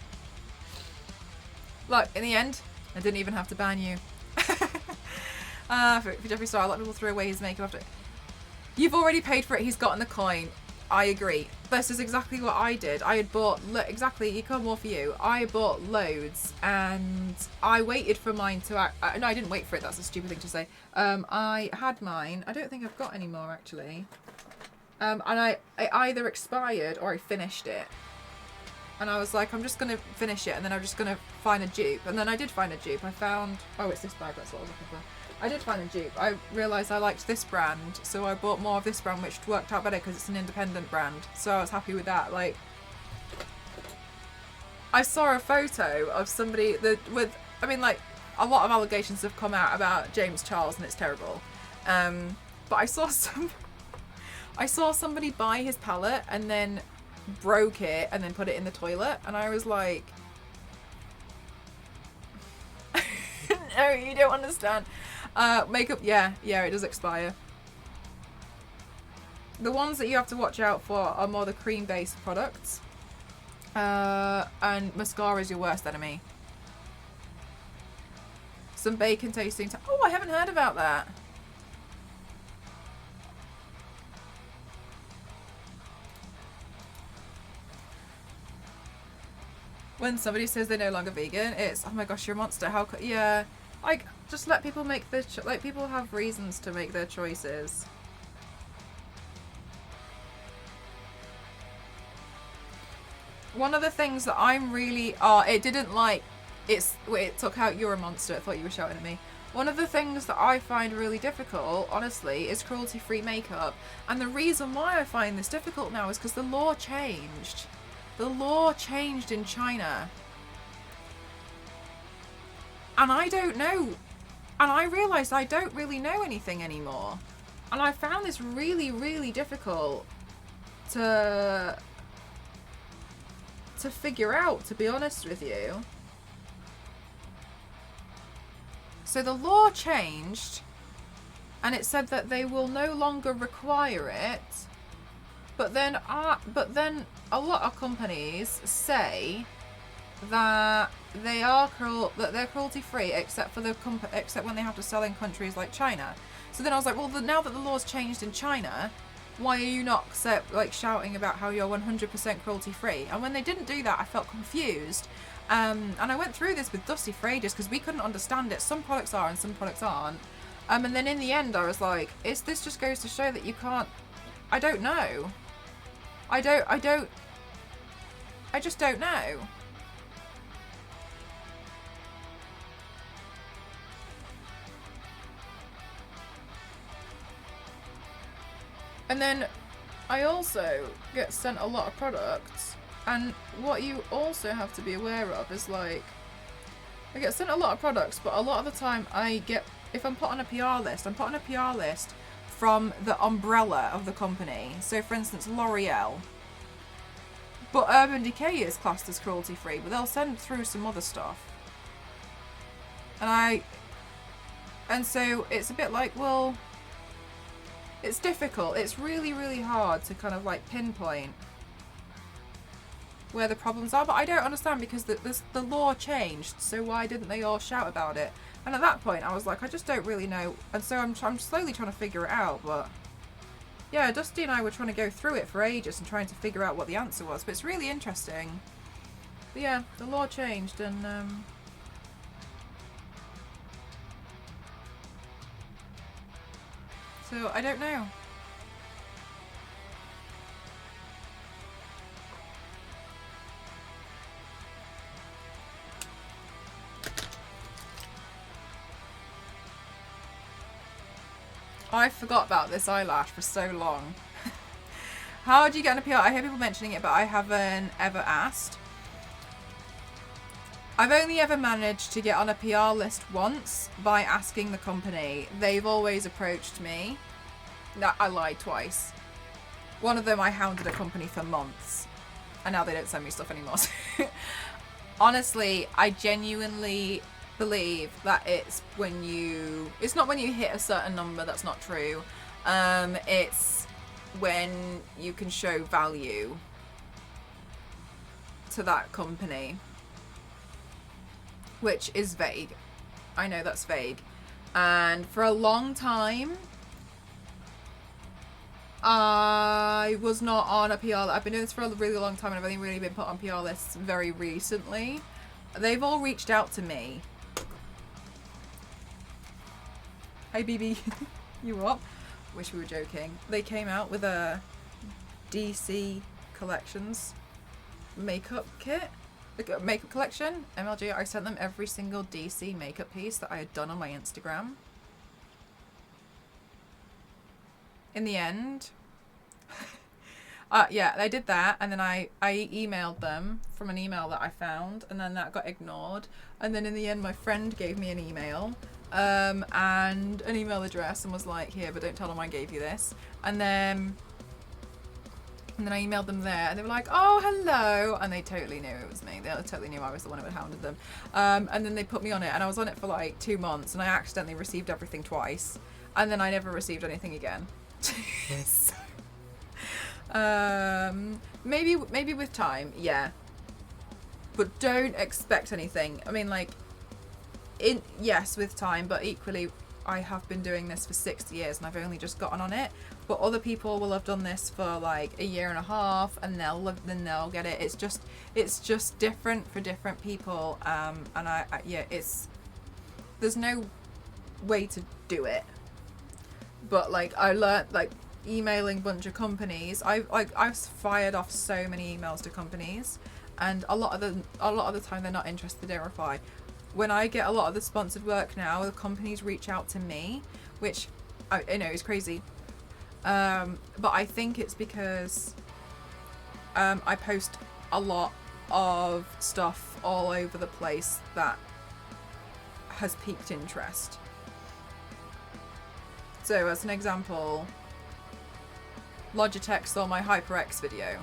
Look, in the end, I didn't even have to ban you. For Jeffree Star, a lot of people throw away his makeup after. You've already paid for it. He's gotten the coin. I agree. This is exactly what I did. I had bought exactly. You come more for you. I bought loads, and I waited for mine to. No, I didn't wait for it. That's a stupid thing to say. I had mine. I don't think I've got any more actually. And I either expired or I finished it. And I was like, I'm just going to finish it, and then I'm just going to find a dupe. And then I did find a dupe. I found... Oh, it's this bag. That's what I was looking for. I did find a dupe. I realised I liked this brand, so I bought more of this brand, which worked out better because it's an independent brand. So I was happy with that. Like, I saw a photo of somebody with... I mean, like, a lot of allegations have come out about James Charles, and it's terrible. But I saw somebody buy his palette and then broke it and then put it in the toilet, and I was like, no, you don't understand. Makeup, yeah, it does expire. The ones that you have to watch out for are more the cream-based products, and mascara is your worst enemy. Some bacon tasting. Oh, I haven't heard about that. When somebody says they're no longer vegan, it's, oh my gosh, you're a monster. How could... Yeah. Like, just let people make their... Like, people have reasons to make their choices. One of the things that I'm really... Oh, it didn't like... It took out You're a Monster. I thought you were shouting at me. One of the things that I find really difficult, honestly, is cruelty-free makeup. And the reason why I find this difficult now is because the law changed. The law changed in China. And I don't know And I realised I don't really know anything anymore. And I found this really, really difficult to figure out, to be honest with you. So the law changed, and it said that they will no longer require it. But then a lot of companies say that they're cruelty free, except when they have to sell in countries like China. So then I was like, well, now that the law's changed in China, why are you not shouting about how you're 100% cruelty free? And when they didn't do that, I felt confused. And I went through this with Dusty for ages because we couldn't understand it. Some products are and some products aren't. And then in the end, I was like, this just goes to show that you can't. I don't know. I just don't know. And then I also get sent a lot of products, and what you also have to be aware of is I get sent a lot of products, but a lot of the time if I'm put on a PR list, I'm put on a PR list from the umbrella of the company. So for instance, L'Oreal. But Urban Decay is classed as cruelty free, but they'll send through some other stuff. And so it's a bit like, well, it's difficult. It's really, really hard to kind of pinpoint where the problems are. But I don't understand because the law changed. So why didn't they all shout about it? And at that point, I was like, I just don't really know. And so I'm slowly trying to figure it out. But yeah, Dusty and I were trying to go through it for ages and trying to figure out what the answer was. But it's really interesting. But yeah, the law changed and so I don't know. I forgot about this eyelash for so long. How do you get on a PR? I hear people mentioning it, but I haven't ever asked. I've only ever managed to get on a PR list once by asking the company. They've always approached me. No, I lied twice. One of them I hounded a company for months, and now they don't send me stuff anymore. Honestly, I genuinely believe that it's not when you hit a certain number. That's not true. It's when you can show value to that company, which is vague. I know that's vague. And for a long time, I was not on a PR. I've been doing this for a really long time, and I've only really been put on PR lists very recently. They've all reached out to me. Hey BB, you what? Wish we were joking. They came out with a DC Collections makeup kit, makeup collection, MLG. I sent them every single DC makeup piece that I had done on my Instagram. In the end, yeah, they did that, and then I emailed them from an email that I found, and then that got ignored. And then in the end, my friend gave me an email and an email address and was like, here, but don't tell them I gave you this. And then I emailed them there, and they were like, oh, hello, and they totally knew it was me. They totally knew I was the one who had hounded them. And then they put me on it, and I was on it for 2 months, and I accidentally received everything twice, and then I never received anything again. So, maybe with time, yeah, but don't expect anything. I mean, yes, with time, but equally I have been doing this for 6 years and I've only just gotten on it. But other people will have done this for a year and a half, and they'll get it. It's just different for different people. And there's no way to do it. But I learned emailing a bunch of companies. I've fired off so many emails to companies, and a lot of the time they're not interested, they don't reply. When I get a lot of the sponsored work now, the companies reach out to me, which I know is crazy. But I think it's because I post a lot of stuff all over the place that has piqued interest. So as an example, Logitech saw my HyperX video.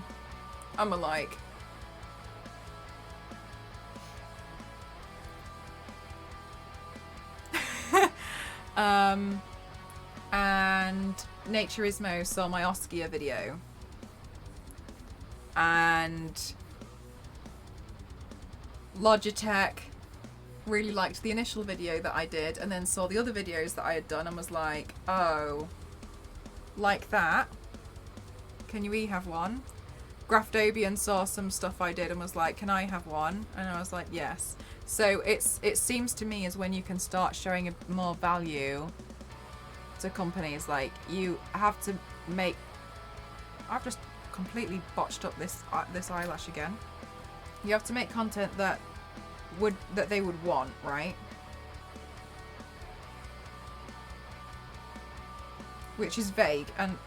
I'm like, and Naturismo saw my Oskia video, and Logitech really liked the initial video that I did and then saw the other videos that I had done and was like, oh, like that, can you have one? Graftobian saw some stuff I did and was like, can I have one? And I was like, yes. So it seems to me as when you can start showing more value to companies, like you have to make, I've just completely botched up this eyelash again. You have to make content that they would want, right? Which is vague, and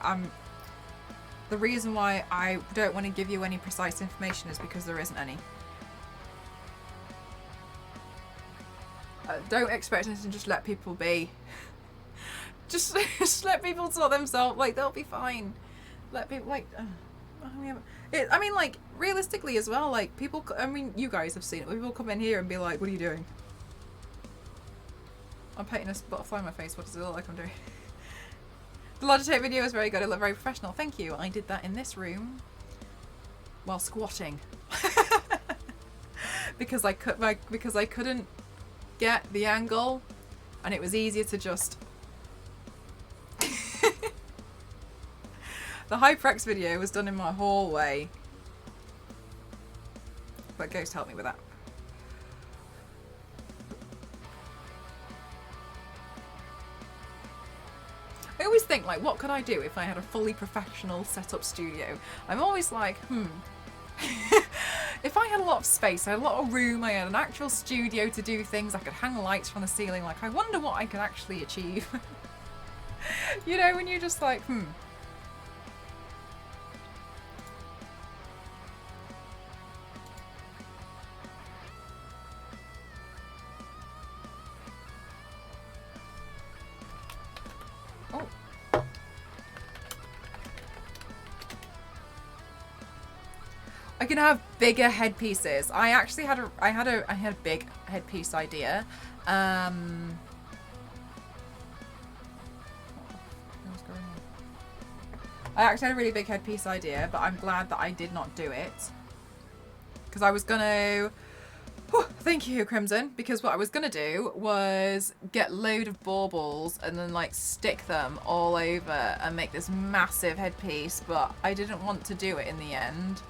the reason why I don't want to give you any precise information is because there isn't any. Don't expect anything to just let people be. just let people sort themselves, like, they'll be fine. Let people, like, I mean, like, realistically as well, like, people, I mean, you guys have seen it, people come in here and be like, what are you doing? I'm painting a butterfly on my face, what does it look like I'm doing? The Logitech video is very good, it looked very professional, thank you. I did that in this room while squatting. because I couldn't get the angle, and it was easier to just the HyperX video was done in my hallway, but Ghost helped me with that. I always think, like, what could I do if I had a fully professional setup studio? I'm always like, if I had a lot of space, I had a lot of room, I had an actual studio to do things, I could hang lights from the ceiling, like, I wonder what I could actually achieve. You know, when you're just like, I can have bigger headpieces. I actually had a big headpiece idea. I actually had a really big headpiece idea, but I'm glad that I did not do it. Because I was gonna... thank you, Crimson. Because what I was gonna do was get a load of baubles and then, like, stick them all over and make this massive headpiece, but I didn't want to do it in the end.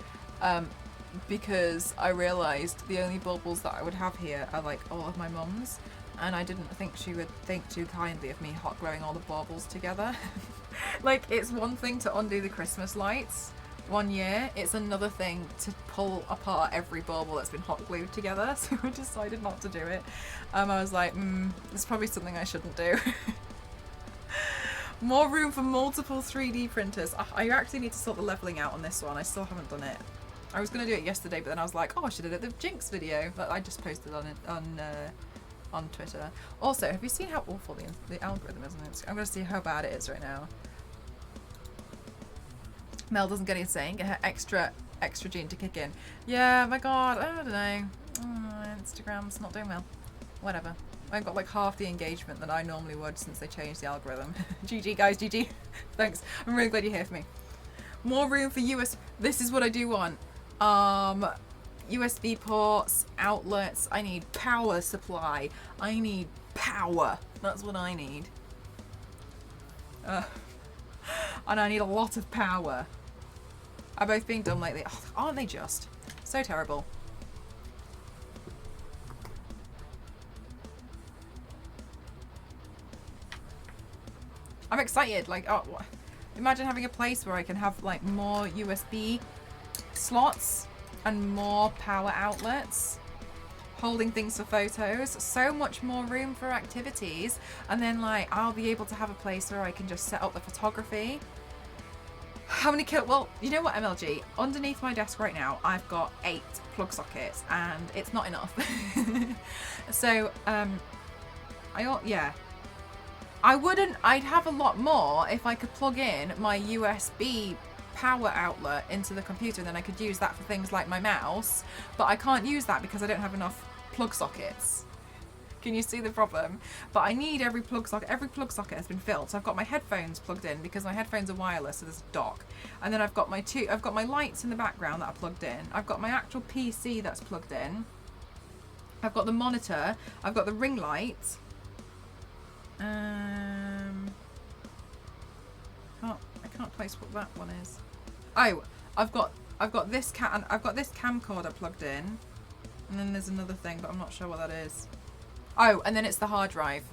Because I realised the only baubles that I would have here are, like, all of my mum's, and I didn't think she would think too kindly of me hot gluing all the baubles together. Like, it's one thing to undo the Christmas lights one year, it's another thing to pull apart every bauble that's been hot glued together, so I decided not to do it. I was like, it's probably something I shouldn't do. More room for multiple 3D printers. I actually need to sort the leveling out on this one. I still haven't done it. I was going to do it yesterday, but then I was like, oh, I should have done the Jinx video that I just posted on Twitter. Also, have you seen how awful the algorithm is on Instagram? I'm going to see how bad it is right now. Mel doesn't get any saying. Get her extra gene to kick in. Yeah, my god, I don't know. Instagram's not doing well. Whatever. I've got like half the engagement that I normally would since they changed the algorithm. GG guys, GG. Thanks. I'm really glad you're here for me. More room for this is what I do want. USB ports, outlets. I need power supply. I need power. That's what I need. And I need a lot of power. Are both being done lately? Oh, aren't they just? So terrible. I'm excited. Like, oh, imagine having a place where I can have like more USB slots and more power outlets, holding things for photos. So much more room for activities, and then like I'll be able to have a place where I can just set up the photography. How many well, you know what, MLG? Underneath my desk right now, I've got 8 plug sockets, and it's not enough. So, yeah. I'd have a lot more if I could plug in my USB power outlet into the computer, and then I could use that for things like my mouse, but I can't use that because I don't have enough plug sockets. Can you see the problem? But I need every plug socket. Every plug socket has been filled. So I've got my headphones plugged in because my headphones are wireless, so there's a dock. And then I've got my lights in the background that are plugged in. I've got my actual PC that's plugged in. I've got the monitor. I've got the ring light. I can't place what that one is. Oh, I've got this camcorder plugged in, and then there's another thing, but I'm not sure what that is. Oh, and then it's the hard drive.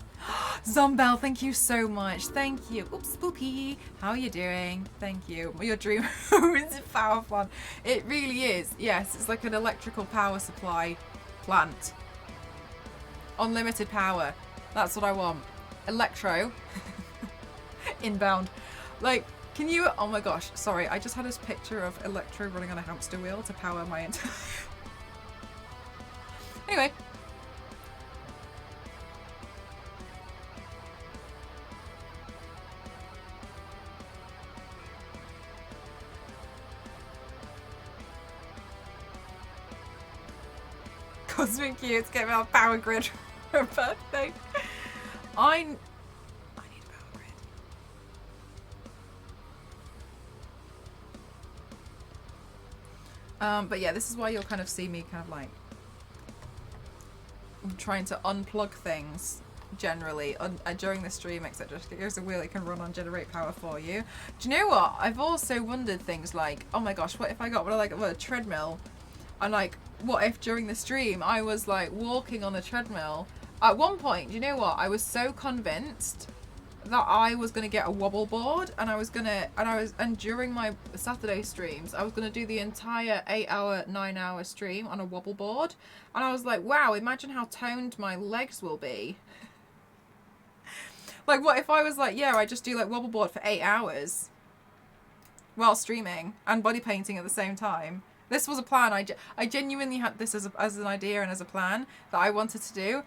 Zombell, thank you so much. Thank you. Oops, Spoopy. How are you doing? Thank you. Your dream home is a power plant. It really is. Yes, it's like an electrical power supply plant. Unlimited power. That's what I want. Electro. Inbound. Like, can you... Oh my gosh, sorry. I just had this picture of Electro running on a hamster wheel to power my entire... Anyway. Cosmic Cutes, get me on Power Grid for a birthday. I need a Power Grid. But yeah, this is why you'll kind of see me kind of like trying to unplug things generally during the stream, etc. Here's a wheel it can run on, generate power for you. Do you know what? I've also wondered things like, oh my gosh, what if I got a treadmill, and like, what if during the stream I was like walking on a treadmill? At one point, you know what? I was so convinced that I was gonna get a wobble board, and during my Saturday streams, I was gonna do the entire 8-hour, 9-hour stream on a wobble board, and I was like, wow, imagine how toned my legs will be. Like, what if I was like, yeah, I just do like wobble board for 8 hours while streaming and body painting at the same time. This was a plan. I genuinely had this as an idea and as a plan that I wanted to do.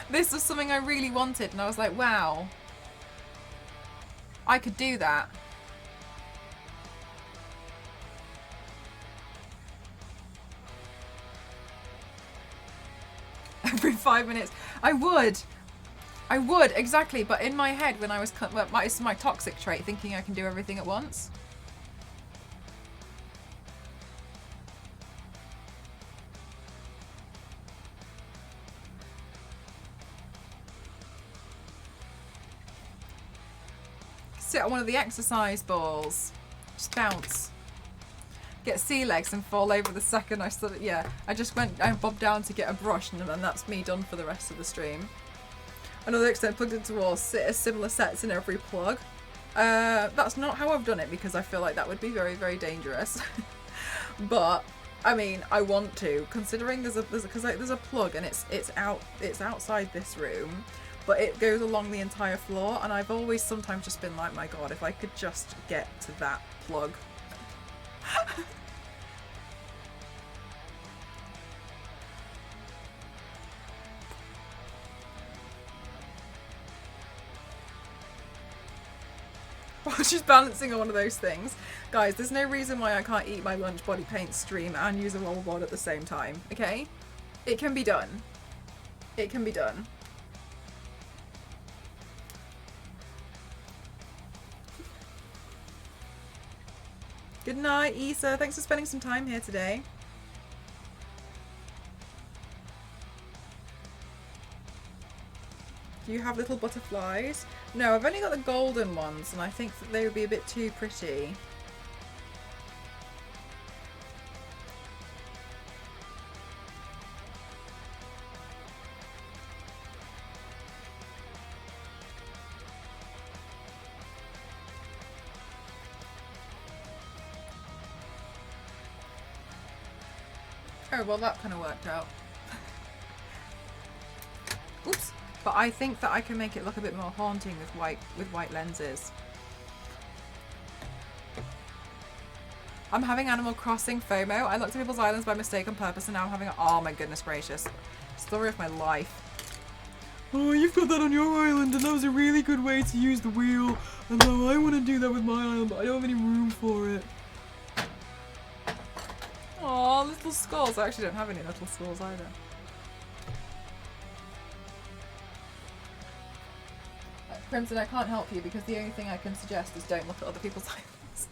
This was something I really wanted, and I was like, wow, I could do that. Every 5 minutes. I would, exactly. But in my head, when I was, it's my toxic trait, thinking I can do everything at once. Sit on one of the exercise balls. Just bounce. Get sea legs and fall over the second I started. Yeah, I bobbed down to get a brush, and then that's me done for the rest of the stream. Another extent plugged into walls, similar sets in every plug. That's not how I've done it, because I feel like that would be very, very dangerous. But I mean, I want to, considering there's a plug, and it's outside this room, but it goes along the entire floor, and I've always sometimes just been like, my god, if I could just get to that plug. While she's balancing on one of those things. Guys, there's no reason why I can't eat my lunch, body paint, stream, and use a roll board at the same time, okay? It can be done. It can be done. Good night, Issa. Thanks for spending some time here today. Do you have little butterflies? No, I've only got the golden ones, and I think that they would be a bit too pretty. Oh, well, that kind of worked out. Oops. But I think that I can make it look a bit more haunting with white lenses. I'm having Animal Crossing FOMO. I looked at people's islands by mistake on purpose, and now I'm having oh my goodness gracious. Story of my life. oh, you've got that on your island and that was a really good way to use the wheel. And now I want to do that with my island, but I don't have any room for it. Aw, little skulls. I actually don't have any little skulls either. Crimson, I can't help you because the only thing I can suggest is don't look at other people's islands.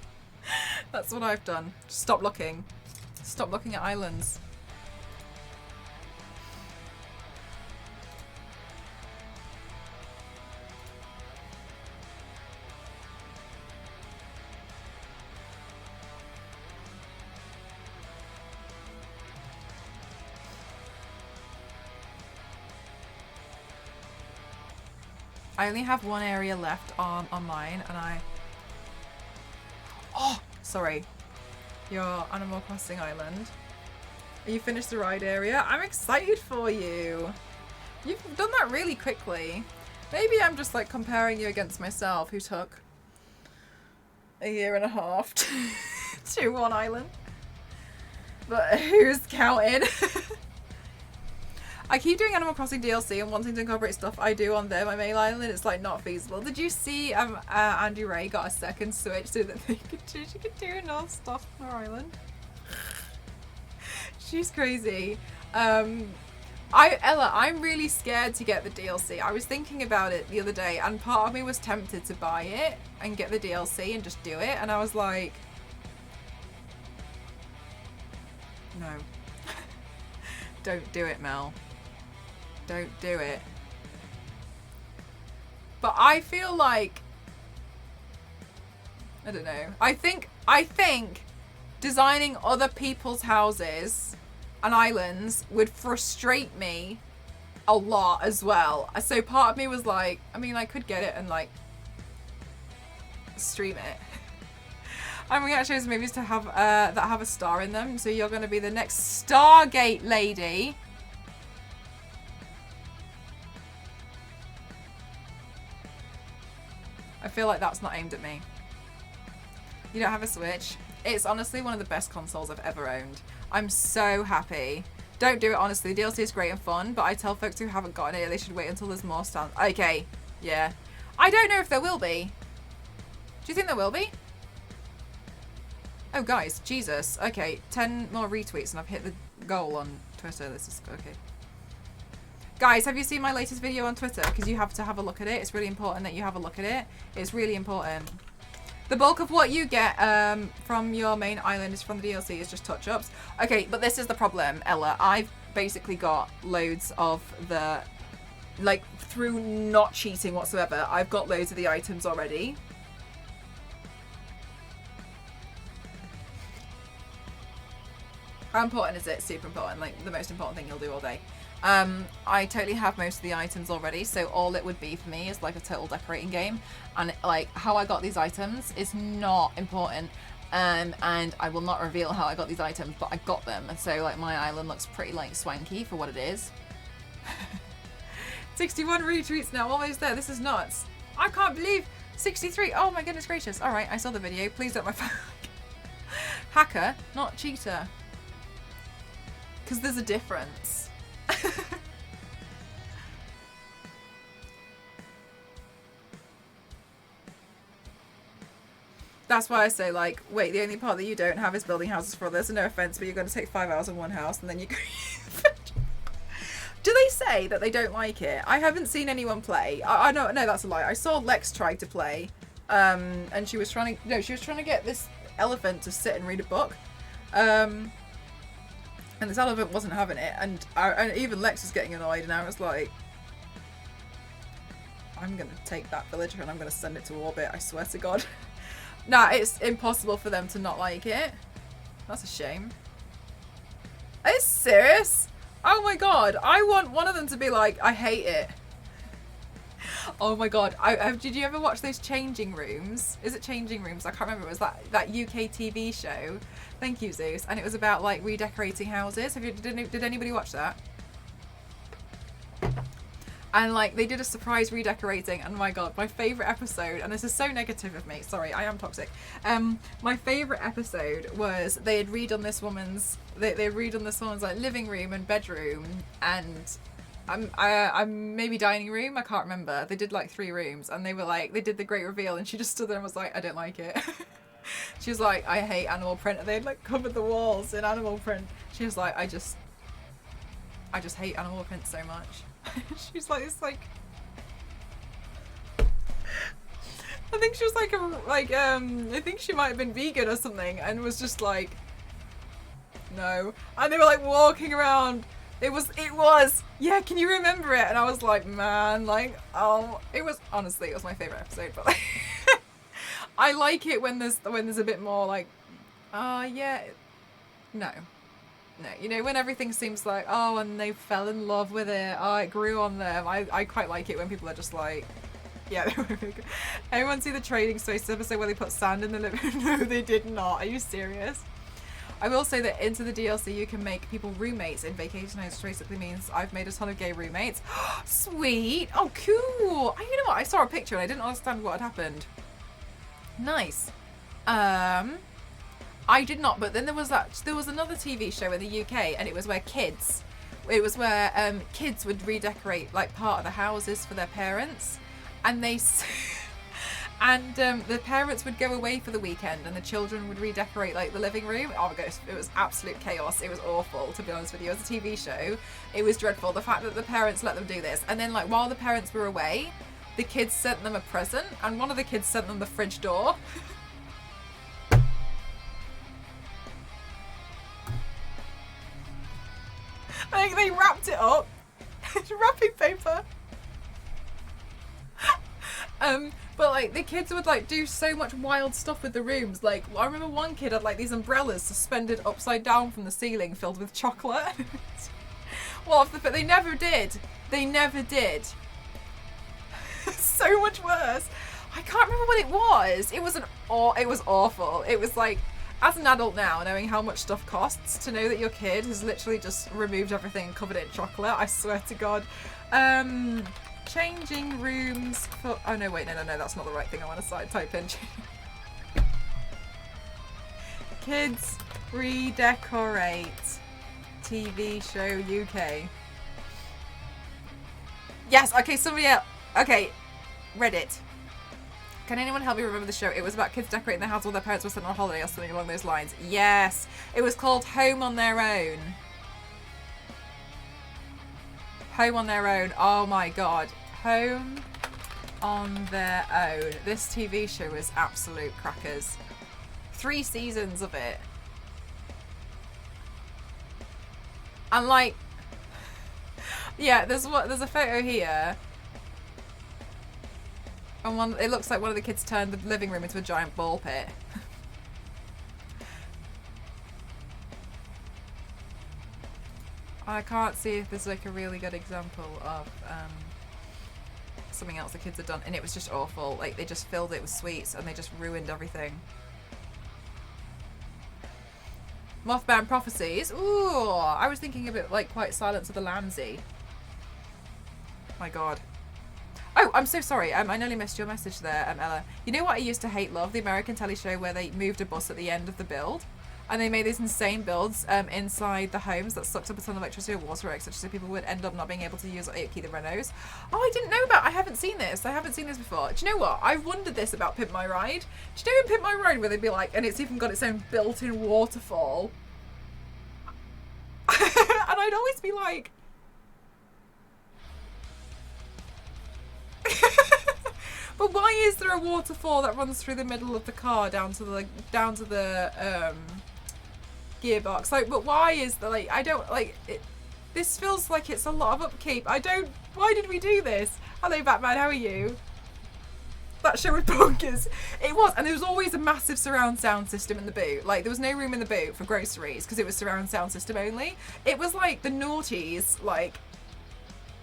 That's what I've done. Just stop looking. Stop looking at islands. I only have one area left on mine, and oh, sorry. Your Animal Crossing island. You finished the ride area? I'm excited for you. You've done that really quickly. Maybe I'm just like comparing you against myself, who took a year and a half to one island. But who's counting? I keep doing Animal Crossing DLC and wanting to incorporate stuff I do on there, my main island, and it's like not feasible. Did you see Andy Ray got a second Switch so that she could do enough stuff on her island? She's crazy. Ella, I'm really scared to get the DLC. I was thinking about it the other day and part of me was tempted to buy it and get the DLC and just do it, and I was like, no. Don't do it, Mel. Don't do it. But I feel like, I don't know. I think designing other people's houses and islands would frustrate me a lot as well. So part of me was like, I mean, I could get it and like stream it. I'm going to choose movies to have that have a star in them. So you're going to be the next Stargate lady. I feel like that's not aimed at me. You don't have a Switch. It's honestly one of the best consoles I've ever owned. I'm so happy. Don't do it, honestly. The DLC is great and fun, but I tell folks who haven't gotten it, they should wait until there's more stand. Okay, yeah. I don't know if there will be. Do you think there will be? Oh, guys, Jesus. Okay, 10 more retweets and I've hit the goal on Twitter. This is okay. Guys, have you seen my latest video on Twitter? Because you have to have a look at it. It's really important that you have a look at it. It's really important. The bulk of what you get from your main island is from the DLC is just touch-ups. Okay, but this is the problem, Ella. I've basically got loads of the, like, through not cheating whatsoever, I've got loads of the items already. How important is it? Super important. Like, the most important thing you'll do all day. I totally have most of the items already, so all it would be for me is like a total decorating game, and like how I got these items is not important, and I will not reveal how I got these items, but I got them, and so like my island looks pretty like swanky for what it is. 61 retweets now, almost there. This is nuts. I can't believe 63. Oh my goodness gracious. All right, I saw the video. Please don't my phone. Hacker, not cheater, because there's a difference. That's why I say, like, wait, the only part that you don't have is building houses for others, and no offense, but you're going to take 5 hours in one house and then you go. Do they say that they don't like it? I haven't seen anyone play. I know, no, that's a lie. I saw Lex try to play, and she was trying to, no, she was trying to get this elephant to sit and read a book, and this elephant wasn't having it, and even Lex was getting annoyed, and I was like, I'm going to take that villager and I'm going to send it to orbit, I swear to God. Nah, it's impossible for them to not like it. That's a shame. Are you serious? Oh my God, I want one of them to be like, I hate it. Oh my God, did you ever watch those Changing Rooms? Is it Changing Rooms? I can't remember. It was that UK TV show. Thank you, Zeus. And it was about like redecorating houses. Did anybody watch that? And like they did a surprise redecorating, and my God, my favorite episode, and this is so negative of me, sorry, I am toxic. My favorite episode was they had redone this woman's like living room and bedroom, and I'm maybe dining room. I can't remember. They did like 3 rooms, and they were like, they did the great reveal, and she just stood there and was like, I don't like it. She was like, I hate animal print, and they'd like covered the walls in animal print. She was like, I just hate animal print so much. She's like, it's like, I think she was like I think she might have been vegan or something, and was just like, no. And they were like walking around. It was, yeah, can you remember it? And I was like, man, like, oh, it was, honestly, it was my favourite episode, but like, I like it when there's a bit more like, yeah, no, you know, when everything seems like, oh, and they fell in love with it, oh, it grew on them. I quite like it when people are just like, yeah. Everyone see the Trading Space episode where they put sand in the living room? No, they did not. Are you serious? I will say that into the DLC you can make people roommates in Vacation House, which basically means I've made a ton of gay roommates. Sweet! Oh, cool! You know what? I saw a picture and I didn't understand what had happened. Nice. I did not, but then there was another TV show in the UK, and it was where kids would redecorate like part of the houses for their parents, and they and the parents would go away for the weekend, and the children would redecorate like the living room. Oh my gosh, it was absolute chaos. It was awful, to be honest with you. As a TV show, it was dreadful. The fact that the parents let them do this, and then like while the parents were away, the kids sent them a present, and one of the kids sent them the fridge door. Like they wrapped it up, wrapping paper. But like the kids would like do so much wild stuff with the rooms. Like I remember one kid had like these umbrellas suspended upside down from the ceiling filled with chocolate. Well, but they never did. They never did. So much worse. I can't remember what it was. It was it was awful. It was like, as an adult now, knowing how much stuff costs, to know that your kid has literally just removed everything and covered it in chocolate, I swear to God. Changing rooms for... Oh, no, wait, no, that's not the right thing I want to type in. Kids redecorate TV show UK. Yes, okay, somebody else. Okay, Reddit. Can anyone help me remember the show? It was about kids decorating their house while their parents were sent on holiday or something along those lines. Yes, it was called Home on Their Own. Home on Their Own. Oh my God. Home on Their Own. This TV show is absolute crackers. 3 seasons of it. And like, yeah, there's a photo here. And it looks like one of the kids turned the living room into a giant ball pit. I can't see if there's like a really good example of something else the kids had done, and it was just awful. Like they just filled it with sweets and they just ruined everything. Mothman Prophecies. Ooh, I was thinking a bit like quite Silence of the Lambsy. My God. Oh, I'm so sorry. I nearly missed your message there, Ella. You know what I used to hate love? The American telly show where they moved a bus at the end of the build. And they made these insane builds inside the homes that sucked up a ton of electricity or water, etc. So people would end up not being able to use Aoki the Renos. Oh, I didn't know about. I haven't seen this. I haven't seen this before. Do you know what? I've wondered this about Pimp My Ride. Do you know in Pimp My Ride where they'd be like, and it's even got its own built-in waterfall? And I'd always be like, but why is there a waterfall that runs through the middle of the car down to the gearbox? Like, but why is the like? I don't like it. This feels like it's a lot of upkeep. I don't. Why did we do this? Hello, Batman. How are you? That show was bonkers. It was, and there was always a massive surround sound system in the boot. Like there was no room in the boot for groceries because it was surround sound system only. It was like the noughties, like.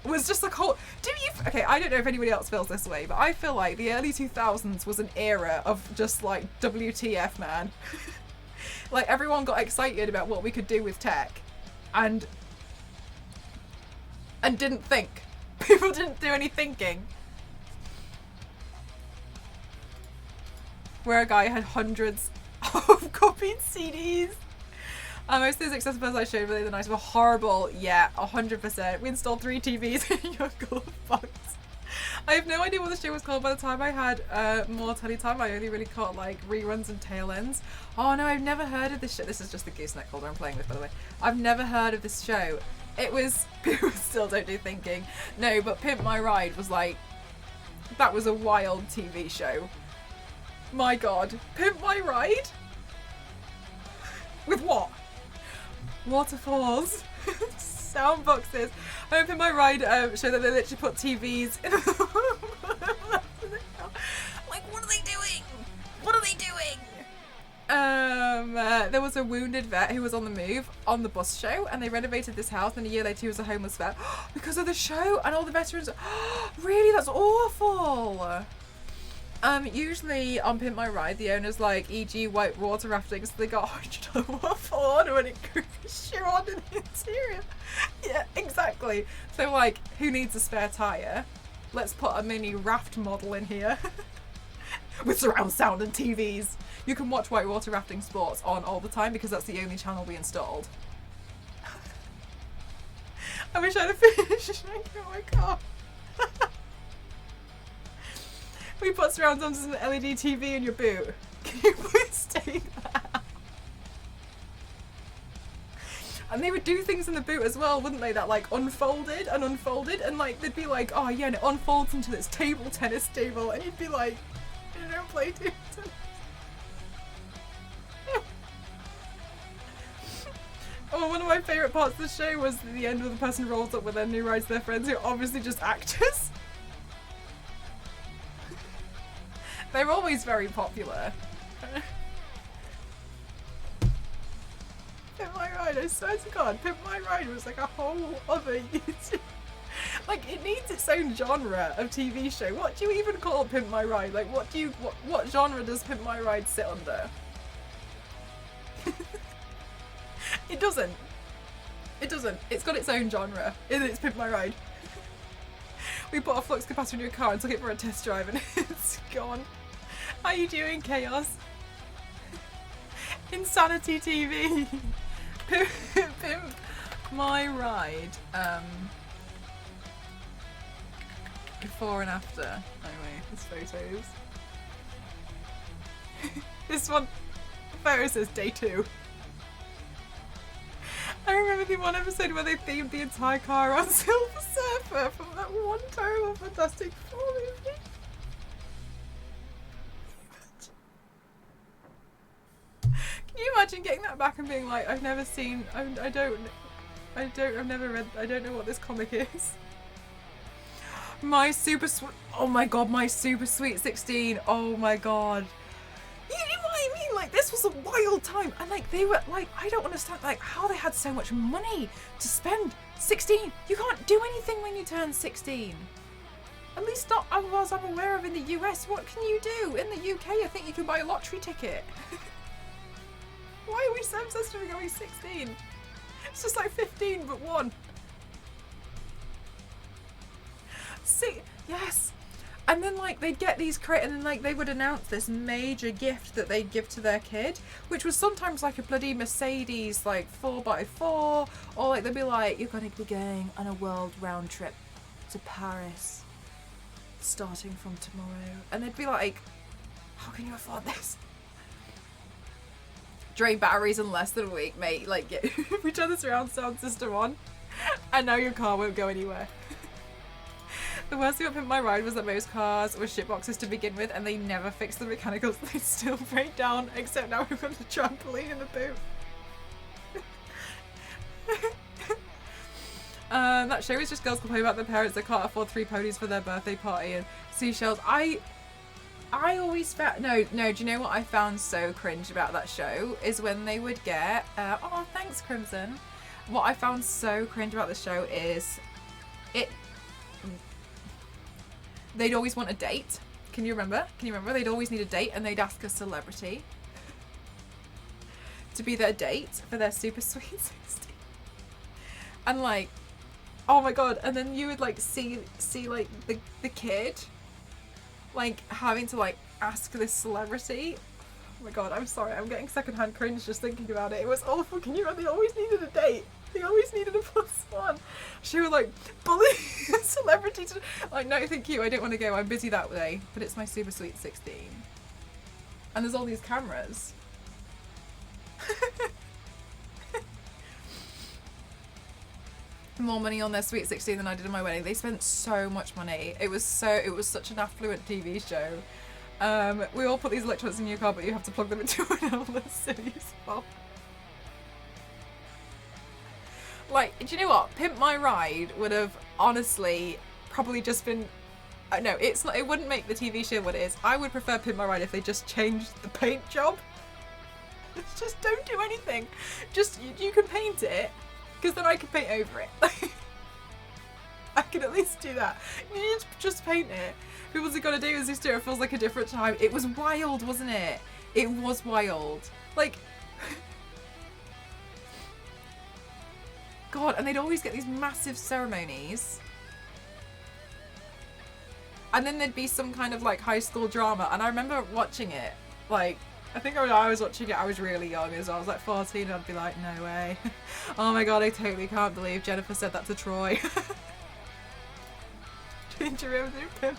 Was just like whole. Okay, I don't know if anybody else feels this way, but I feel like the early 2000s was an era of just like WTF, man. Like everyone got excited about what we could do with tech, and didn't think. People didn't do any thinking. Where a guy had hundreds of copied CDs. Most of those excessive buzz I showed really the nice were horrible. Yeah, 100%. We installed 3 TVs in your glove box. I have no idea what the show was called. By the time I had more telly time, I only really caught like reruns and tail ends. Oh no, I've never heard of this show. This is just the gooseneck holder I'm playing with, by the way. I've never heard of this show. It was, people still don't do thinking. No, but Pimp My Ride was like, that was a wild TV show. My god. Pimp My Ride? With what? Waterfalls. Sound boxes. I Pimp My Ride show that they literally put TVs in. Like, what are they doing? What are they doing? There was a wounded vet who was on the move on the bus show, and they renovated this house, and a year later he was a homeless vet because of the show, and all the veterans. Really, that's awful. Usually on Pimp My Ride, the owner's like, e.g. white water rafting, so they got $100 waffle order and it could shoe on in the interior. Yeah, exactly. So like, who needs a spare tyre? Let's put a mini raft model in here. With surround sound and TVs. You can watch whitewater rafting sports on all the time because that's the only channel we installed. I wish I had finished. Oh my god. We put surround sound as an LED TV in your boot. Can you please take that? And they would do things in the boot as well, wouldn't they? That like unfolded and unfolded, and like they'd be like, oh yeah, and it unfolds into this table tennis table, and you'd be like, you don't play table tennis. Oh, one of my favourite parts of the show was the end where the person rolls up with their new rides to their friends who are obviously just actors. They're always very popular. Pimp My Ride, I swear to God, Pimp My Ride was like a whole other YouTube. Like, it needs its own genre of TV show. What do you even call Pimp My Ride? Like, what genre does Pimp My Ride sit under? It doesn't. It doesn't. It's got its own genre. It's Pimp My Ride. We put a flux capacitor in your car and took it for a test drive and it's gone. How are you doing, Chaos? Insanity TV. Pimp My Ride. Before and after. Anyway, there's photos. This one, the photo says day 2. I remember the one episode where they themed the entire car around Silver Surfer from that one terrible Fantastic Four movie. Can you imagine getting that back and being like, I've never seen, I've never read, I don't know what this comic is. My Super Sweet, oh my god, My Super Sweet 16, oh my god. You know what I mean? Like, this was a wild time, and like, they were like, I don't understand like how they had so much money to spend. 16, you can't do anything when you turn 16. At least not as I'm aware of in the US. What can you do? In the UK, I think you can buy a lottery ticket. Why are we so obsessed with going 16? It's just like 15 but 1. See, yes. And then like they'd get these and then like they would announce this major gift that they'd give to their kid, which was sometimes like a bloody Mercedes like 4x4, or like they'd be like, you're going to be going on a world round trip to Paris starting from tomorrow. And they'd be like, how can you afford this? Drain batteries in less than a week, mate. Like, we turn the surround sound system on and now your car won't go anywhere. The worst thing about Pimp My Ride was that most cars were shitboxes to begin with, and they never fixed the mechanicals. They'd still break down, except now we've got a trampoline in the boot. That show is just girls complaining about their parents that can't afford 3 ponies for their birthday party and seashells. I always found, no, do you know what I found so cringe about that show is when they would get, oh, thanks, Crimson. What I found so cringe about the show is they'd always want a date. Can you remember? They'd always need a date, and they'd ask a celebrity to be their date for their Super Sweet 16. And like, oh my god, and then you would like see like the kid like having to like ask this celebrity. my god, I'm sorry, I'm getting secondhand cringe just thinking about it. It was awful. Can you? They always needed a date. They always needed a +1. She would like bully celebrities. Like, no, thank you. I don't want to go. I'm busy that day. But it's my super sweet 16. And there's all these cameras. More money on their sweet 16 than I did on my wedding. They spent so much money. It was such an affluent TV show. We all put these electrodes in your car, but you have to plug them into an outlet so useful. Like, do you know what? Pimp My Ride would have honestly probably just been. No, it's not. It wouldn't make the TV show what it is. I would prefer Pimp My Ride if they just changed the paint job. Just don't do anything. Just you can paint it, because then I can paint over it. I can at least do that. You just paint it. People are gonna do is this it feels like a different time. It was wild, wasn't it? It was wild. Like, God, and they'd always get these massive ceremonies. And then there'd be some kind of like high school drama. And I remember watching it, like, I think when I was watching it, I was really young as I was like 14 and I'd be like, no way. Oh my God, I totally can't believe Jennifer said that to Troy. Ginger Rose Pimp.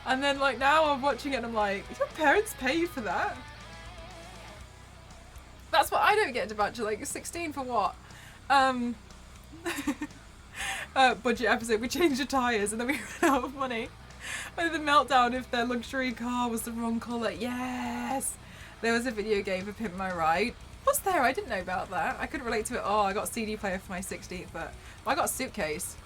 And then like now I'm watching it and I'm like, your parents paid for that? That's what I don't get to Bachelor, like 16 for what? Budget episode, we changed the tyres and then we ran out of money. And the meltdown if their luxury car was the wrong colour. Yes! There was a video game for Pimp My Ride. Was there? I didn't know about that. I couldn't relate to it. Oh, I got a CD player for my 16th, but I got a suitcase.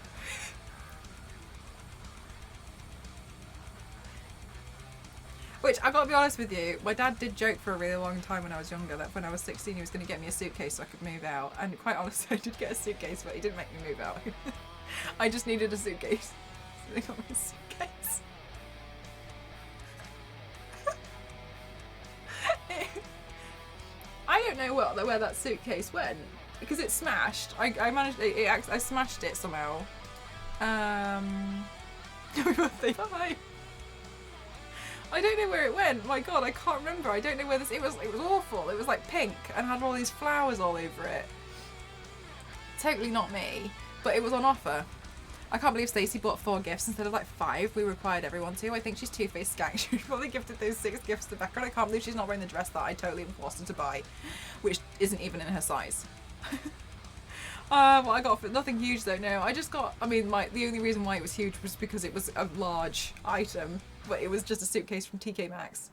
Which, I gotta be honest with you, my dad did joke for a really long time when I was younger that when I was 16 he was going to get me a suitcase so I could move out. And quite honestly, I did get a suitcase, but he didn't make me move out. I just needed a suitcase. So they got me a suitcase. I don't know where that suitcase went because it smashed. I managed I smashed it somehow. Happy birthday, bye. I don't know where it went. My God, I can't remember. I don't know where this. It was awful. It was like pink and had all these flowers all over it. Totally not me, but it was on offer. I can't believe Stacey bought 4 gifts instead of like 5 we required everyone to. I think she's two-faced skank. She probably gifted those 6 gifts to Becca, and I can't believe she's not wearing the dress that I totally forced her to buy, which isn't even in her size. What I got for nothing huge though. No, I just got. I mean, the only reason why it was huge was because it was a large item, but it was just a suitcase from TK Maxx.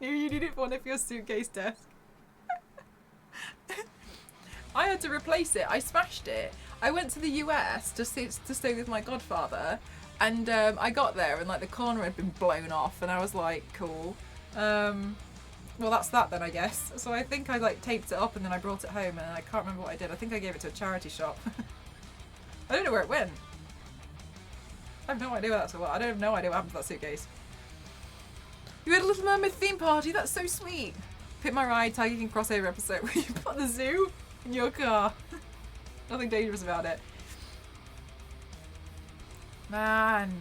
You needed one of your suitcase desk. I had to replace it. I smashed it. I went to the US to stay with my godfather, and I got there and like the corner had been blown off, and I was like, cool. Well, that's that then, I guess. So I think I like taped it up and then I brought it home, and I can't remember what I did. I think I gave it to a charity shop. I don't know where it went. I have no idea where that's what. I don't have no idea what happened to that suitcase. You had a Little Mermaid theme party. That's so sweet. Pimp My Ride, Tiger King crossover episode where you put the zoo in your car. Nothing dangerous about it. Man.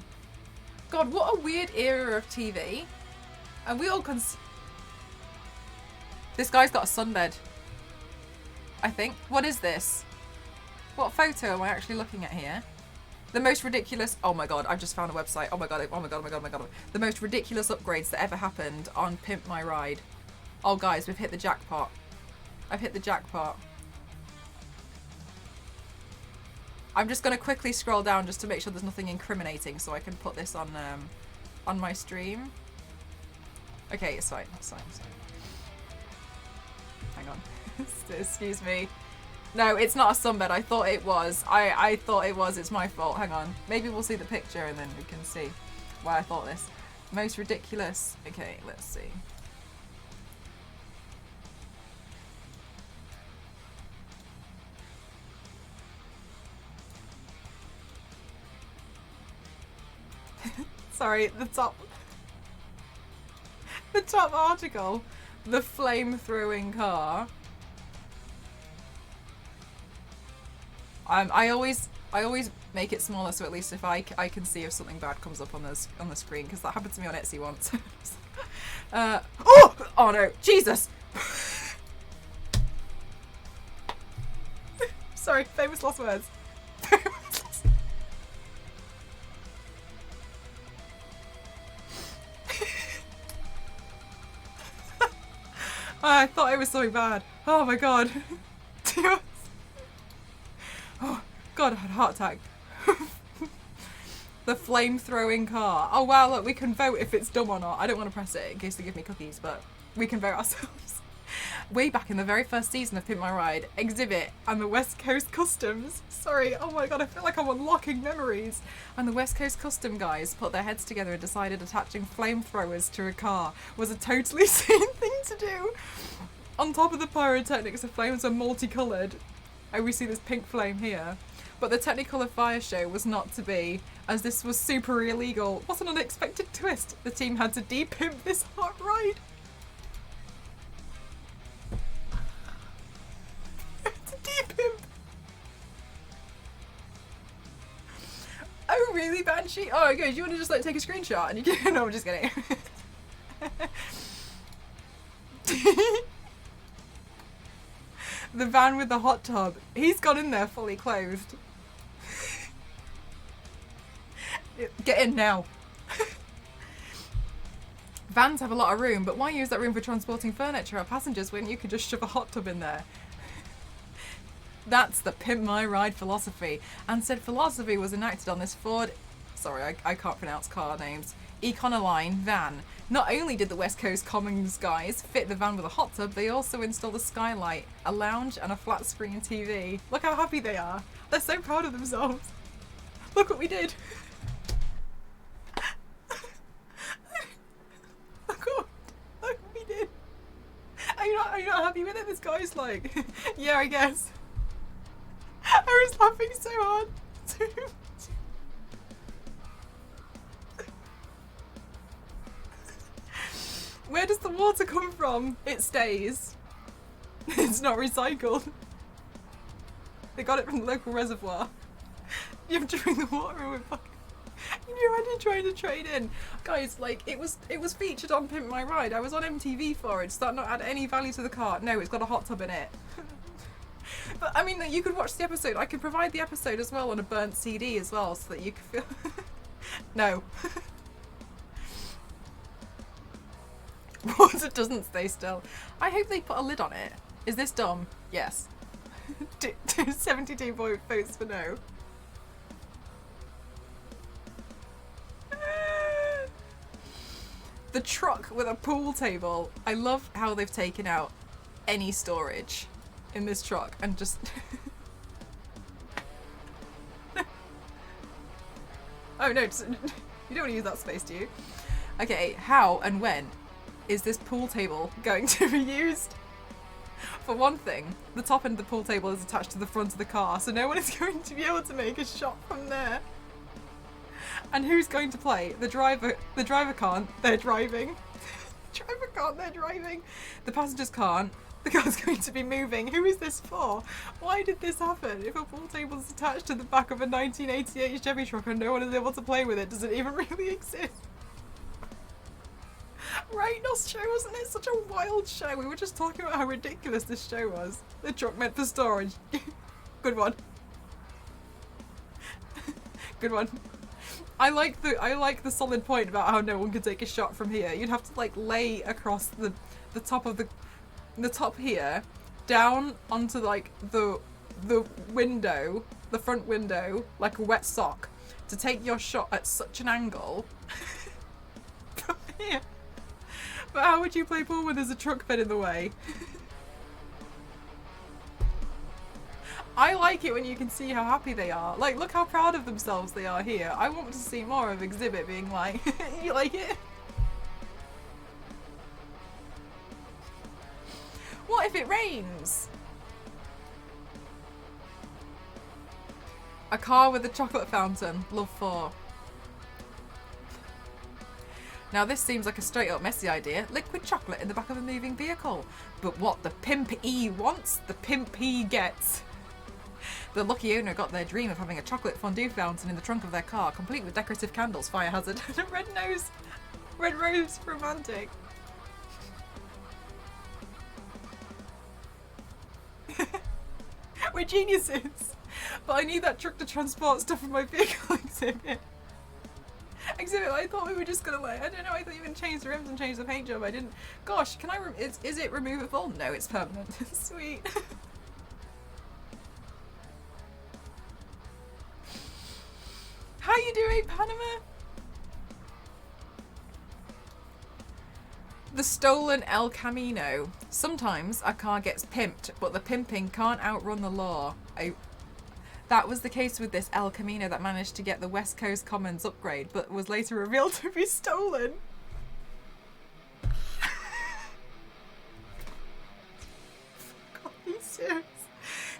God, what a weird era of TV. And we all This guy's got a sunbed. I think. What is this? What photo am I actually looking at here? The most ridiculous... Oh my God, I've just found a website. Oh my God, oh my God, oh my God, oh my God. The most ridiculous upgrades that ever happened on Pimp My Ride. Oh guys, we've hit the jackpot. I've hit the jackpot. I'm just going to quickly scroll down just to make sure there's nothing incriminating so I can put this on my stream. Okay, it's fine. It's fine. It's fine. Hang on. Excuse me. No, it's not a sunbed. I thought it was. I thought it was. It's my fault. Hang on. Maybe we'll see the picture and then we can see why I thought this. Most ridiculous. Okay, let's see. Sorry, the top article, the flame-throwing car. I always make it smaller so at least if I can see if something bad comes up on the screen, because that happened to me on Etsy once. Oh no, Jesus! Sorry, famous last words. I thought it was something bad. Oh my god. Oh god, I had a heart attack. The flame-throwing car. Oh wow, look, we can vote if it's dumb or not. I don't want to press it in case they give me cookies, but we can vote ourselves. Way back in the very first season of Pimp My Ride, Exhibit and the West Coast Customs. Sorry, oh my god, I feel like I'm unlocking memories. And the West Coast Custom guys put their heads together and decided attaching flamethrowers to a car was a totally sane thing to do. On top of the pyrotechnics, the flames were multicoloured. Oh, we see this pink flame here. But the Technicolor fire show was not to be, as this was super illegal. What an unexpected twist. The team had to de-pimp this hot ride. To de-pimp. Oh really, Banshee? Oh okay, do you want to just like take a screenshot and you can... No, I'm just kidding. The van with the hot tub. He's got in there fully clothed. Get in now. Vans have a lot of room, but why use that room for transporting furniture or passengers when you could just shove a hot tub in there? That's the Pimp My Ride philosophy. And said philosophy was enacted on this Ford... Sorry, I can't pronounce car names. Econoline van. Not only did the West Coast Commons guys fit the van with a hot tub, they also installed a skylight, a lounge and a flat screen TV. Look how happy they are. They're so proud of themselves. Look what we did. Look what we did. Are you not happy with it? This guy's like, yeah, I guess. I was laughing so hard. Where does the water come from? It stays. It's not recycled. They got it from the local reservoir. You have to drink the water with fucking... You imagine trying to trade in. Guys, like, it was featured on Pimp My Ride. I was on MTV for it. Does that not add any value to the car? No, it's got a hot tub in it. But, I mean, you could watch the episode. I could provide the episode as well on a burnt CD as well, so that you could feel... No. Water doesn't stay still. I hope they put a lid on it. Is this dumb? Yes. 72 votes for no. The truck with a pool table. I love how they've taken out any storage in this truck and just... Oh no, you don't want to use that space, do you? Okay, how and when is this pool table going to be used? For one thing, the top end of the pool table is attached to the front of the car, so no one is going to be able to make a shot from there. And who's going to play? The driver can't, they're driving. The driver can't, they're driving. The passengers can't, the car's going to be moving. Who is this for? Why did this happen? If a pool table is attached to the back of a 1988 Chevy truck and no one is able to play with it, does it even really exist? Raynos show, wasn't it? Such a wild show. We were just talking about how ridiculous this show was. The truck meant for storage. Good one. Good one. I like the solid point about how no one could take a shot from here. You'd have to like lay across the top of the top here, down onto like the window, the front window, like a wet sock, to take your shot at such an angle. From here. But how would you play pool when there's a truck bed in the way? I like it when you can see how happy they are. Like, look how proud of themselves they are here. I want to see more of Exhibit being like, you like it? What if it rains? A car with a chocolate fountain. Love 4. Now this seems like a straight up messy idea. Liquid chocolate in the back of a moving vehicle. But what the Pimp-E wants, the Pimp-E gets. The lucky owner got their dream of having a chocolate fondue fountain in the trunk of their car, complete with decorative candles, fire hazard, and a red rose romantic. We're geniuses. But I need that truck to transport stuff from my vehicle, Exhibit. Exhibit, I thought we were just gonna like, I don't know, I thought you were gonna change the rims and change the paint job. I didn't. Gosh, can I, is it removable? No, it's permanent. Sweet. How you doing, Panama? The stolen El Camino. Sometimes a car gets pimped, but the pimping can't outrun the law. That was the case with this El Camino that managed to get the West Coast Commons upgrade, but was later revealed to be stolen. God, are you serious?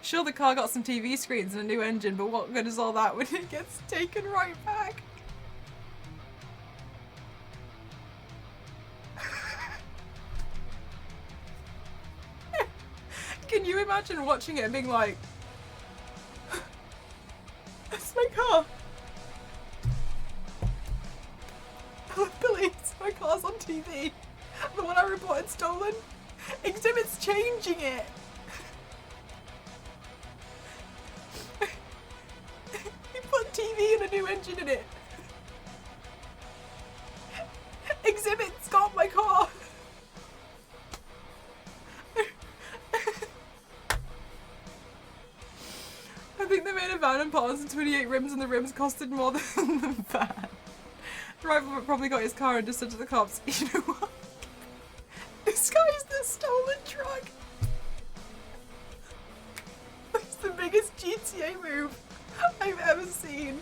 Sure, the car got some TV screens and a new engine, but what good is all that when it gets taken right back? Can you imagine watching it and being like, that's my car. Police, my car's on TV. The one I reported stolen. Exhibit's changing it. He put TV and a new engine in it. Exhibit's got my car. I think they made a van and put on some 28 rims and the rims costed more than the van. Driver probably got his car and just said to the cops, you know what? This guy's the stolen truck. It's the biggest GTA move I've ever seen.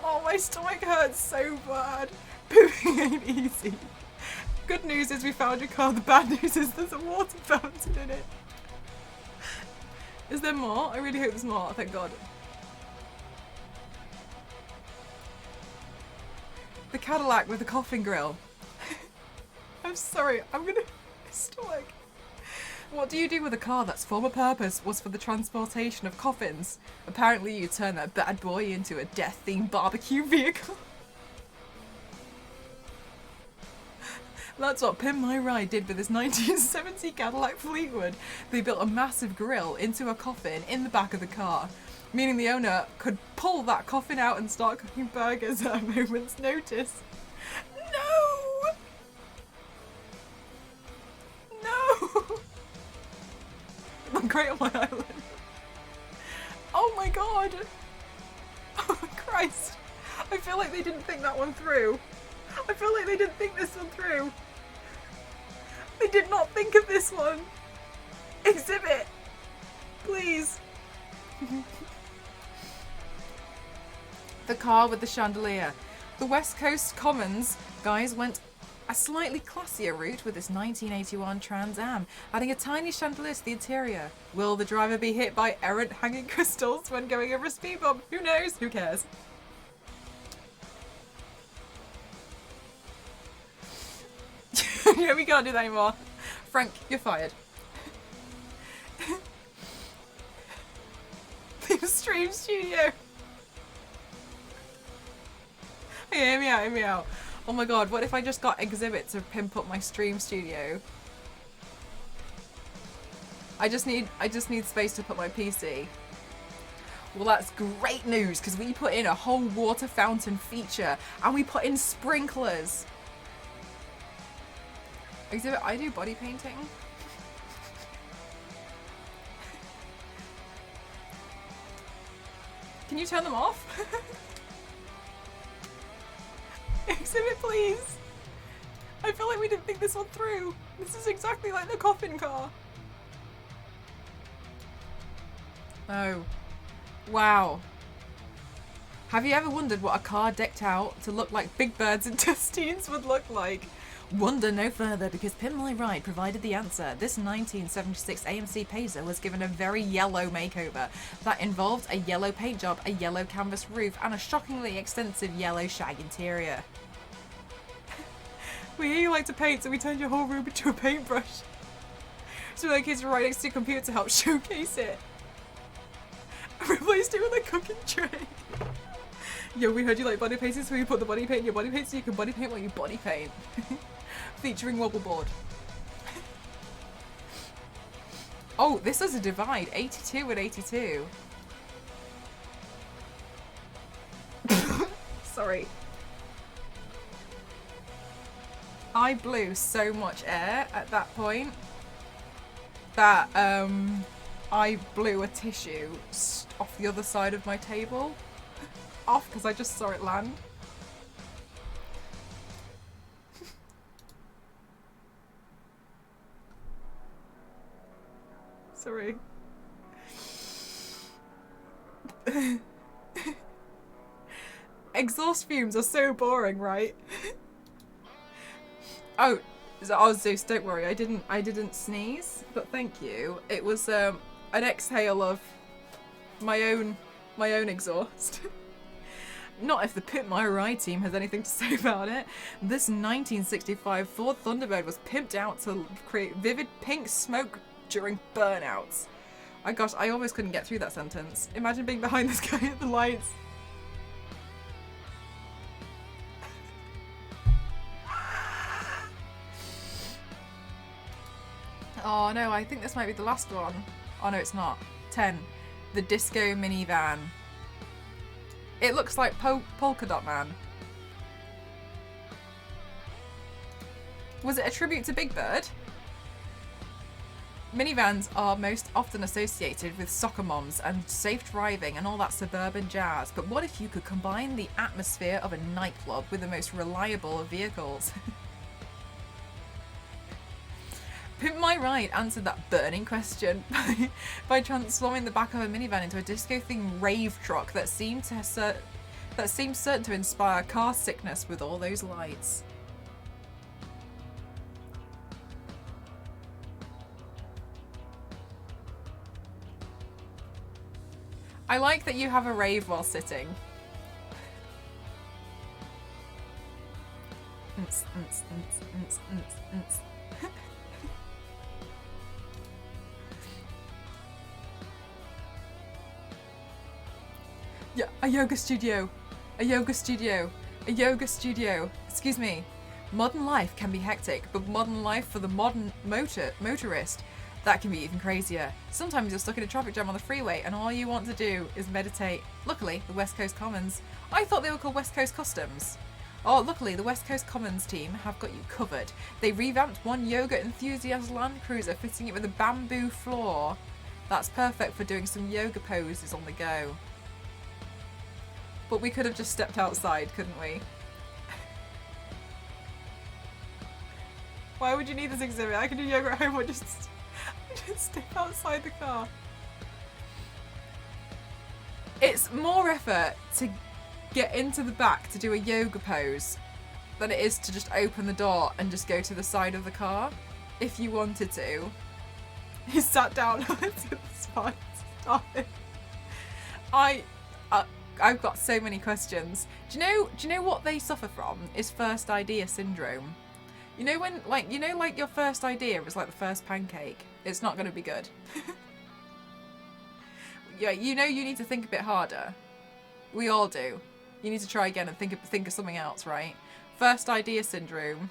Oh, my stomach hurts so bad. Pooping ain't easy. Good news is we found your car. The bad news is there's a water fountain in it. Is there more? I really hope there's more. Thank God. The Cadillac with the coffin grill. I'm sorry. I'm gonna... My stomach. What do you do with a car that's former purpose was for the transportation of coffins? Apparently you turn that bad boy into a death-themed barbecue vehicle. That's what Pimp My Ride did with his 1970 Cadillac Fleetwood. They built a massive grill into a coffin in the back of the car, meaning the owner could pull that coffin out and start cooking burgers at a moment's notice. No! No! I'm great on my island. Oh my god! Oh Christ! I feel like they didn't think that one through. I feel like they didn't think this one through. They did not think of this one. Exhibit. Please. The car with the chandelier. The West Coast Commons guys went a slightly classier route with this 1981 Trans Am, adding a tiny chandelier to the interior. Will the driver be hit by errant hanging crystals when going over a speed bump? Who knows? Who cares? Yeah, we can't do that anymore. Frank, you're fired. The stream studio. Okay, hear me out, hear me out. Oh my god, what if I just got Exhibit to pimp up my stream studio? I just need space to put my PC. Well, that's great news because we put in a whole water fountain feature and we put in sprinklers. Exhibit, I do body painting. Can you turn them off? Exhibit, please. I feel like we didn't think this one through. This is exactly like the coffin car. Oh. Wow. Have you ever wondered what a car decked out to look like Big Bird's intestines would look like? Wonder no further because Pimp My Ride provided the answer. This 1976 AMC Pacer was given a very yellow makeover that involved a yellow paint job, a yellow canvas roof, and a shockingly extensive yellow shag interior. We hear you like to paint, so we turned your whole room into a paintbrush. So like kids right next to your computer to help showcase it. Replaced it with a cooking tray. Yo, we heard you like body painting, so we put the body paint in your body paint so you can body paint while you body paint. Featuring wobble board. Oh, this is a divide. 82 and 82. Sorry. I blew so much air at that point that I blew a tissue off the other side of my table. Off because I just saw it land. Sorry. Exhaust fumes are so boring, right? Oh, Zeus, don't worry. I didn't sneeze, but thank you. It was an exhale of my own exhaust. Not if the Pimp My Ride team has anything to say about it. This 1965 Ford Thunderbird was pimped out to create vivid pink smoke during burnouts. My gosh, I almost couldn't get through that sentence. Imagine being behind this guy at the lights. Oh no, I think this might be the last one. Oh no, it's not. 10. The Disco Minivan. It looks like Polka Dot Man. Was it a tribute to Big Bird? Minivans are most often associated with soccer moms and safe driving and all that suburban jazz, but what if you could combine the atmosphere of a nightclub with the most reliable of vehicles? Pimp My Ride answered that burning question by transforming the back of a minivan into a disco-themed rave truck that seemed certain to inspire car sickness with all those lights. I like that you have a rave while sitting. Yeah, a yoga studio. A yoga studio. A yoga studio. Excuse me. Modern life can be hectic, but modern life for the modern motorist, that can be even crazier. Sometimes you're stuck in a traffic jam on the freeway and all you want to do is meditate. Luckily, the West Coast Commons. I thought they were called West Coast Customs. Oh, luckily, the West Coast Commons team have got you covered. They revamped one yoga enthusiast Land Cruiser, fitting it with a bamboo floor. That's perfect for doing some yoga poses on the go. But we could have just stepped outside, couldn't we? Why would you need this exhibit? I can do yoga at home or just step outside the car. It's more effort to get into the back to do a yoga pose than it is to just open the door and just go to the side of the car. If you wanted to. He sat down on the spot. I've got so many questions. Do you know what they suffer from? Is first idea syndrome. You know when, like your first idea was like the first pancake. It's not going to be good. Yeah, you need to think a bit harder. We all do. You need to try again and think of something else, right? First idea syndrome.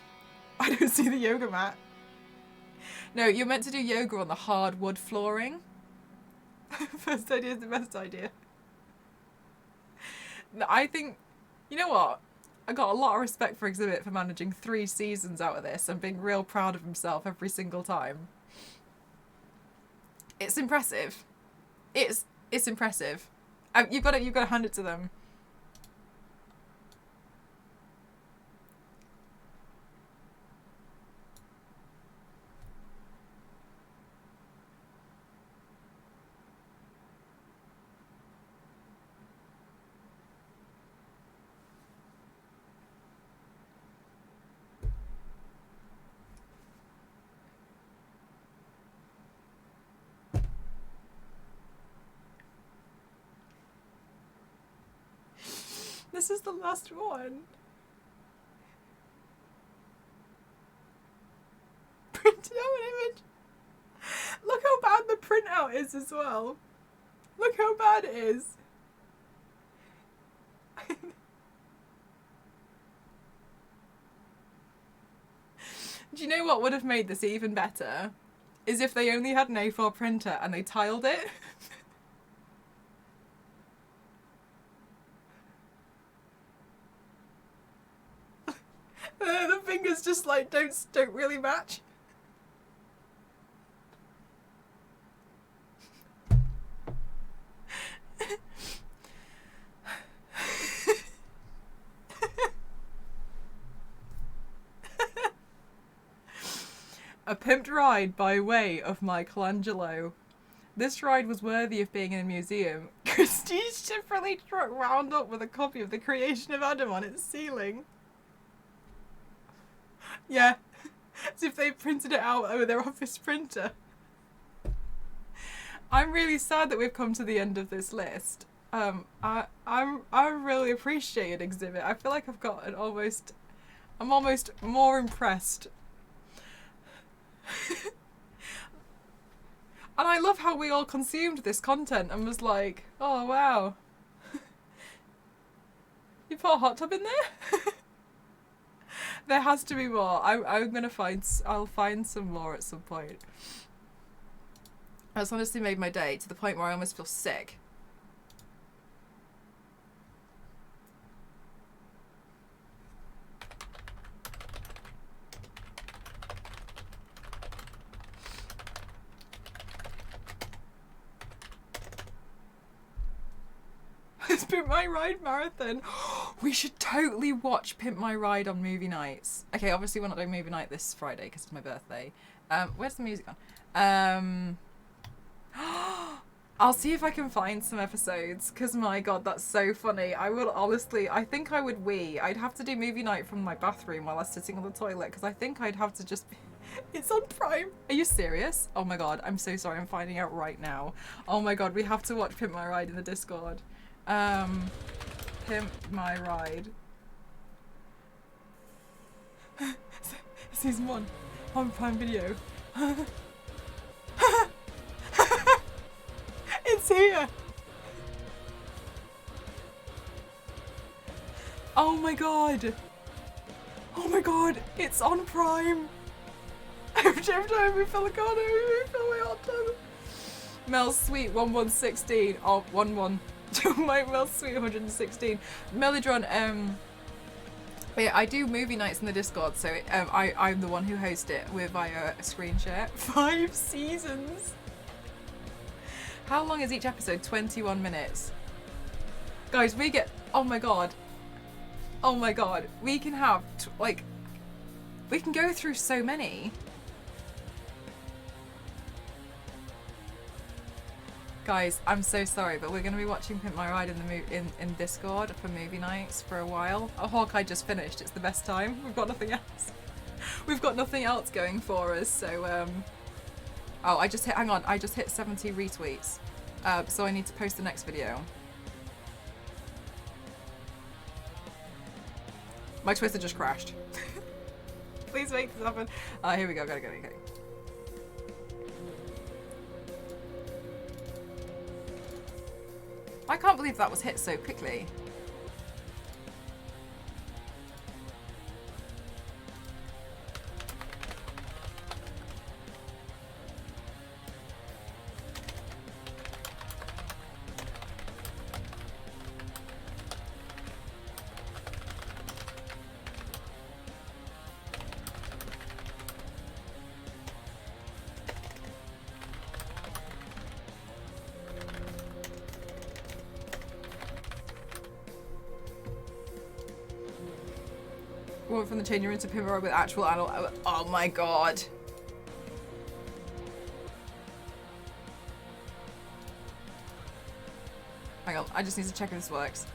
I don't see the yoga mat. No, you're meant to do yoga on the hard wood flooring. First idea is the best idea. I think, you know what? I got a lot of respect for Exhibit for managing 3 seasons out of this and being real proud of himself every single time. It's impressive. It's impressive. You've got to hand it to them. This is the last one. Print out an image. Look how bad the printout is as well. Look how bad it is. Do you know what would have made this even better? is if they only had an A4 printer and they tiled it. The fingers just like don't really match. A pimped ride by way of Michelangelo. This ride was worthy of being in a museum. Christie's shipperly truck wound up with a copy of The Creation of Adam on its ceiling. Yeah, as if they printed it out over their office printer. I'm really sad that we've come to the end of this list. I really appreciate Exhibit. I feel like I'm almost more impressed. And I love how we all consumed this content and was like, oh wow. You put a hot tub in there? There has to be more. I'll find some more at some point. That's honestly made my day to the point where I almost feel sick. It's Pimp My Ride marathon. We should totally watch Pimp My Ride on movie nights. Okay, obviously we're not doing movie night this Friday because it's my birthday. Where's the music on? I'll see if I can find some episodes because my god, that's so funny. I think I would wee. I'd have to do movie night from my bathroom while I was sitting on the toilet because I think I'd have to just... It's on Prime. Are you serious? Oh my god, I'm so sorry. I'm finding out right now. Oh my god, we have to watch Pimp My Ride in the Discord. Pimp My Ride. Season 1 on Prime Video. It's here! Oh my god! Oh my god, it's on Prime! Every time we fill a corner, we fill my hot tub. Mel Sweet 1116. Oh, 11. My Mel Sweet 116. Melodron, yeah, I do movie nights in the Discord, so I'm the one who hosts it via a screen share. 5 seasons! How long is each episode? 21 minutes. Guys, we get... Oh my god. Oh my god. We can have, we can go through so many. Guys, I'm so sorry, but we're going to be watching Pimp My Ride in Discord for movie nights for a while. Hawkeye just finished. It's the best time. We've got nothing else. We've got nothing else going for us, so... Oh, I just hit 70 retweets. So I need to post the next video. My Twitter just crashed. Please make this happen. Here we go, gotta go, okay. I can't believe that was hit so quickly. One from the chain you're into Pimp My Ride with actual animal. Oh my god. Hang on, I just need to check if this works.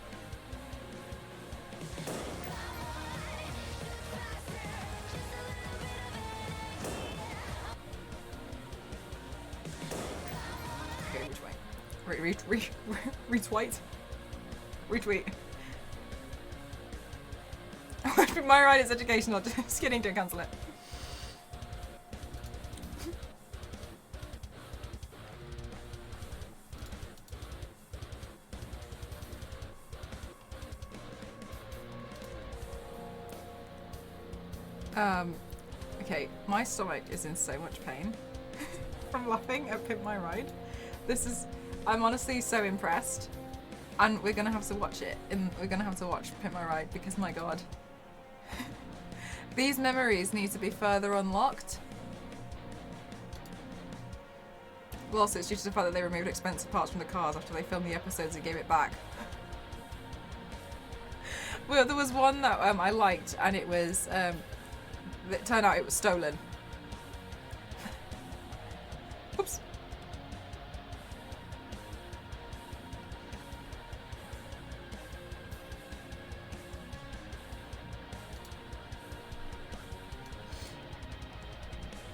Okay, which way? Retweet. Retweet. My ride is educational. Just kidding, don't cancel it. Okay, my stomach is in so much pain. from laughing at Pimp My Ride. I'm honestly so impressed. And we're gonna have to watch it, we're gonna have to watch Pimp My Ride because my god. These memories need to be further unlocked. Well, also it's due to the fact that they removed expensive parts from the cars after they filmed the episodes and gave it back. Well, there was one that I liked, and it was, it turned out it was stolen. Oops.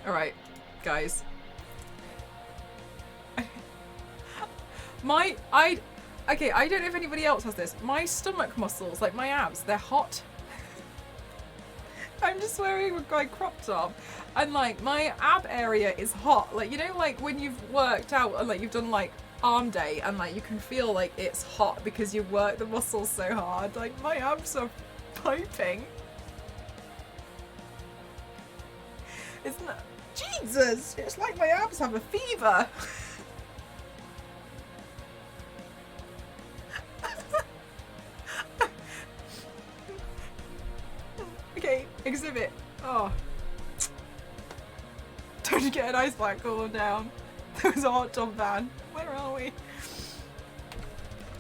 Alright, guys. Okay, I don't know if anybody else has this. My stomach muscles, like my abs, they're hot. I'm just wearing my crop top, and like my ab area is hot. Like, you know, like when you've worked out and like you've done like arm day and like you can feel like it's hot because you've worked the muscles so hard. Like my abs are piping. Isn't that... Jesus! It's like my abs have a fever. Okay, exhibit. Oh. Don't get an ice pack going down. There was a hot tub van. Where are we?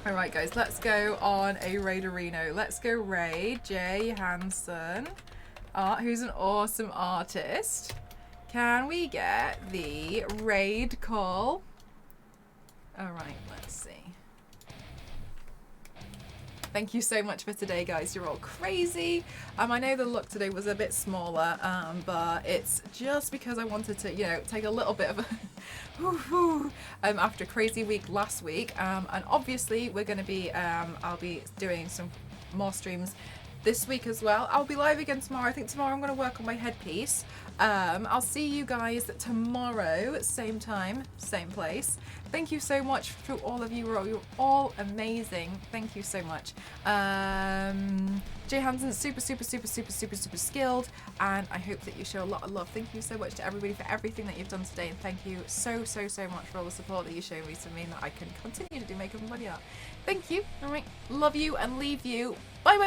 Alright guys, let's go on a raiderino. Let's go raid Jay Hansen, who's an awesome artist. Can we get the raid call? Alright, let's see. Thank you so much for today, guys. You're all crazy. I know the look today was a bit smaller, but it's just because I wanted to, you know, take a little bit of a after a crazy week last week. And obviously we're going to be, I'll be doing some more streams this week as well. I'll be live again tomorrow. I think tomorrow I'm going to work on my headpiece. I'll see you guys tomorrow, same time, same place. Thank you so much to all of you. You're all amazing. Thank you so much. Jay Hansen's super skilled, and I hope that you show a lot of love. Thank you so much to everybody for everything that you've done today, and thank you so much for all the support that you show me to mean that I can continue to do makeup and body art. Thank you. All right, love you and leave you. Bye.